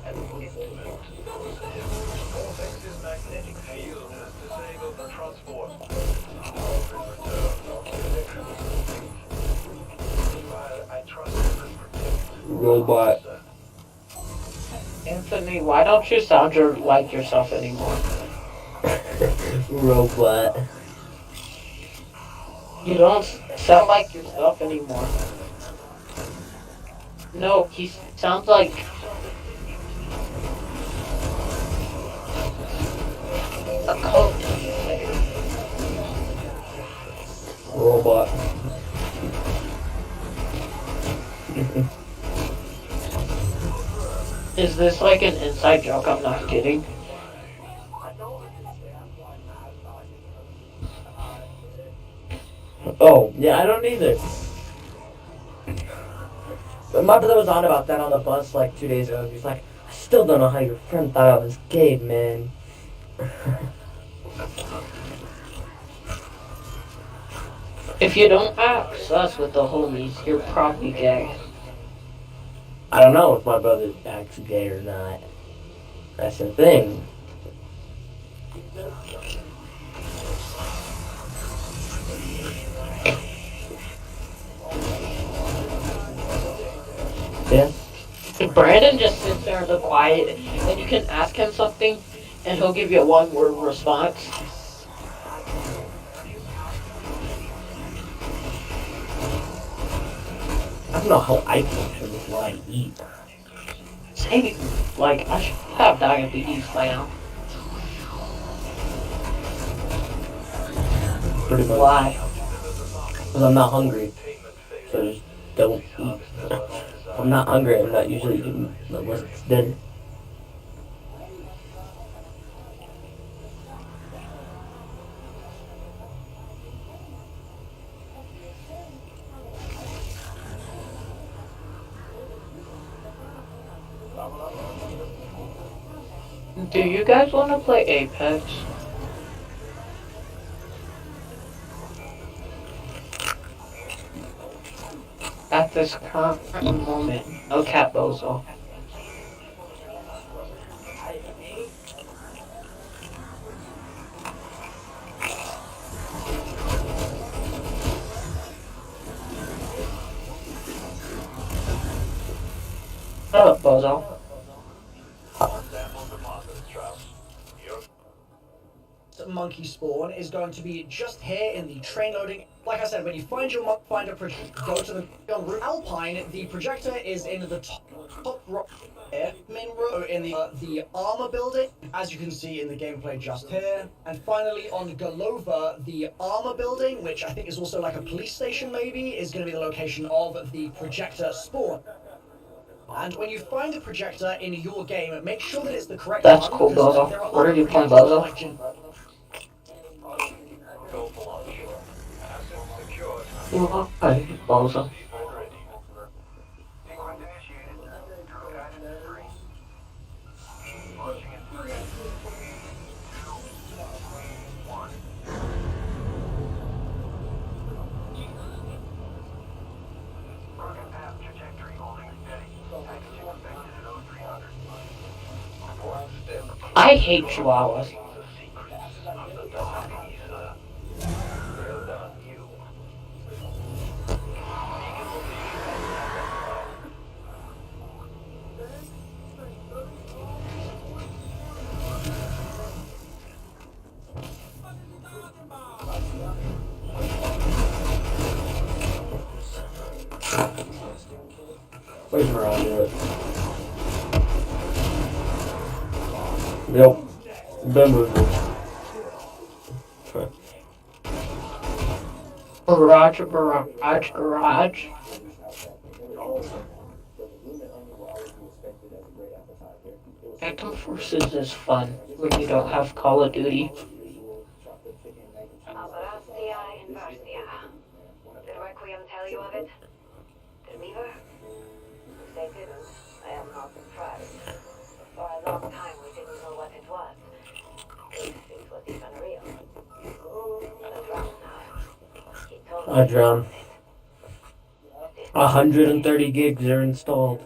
An intimate process. Vortex's magnetic field has disabled the transport. While I trust and protect Robot. Anthony, why don't you sound like yourself anymore? Robot. You don't sound like yourself anymore. No, he sounds like... a coach. Robot. Is this like an inside joke? I'm not kidding. Oh, yeah, I don't either. But my brother was on about that on the bus like 2 days ago. He's like, I still don't know how your friend thought I was gay, man. If you don't act sus with the homies, you're probably gay. I don't know if my brother acts gay or not. That's the thing. Yeah. Brandon just sits there in the quiet, and you can ask him something, and he'll give you a one-word response. I don't know how I function with what I eat. Same. Like, I should have diabetes by now. Pretty much. Why? Because I'm not hungry. So just don't eat. If I'm not hungry, I'm not usually eating unless it's dinner. Do you guys want to play Apex? At this current moment, no cat bozo. Shut up, bozo. Monkey spawn is going to be just here in the train loading. Like I said, when you find your finder, go to the on route Alpine. The projector is in the top row here, main row in the armor building, as you can see in the gameplay just here. And finally on Golova, the armor building, which I think is also like a police station maybe, is going to be the location of the projector spawn. And when you find a projector in your game, make sure that it's the correct one. That's cool, Bozo. Where are you playing, Bozo? Why, Bozo? I hate chihuahuas. Where's Miranda? Yep. Been moving. Garage. Phantom Forces is fun when you don't have Call of Duty. Abrastia Inversia. Did Requiem tell you of it? The Weaver? If they didn't, I am not surprised. For a long time we didn't know what it was. If it was even real. But Ragnar, he told I drowned. 130 gigs are installed.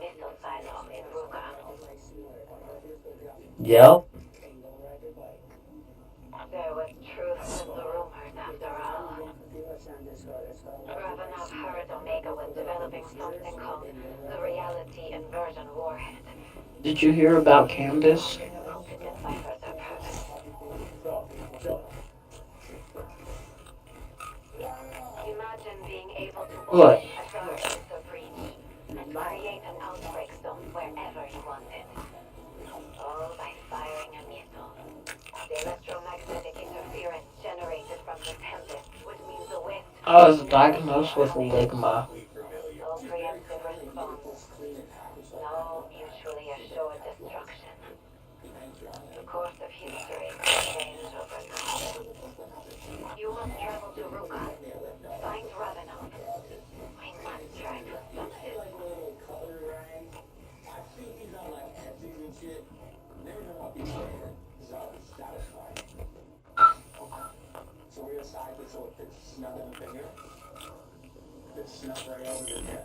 Yep. There was truth in the rumors after all. Ravenov heard Omega was developing something called the Reality Inversion Warhead. Did you hear about Candace? To decipher their purpose. Imagine being able to What? authority supreme and create an outbreak zone wherever you wanted. All by firing a missile. The electromagnetic interference generated from the tempest would mean the West. I was diagnosed with Ligma. No preemptive response. No mutually assured destruction. The course of history could change overnight. You must travel to Ruka. Find Ravenov. We must try to stop this. So we decide this will fit snug in the finger. It's snug right over your head.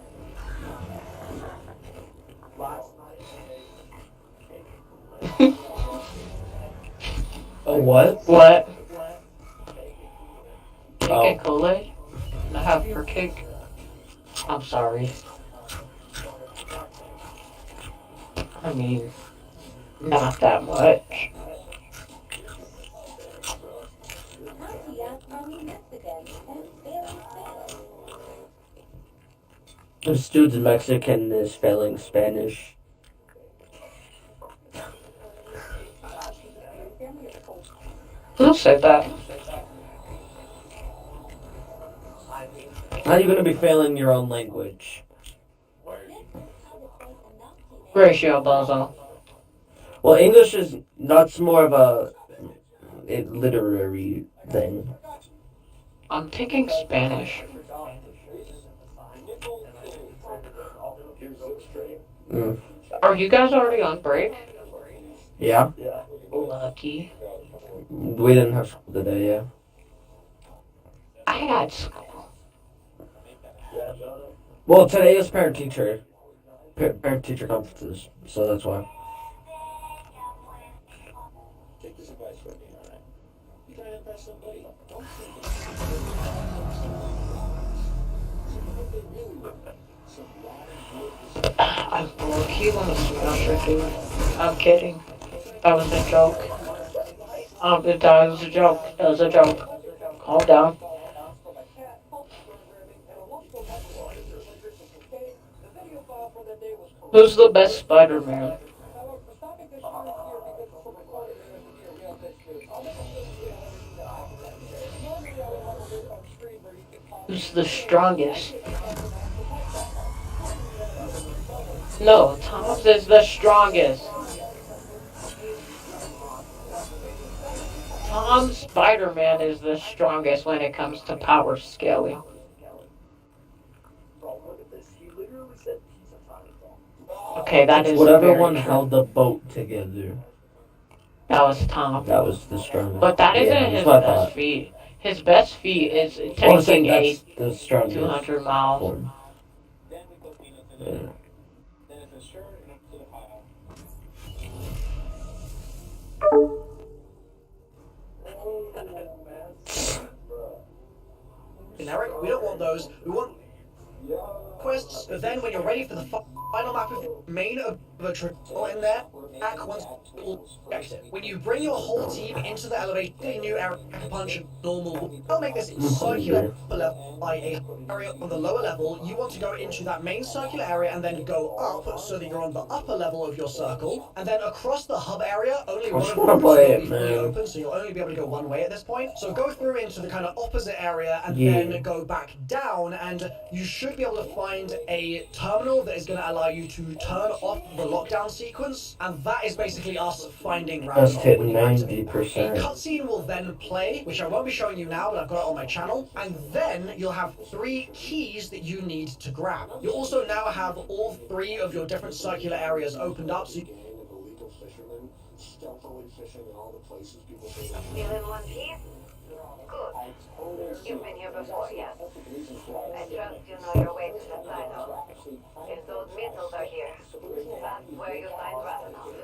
Last night. Oh, what? What? Cake Oh. and Kool-Aid? Can I have your cake? I'm sorry. I mean, not that much. This dude's Mexican and is spelling Spanish. Who said that? How are you gonna be failing your own language? Ratio Bozo. Well, English is that's more of a literary thing. I'm taking Spanish. Mm. Are you guys already on break? Yeah. Lucky. We didn't have school today, yeah. I had school. Well, today is parent-teacher. Parent-teacher conferences, so that's why. Take this advice from me, alright? You try to impress somebody, don't think I low-key want to smash her, dude. I'm kidding. That was a joke. That was a joke. That was a joke. Calm down. Who's the best Spider-Man? Who's the strongest? No, Tom's is the strongest. Tom Spider-Man is the strongest when it comes to power scaling. Okay, that is whatever very one true. held the boat together. That was Tom. That was the strongest. But that isn't yeah, his that's what I best thought. feat. His best feat is Well, I'm saying taking that's the strongest 200 miles. one. Yeah. Generic? We don't want those. We want quests, but then when you're ready for the final map of the main triple in there. Back once objective. When you bring your whole team into the elevator, a new area, punch and normal. I'll make this circular level by a area on the lower level. You want to go into that main circular area and then go up so that you're on the upper level of your circle. And then across the hub area, only one of them will be fully open, so you'll only be able to go one way at this point. So go through into the kind of opposite area and then go back down, and you should be able to find a terminal that is going to allow you to turn off the lockdown sequence, and that is basically us finding That's Randolph. hitting 90%. A cutscene will then play, which I won't be showing you now, but I've got it on my channel, and then you'll have 3 keys that you need to grab. You also now have all 3 of your different circular areas opened up, so you Illegal fishermen stealthily fishing in all the places people say. Feeling one piece? Good. You've been here before, yes. I trust you know your way to the silo. If those missiles are here, that's where you find Ravenov.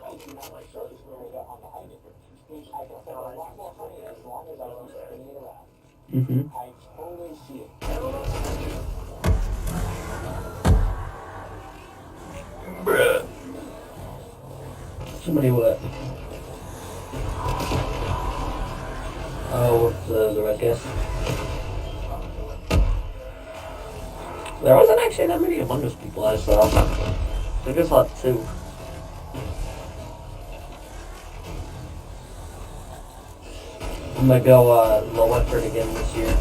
Mm-hmm. Bruh. Somebody what? Oh, the red guess. There wasn't actually that many Among Us people I saw. I just saw 2. I'm gonna go low effort again this year,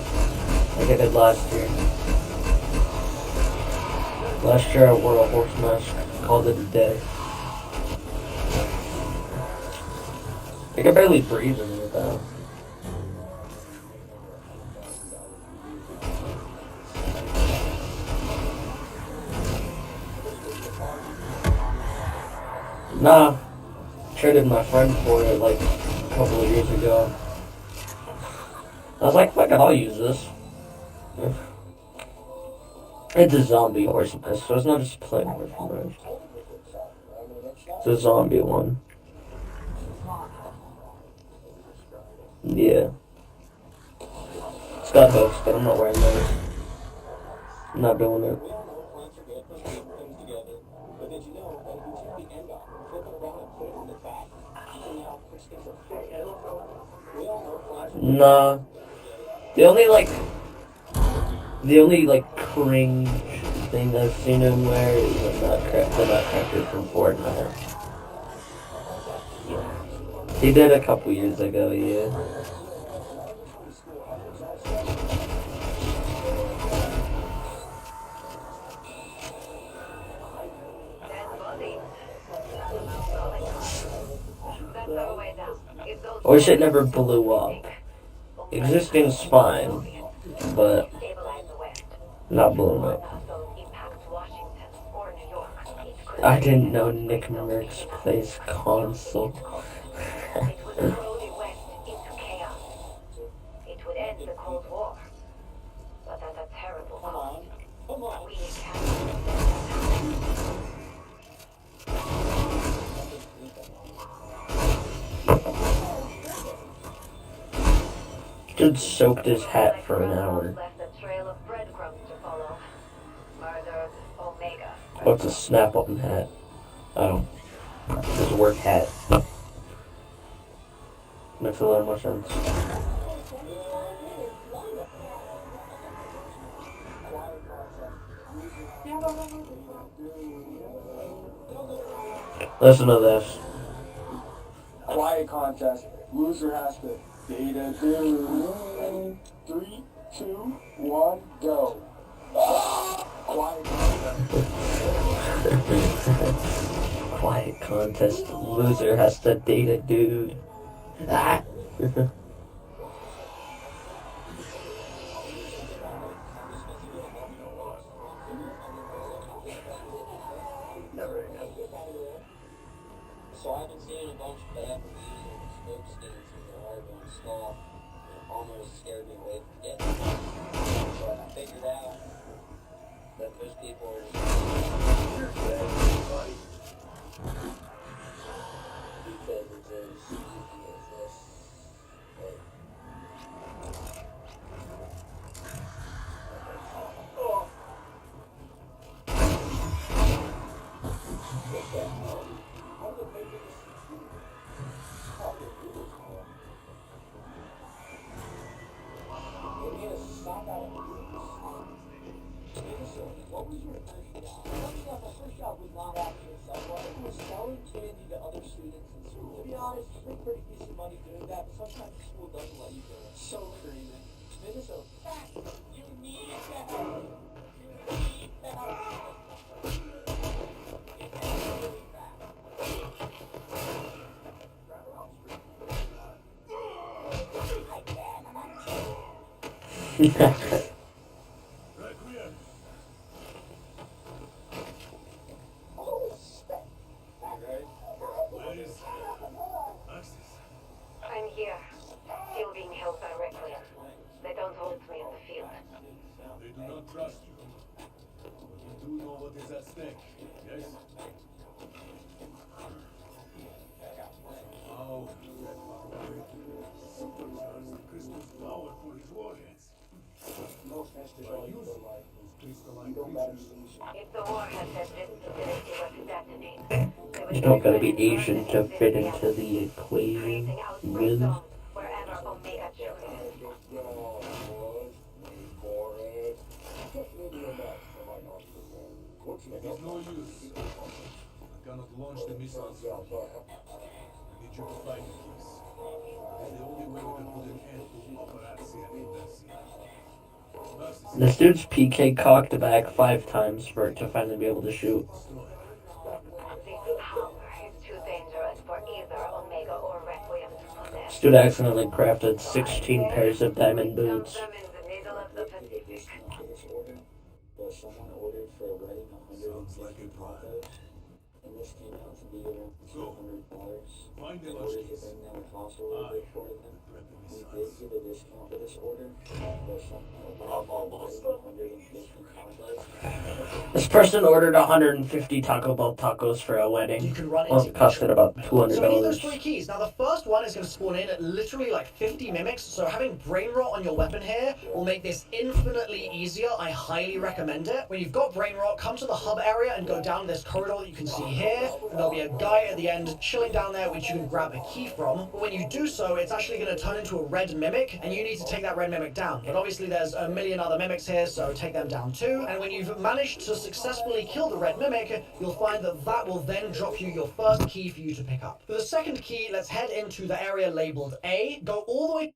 like I did last year. Last year I wore a horse mask, called it a day. I can barely breathe in it though. Nah, traded my friend for it like a couple of years ago. I was like, fuck it, I'll use this. It's a zombie horse mask, so it's not just a plain horse mask. It's a zombie one. Yeah. It's got hooks, but I'm not wearing those. I'm not doing it. Nah. The only cringe thing I've seen him wear is the Nutcracker from Fortnite. He did a couple years ago, yeah. I wish it never blew up. Existing's fine, but not blown up. I didn't know Nick Merckx plays console. Dude soaked his hat for an hour. What's a snap-on hat? Oh. It's a work hat. Makes a lot more sense. Listen to this. Quiet contest. Loser has to data do. 3, 2, 1, go. Quiet contest. Quiet contest. Loser has to date a dude. Ah. So I've been seeing a bunch of bad reviews on the smoke stains in the hard to install. It almost scared me away from getting it. But I figured out that those people are just because it's as easy as this. Like, What was your first job? My first job was not actually selling. It was selling candy to other students in school. To be honest, you make pretty decent money doing that, but sometimes the school doesn't let you do it. So crazy. Minnesota. You need to help. You need to help. I'm here, still being held by Requiem. They don't hold me in the field. They do not trust you. But you do know what is at stake, yes? How charge the crystal's power for his warheads. By using those crystalline creatures. If the warhead had this facility was to detonate, they would You don't gotta be Asian to fit into the equation. Really? wherever Omega True is. It is no use. I cannot launch the missiles. I need you to find the keys. It is the only way we can put an end to Operation Inversi. This dude's PK cocked back 5 times for it to finally be able to shoot. This power is too dangerous for either Omega or Requiem to possess. This dude accidentally crafted 16 pairs of diamond boots. Them in the middle of the Pacific. Someone ordered for a wedding Sounds like a plan. and this came out to be around $200. Find the In launch order to keys. bring down the cost a little bit for them, we did give a discount for this order, but somehow This person ordered 150 Taco Bell tacos for a wedding. You can run Well, into it costed about So we need those $200. 3 keys. Now the first one is going to spawn in at literally like 50 mimics, so having brain rot on your weapon here will make this infinitely easier. I highly recommend it. When you've got brain rot, come to the hub area and go down this corridor that you can see here, and there'll be a guy at the end chilling down there which you can grab a key from. But when you do so, it's actually going to turn into a red mimic, and you need to take that red mimic down. But obviously there's a million other mimics here, so take them down too. And when you've managed to successfully kill the red mimic, you'll find that that will then drop you your first key for you to pick up. For the second key, let's head into the area labeled A, go all the way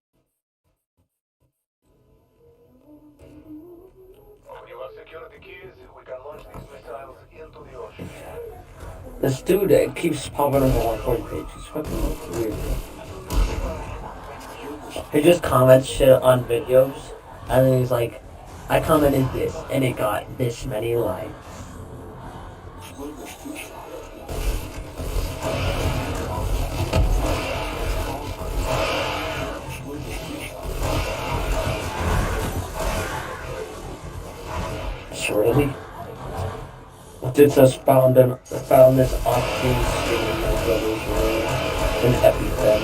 When you have secured the keys, we can launch these missiles into the ocean. This dude keeps popping up on 140 page. He's fucking weird. He just comments shit on videos, and then he's like, I commented this, and it got this many likes. Really? Dude says found this off-screen stream in my brother's room. An EpiPen.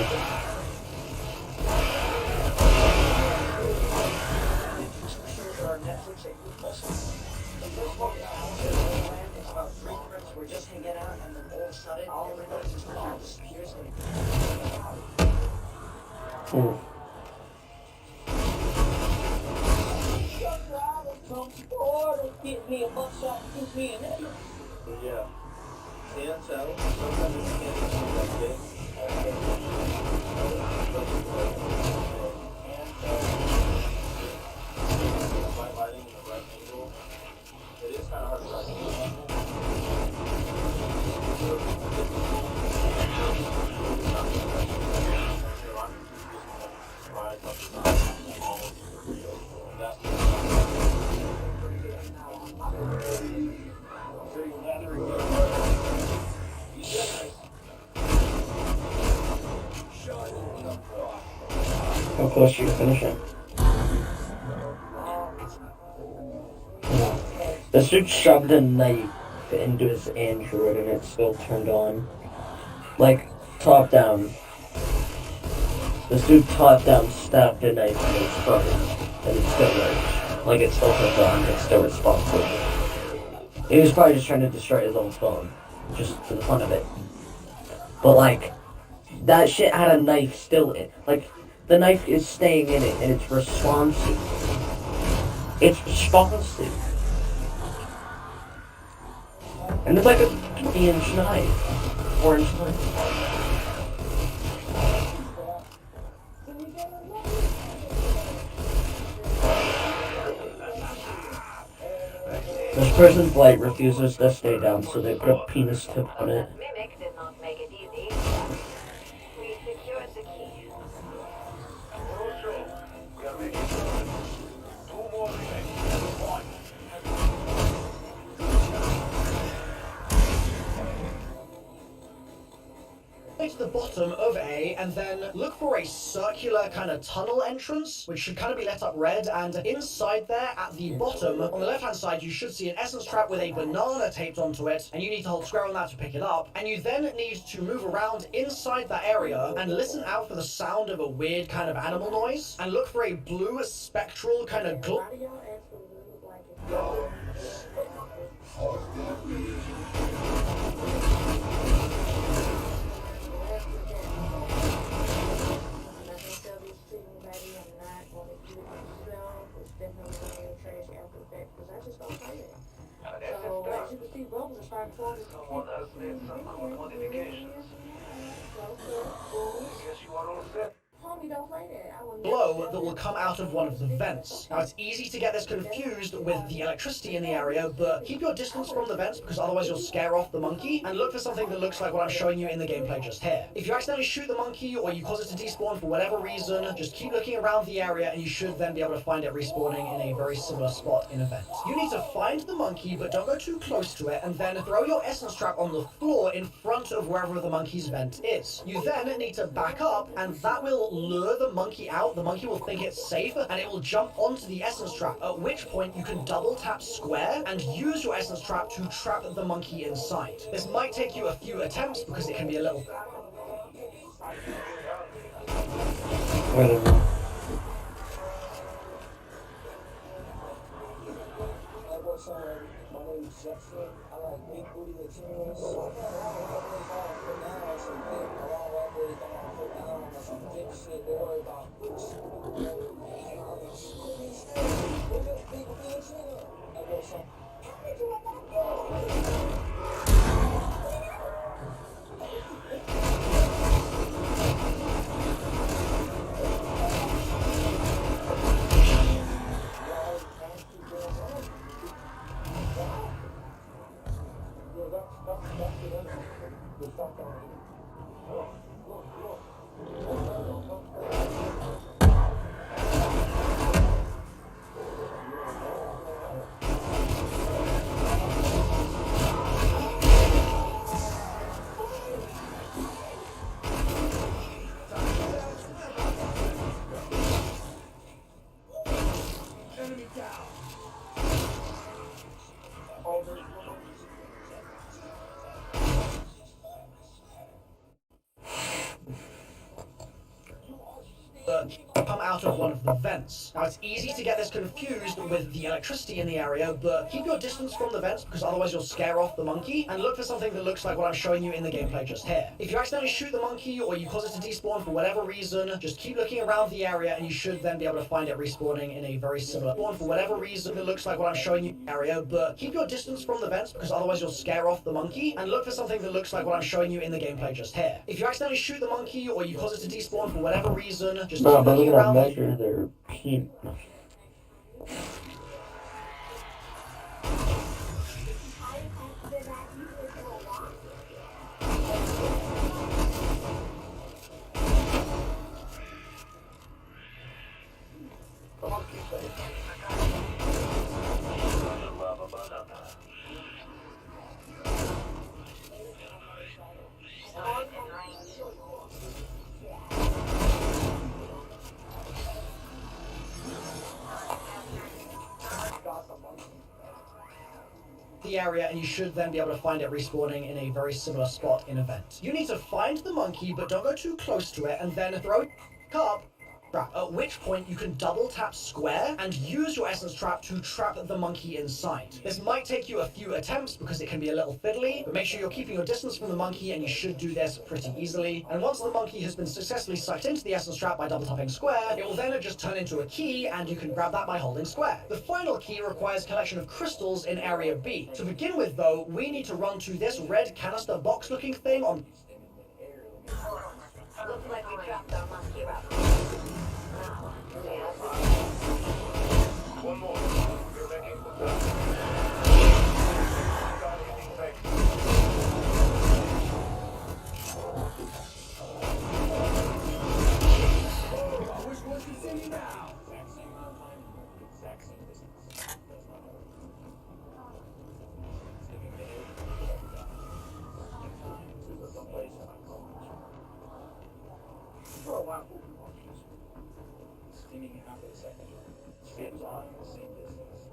Get me a buckshot, give me an egg. Yeah. Can't tell. Sometimes it's can't that big. By lighting in the right angle, it is kind of hard to How close are you to finishing? This dude shoved a knife into his Android and it still turned on. Like, top down. This dude top down stabbed a knife in his phone and it still works. Like, it still turned on, it's still responsive. He was probably just trying to destroy his own phone. just for the fun of it. But like, that shit had a knife still in. Like, the knife is staying in it, and it's responsive. It's responsive. And it's like a 3-inch knife. 4-inch knife. This person's light refuses to stay down, so they put a penis tip on it. Mimic did not make it easy. We secured the key. To the bottom of A, and then look for a circular kind of tunnel entrance, which should kind of be lit up red, and inside there at the bottom, on the left hand side, you should see an essence trap with a banana taped onto it, and you need to hold square on that to pick it up, and you then need to move around inside that area and listen out for the sound of a weird kind of animal noise, and look for a blue spectral kind of glow. Someone has made some code modifications. Guess you are all set. Homie, don't play that. I will Glow that will come out of one of the vents. Now, it's easy to get this confused with the electricity in the area, but keep your distance from the vents because otherwise you'll scare off the monkey, and look for something that looks like what I'm showing you in the gameplay just here. If you accidentally shoot the monkey or you cause it to despawn for whatever reason, just keep looking around the area and you should then be able to find it respawning in a very similar spot in a vent. You need to find the monkey, but don't go too close to it, and then throw your essence trap on the floor in front of wherever the monkey's vent is. You then need to back up, and that will lure the monkey out. The monkey will think it's safe, and it will jump onto the essence trap, at which point you can double tap square and use your essence trap to trap the monkey inside. This might take you a few attempts because it can be a little... Whatever. My name is Jeffrey. I like big booty materials. Now it's a big, a lot of robbery. Don't want to put down on some big shit. They worry about big shit. come out of one of the vents. Now, it's easy to get this confused with the electricity in the area, but keep your distance from the vents because otherwise you'll scare off the monkey, and look for something that looks like what I'm showing you in the gameplay just here. If you accidentally shoot the monkey or you cause it to despawn for whatever reason, just keep looking around the area and you should then be able to find it respawning in a very similar spawn for whatever reason it looks like what I'm showing you in the area, but keep your distance from the vents because otherwise you'll scare off the monkey, and look for something that looks like what I'm showing you in the gameplay just here. If you accidentally shoot the monkey or you cause it to despawn for whatever reason, just keep looking around. Measure their penis. The area, and you should then be able to find it respawning in a very similar spot in a vent. You need to find the monkey, but don't go too close to it, and then throw it up, trap, at which point you can double tap square and use your essence trap to trap the monkey inside. This might take you a few attempts because it can be a little fiddly, but make sure you're keeping your distance from the monkey and you should do this pretty easily. And once the monkey has been successfully sucked into the essence trap by double tapping square, it will then just turn into a key and you can grab that by holding square. The final key requires collection of crystals in area B. To begin with though, we need to run to this red canister box looking thing on... Looks like we trapped our monkey rabbit. Now, One more. We're making good time. Which one can see me now? For a while, steaming after the second spins on the same distance.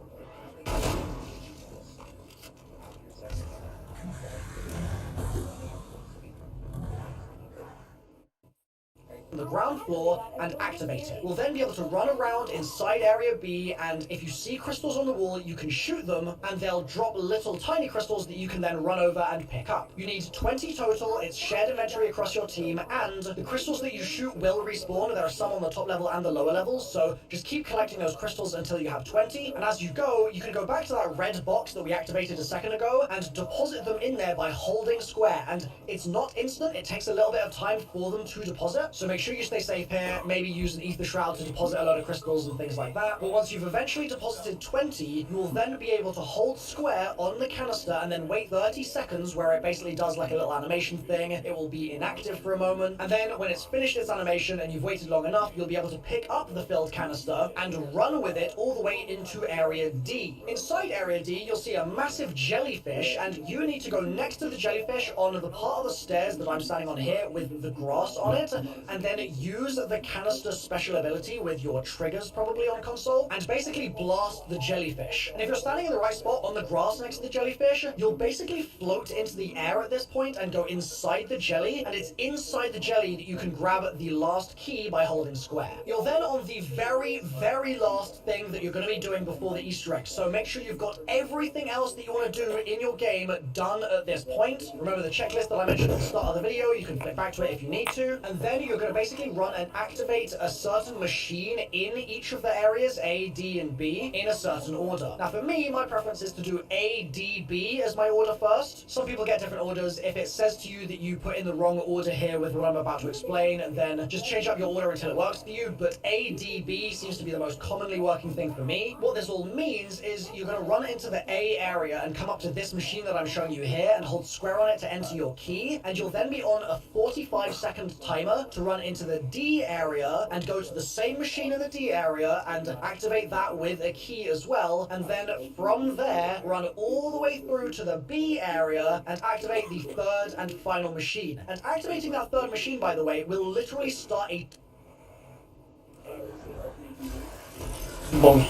the ground floor and activate it. We'll then be able to run around inside area B, and if you see crystals on the wall, you can shoot them and they'll drop little tiny crystals that you can then run over and pick up. You need 20 total, it's shared inventory across your team, and the crystals that you shoot will respawn. There are some on the top level and the lower levels, so just keep collecting those crystals until you have 20, and as you go, you can go back to that red box that we activated a second ago and deposit them in there by holding square, and it's not instant, it takes a little bit of time for them to deposit, so make sure you stay safe here, maybe use an ether shroud to deposit a load of crystals and things like that. But once you've eventually deposited 20, you will then be able to hold square on the canister and then wait 30 seconds where it basically does like a little animation thing. It will be inactive for a moment, and then when it's finished its animation and you've waited long enough, you'll be able to pick up the filled canister and run with it all the way into area D. Inside area D, you'll see a massive jellyfish, and you need to go next to the jellyfish on the part of the stairs that I'm standing on here with the grass on it, and then use the canister special ability with your triggers probably on console, and basically blast the jellyfish. And if you're standing in the right spot on the grass next to the jellyfish, you'll basically float into the air at this point and go inside the jelly, and it's inside the jelly that you can grab the last key by holding square. You're then on the very, very last thing that you're going to be doing before the Easter egg, so make sure you've got everything else that you want to do in your game done at this point. Remember the checklist that I mentioned at the start of the video, you can flip back to it if you need to, and then you're going to basically run and activate a certain machine in each of the areas, A, D, and B, in a certain order. Now for me, my preference is to do A, D, B as my order first. Some people get different orders. If it says to you that you put in the wrong order here with what I'm about to explain, then just change up your order until it works for you, but A, D, B seems to be the most commonly working thing for me. What this all means is you're going to run into the A area and come up to this machine that I'm showing you here and hold square on it to enter your key, and you'll then be on a 45-second timer to run into the D area and go to the same machine in the D area and activate that with a key as well, and then from there run all the way through to the B area and activate the third and final machine. And activating that third machine, by the way, will literally start a Boom.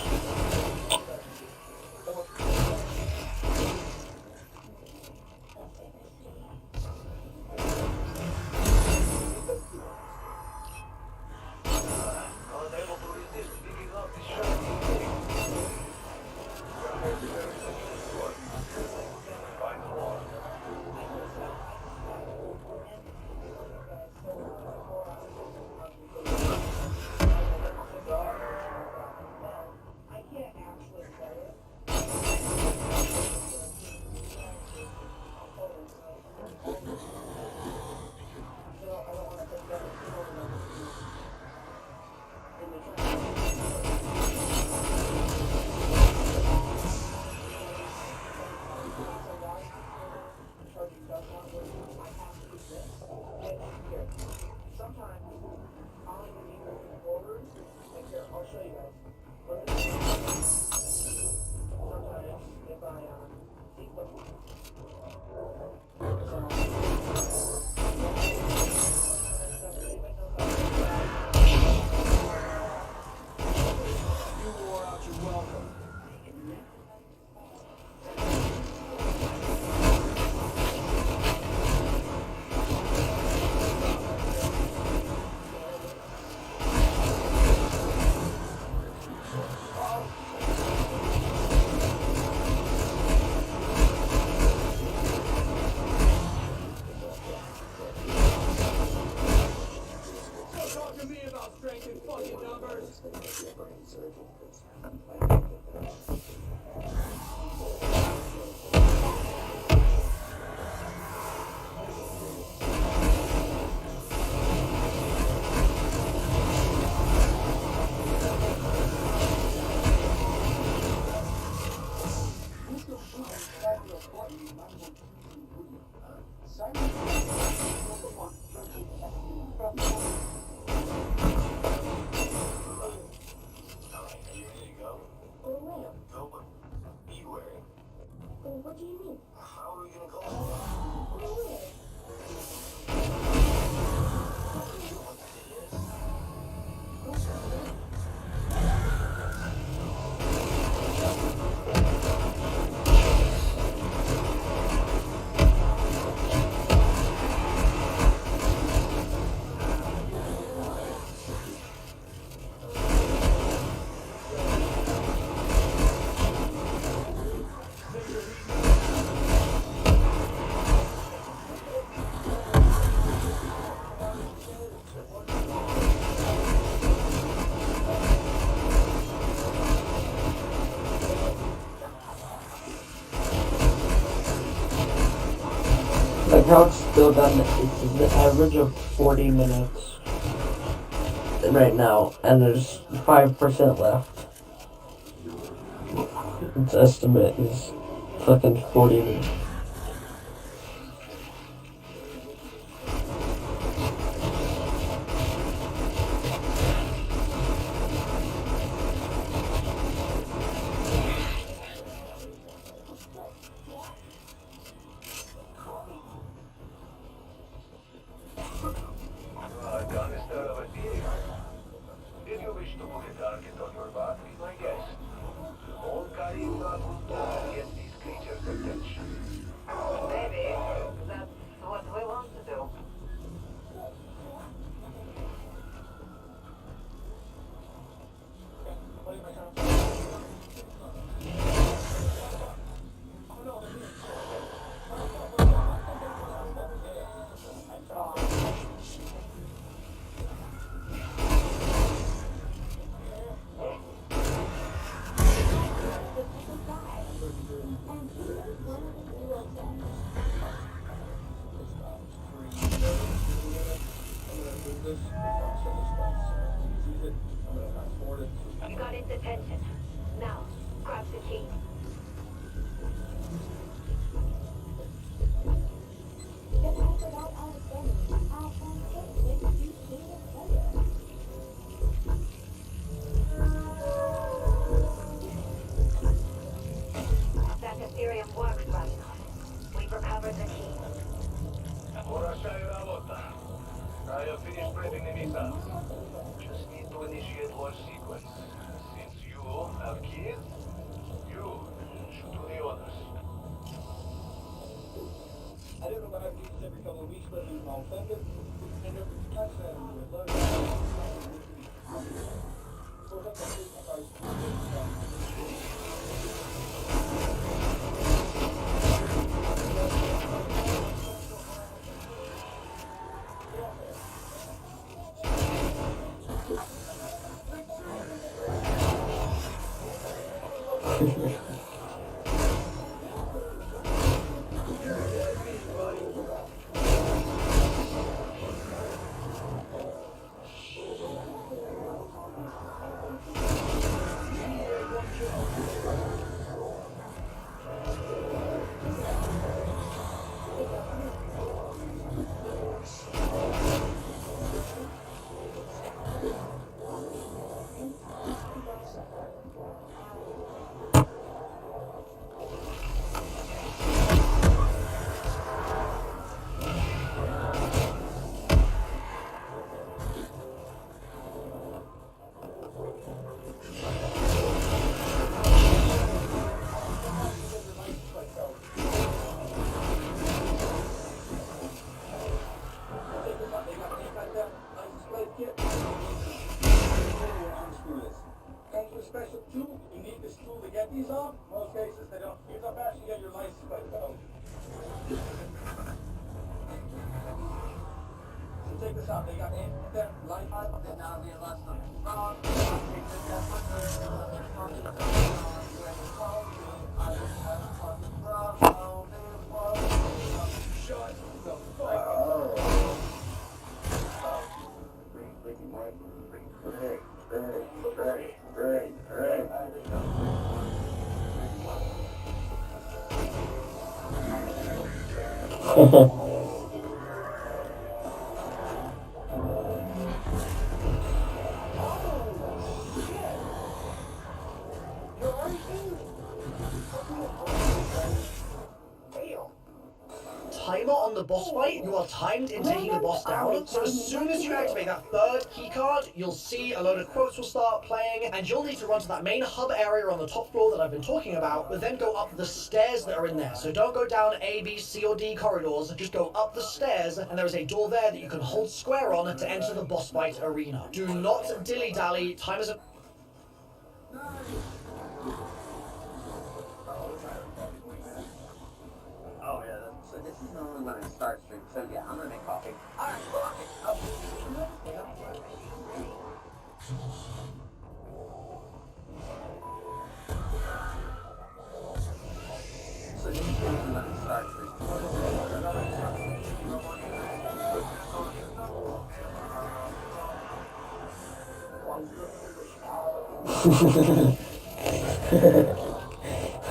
What do you mean? How are we gonna go? Like how it's still done, it's the average of 40 minutes right now, and there's 5% left. Its estimate is fucking 40 minutes. If you wish to put a target on your back, be my guest. All Karinga will get these creatures' attention. Maybe. That's what we want to do. You got its attention. Now, grab the key. That Ethereum works well enough. We've recovered the key. I have finished prepping the missiles. Just need to initiate launch sequence. Since you have keys, you should do the honors. I don't know what I do this every couple of weeks, but I'm offended. And if it's touch that, I would love it. So that's a big special tool. You need this tool to get these off. Most cases they don't. Use up actually get your license plate though. So take check this out. They got in-depth life. And now they lost them. Shut the fuck up. Timer on the boss fight, you are timed in taking the boss down. So as soon as you activate that third keycard, you'll see a load of quotes will start playing, and you'll need to run to that main hub area on the top floor that I've been talking about, but then go up the stairs that are in there. So don't go down A, B, C, or D corridors, just go up the stairs, and there is a door there that you can hold square on to enter the boss fight arena. Do not dilly-dally, timers are... Oh yeah, so this is normally when I start stream, so yeah, I'm gonna make coffee. Alright, so this is normally when I start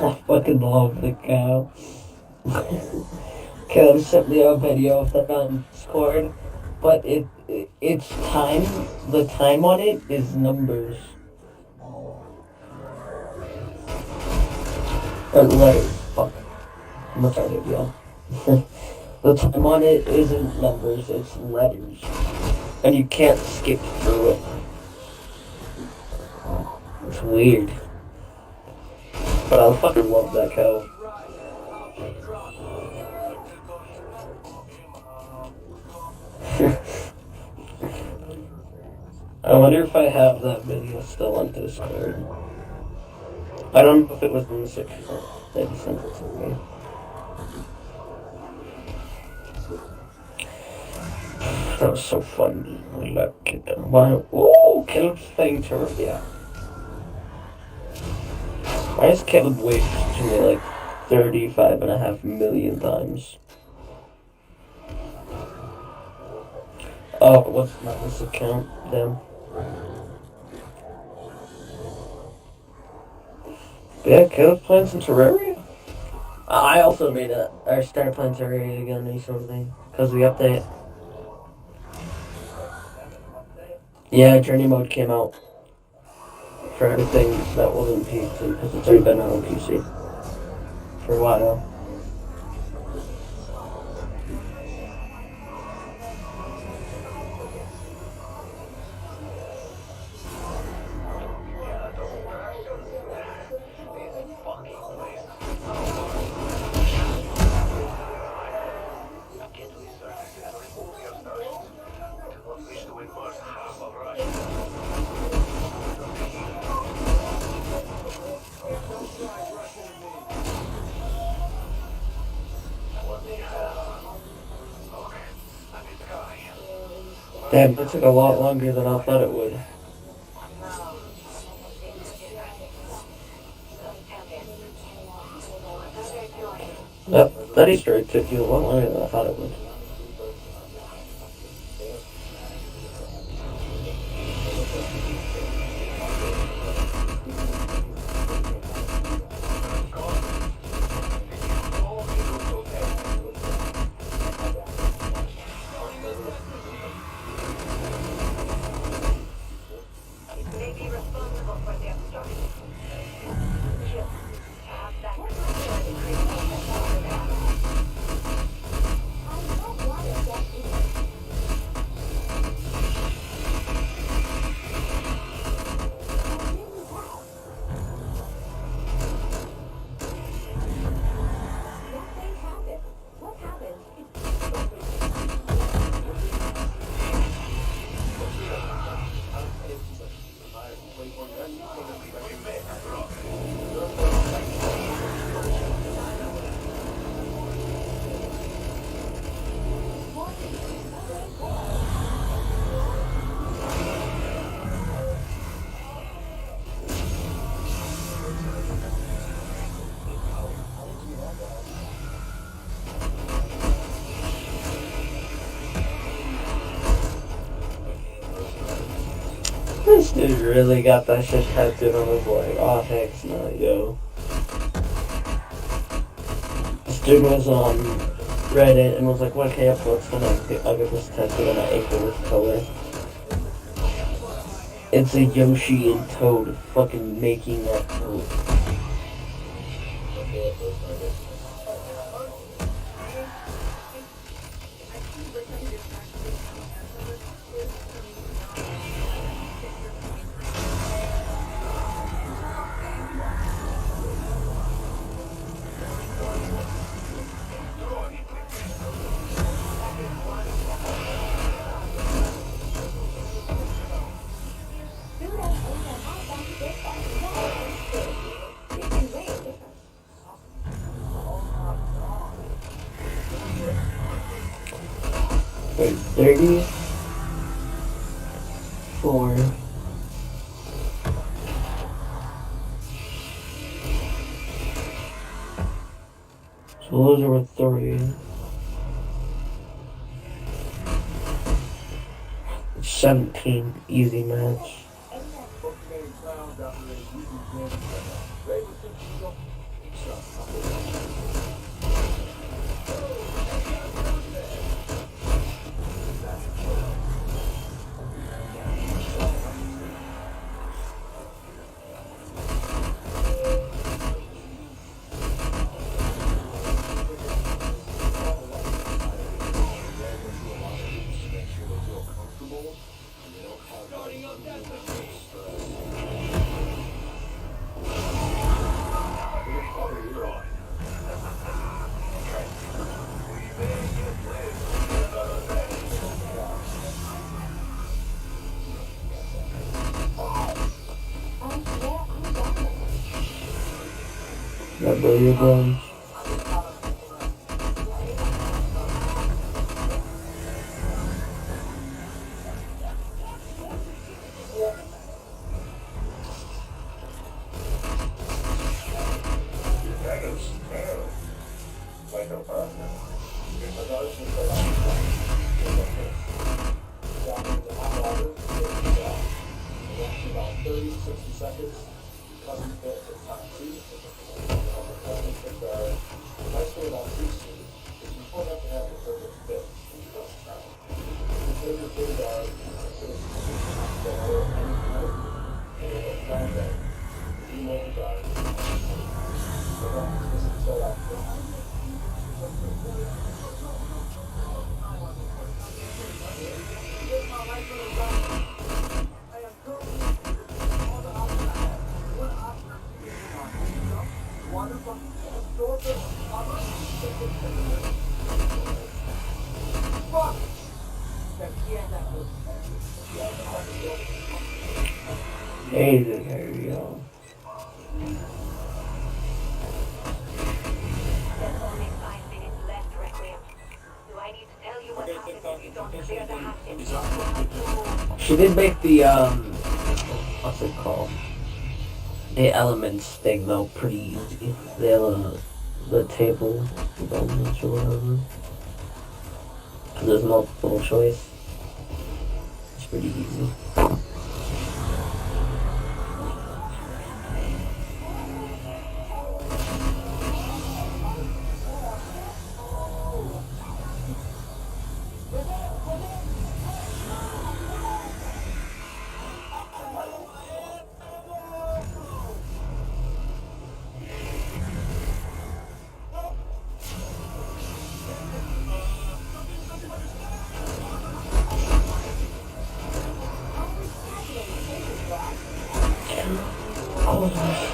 I fucking love the cow. Caleb sent me a video of that on Discord, but it's time. The time on it is numbers. Or letters. Fuck. I'm retarded, y'all. The time on it isn't numbers, it's letters. And you can't skip through it. It's weird. But I fucking love that cow. I wonder if I have that video still on Discord. I don't know if it was in the 6 that he sent it to me. That was so fun. Look at them. Whoa, Caleb's playing Terraria. Why is Caleb waved to me like 35.5 million times? Oh, what's not this account then? Yeah, Caleb's playing some Terraria? I also made it. I started playing Terraria again recently because of the update. Yeah, Journey mode came out for everything that wasn't PC because it's already been out on PC for a while. Damn, that took a lot longer than I thought it would. That Easter egg took you a lot longer than I thought it would. This dude really got that shit tattooed on his leg. Oh, heck no, yo. This dude was on Reddit and was like, what can I upload tonight? I'll get this tattooed on my ankle with color. It's a Yoshi and Toad fucking making that coat. Wait, 34. So those are 3. 17, easy match. That Billy Bones. Hey there, yo. She did make the, what's it called? The elements thing, though, pretty easy. The table elements or whatever. There's multiple choice. It's pretty easy.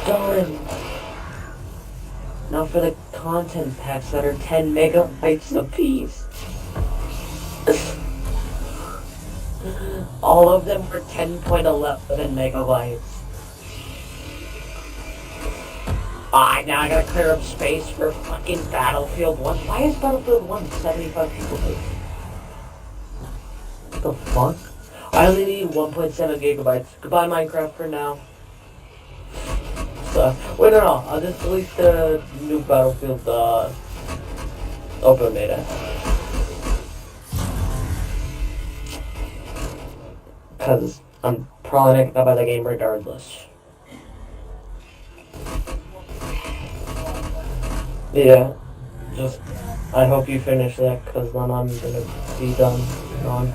Darn. Now for the content packs that are 10 megabytes apiece. All of them were 10.11 megabytes. Ah, now I gotta clear up space for fucking Battlefield 1. Why is Battlefield 1 75 people? What the fuck? I only need 1.7 gigabytes. Goodbye Minecraft for now. Wait, no, I'll just delete the new Battlefield, open beta. Because I'm probably not gonna buy the game regardless. Yeah, just I hope you finish that, because then I'm gonna be done. On.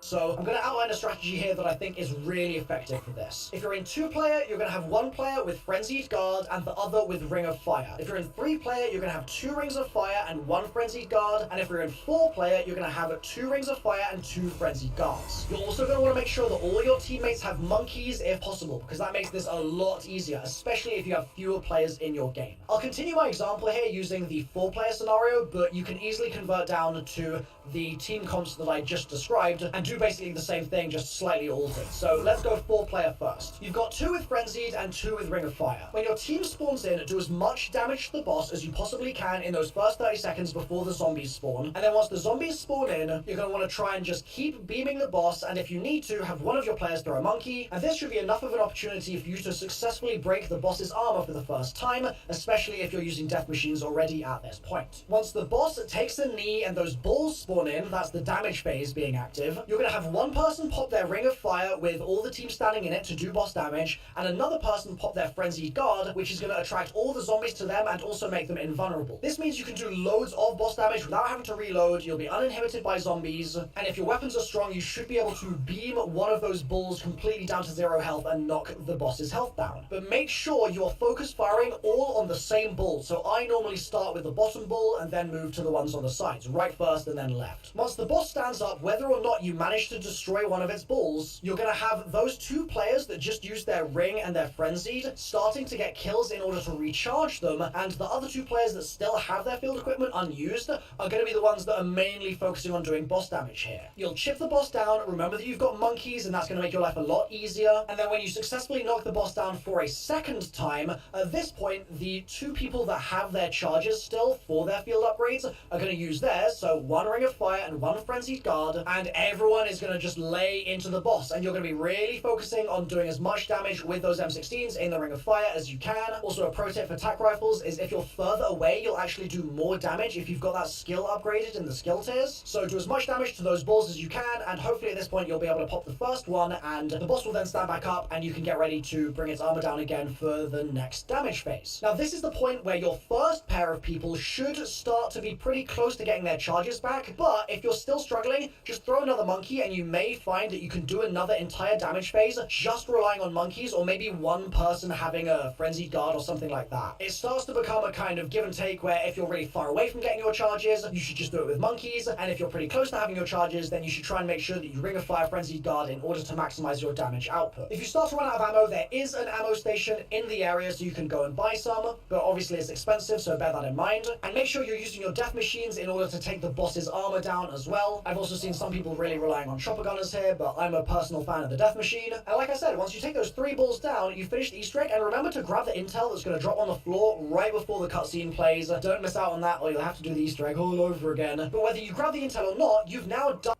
So I'm going to outline a strategy here that I think is really effective for this. If you're in 2-player, you're going to have 1 player with Frenzied Guard and the other with Ring of Fire. If you're in 3-player, you're going to have 2 Rings of Fire and 1 Frenzied Guard. And if you're in 4-player, you're going to have 2 Rings of Fire and 2 Frenzied Guards. You're also going to want to make sure that all your teammates have monkeys if possible, because that makes this a lot easier, especially if you have fewer players in your game. I'll continue my example here using the 4-player scenario, but you can easily convert down to the team comps that I just described and do basically the same thing, just slightly altered. So let's go 4-player first. You've got 2 with Frenzied and 2 with Ring of Fire. When your team spawns in, do as much damage to the boss as you possibly can in those first 30 seconds before the zombies spawn. And then once the zombies spawn in, you're going to want to try and just keep beaming the boss, and if you need to, have one of your players throw a monkey. And this should be enough of an opportunity for you to successfully break the boss's armor for the first time, especially if you're using death machines already at this point. Once the boss takes a knee and those balls spawn in, that's the damage phase being active, you're going to have one person pop their Ring of Fire with all the team standing in it to do boss damage, and another person pop their Frenzied Guard, which is going to attract all the zombies to them and also make them invulnerable. This means you can do loads of boss damage without having to reload, you'll be uninhibited by zombies, and if your weapons are strong, you should be able to beam one of those bulls completely down to 0 health and knock the boss's health down. But make sure you are focus firing all on the same bull, so I normally start with the bottom bull and then move to the ones on the sides, right first and then left. Once the boss stands up, whether or not you manage to destroy one of its bulls, you're going to have those 2 players that just used their ring and their frenzied starting to get kills in order to recharge them, and the other 2 players that still have their field equipment unused are going to be the ones that are mainly focusing on doing boss damage here. You'll chip the boss down, remember that you've got monkeys and that's going to make your life a lot easier, and then when you successfully knock the boss down for a second time, at this point the 2 people that have their charges still for their field upgrades are going to use theirs, so 1 Ring of Fire and 1 Frenzied Guard, and everyone is going to just lay into the boss, and you're going to be really focusing on doing as much damage with those M16s in the Ring of Fire as you can. Also, a pro tip for tac rifles is if you're further away, you'll actually do more damage if you've got that skill upgraded in the skill tiers. So do as much damage to those balls as you can, and hopefully at this point you'll be able to pop the first one, and the boss will then stand back up, and you can get ready to bring its armor down again for the next damage phase. Now this is the point where your first pair of people should start to be pretty close to getting their charges back, but if you're still struggling, just throw another monkey and you may find that you can do another entire damage phase just relying on monkeys, or maybe one person having a Frenzied Guard or something like that. It starts to become a kind of give and take where if you're really far away from getting your charges, you should just do it with monkeys, and if you're pretty close to having your charges, then you should try and make sure that you Ring of Fire Frenzied Guard in order to maximize your damage output. If you start to run out of ammo, there is an ammo station in the area so you can go and buy some, but obviously it's expensive, so bear that in mind. And make sure you're using your death machines in order to take the boss's armor down as well. I've also seen some people really relying on chopper gunners here, but I'm a personal fan of the death machine. And like I said, once you take those 3 balls down, you finish the Easter egg, and remember to grab the intel that's going to drop on the floor right before the cutscene plays. Don't miss out on that, or you'll have to do the Easter egg all over again. But whether you grab the intel or not, you've now done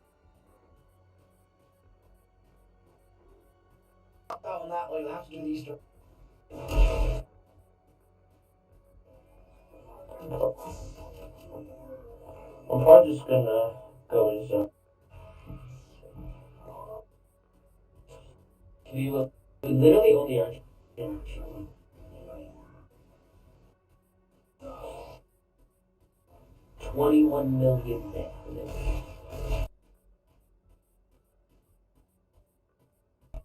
out on that, or you'll have to do the Easter egg. I'm probably just gonna go as we literally only are in 21 million damage.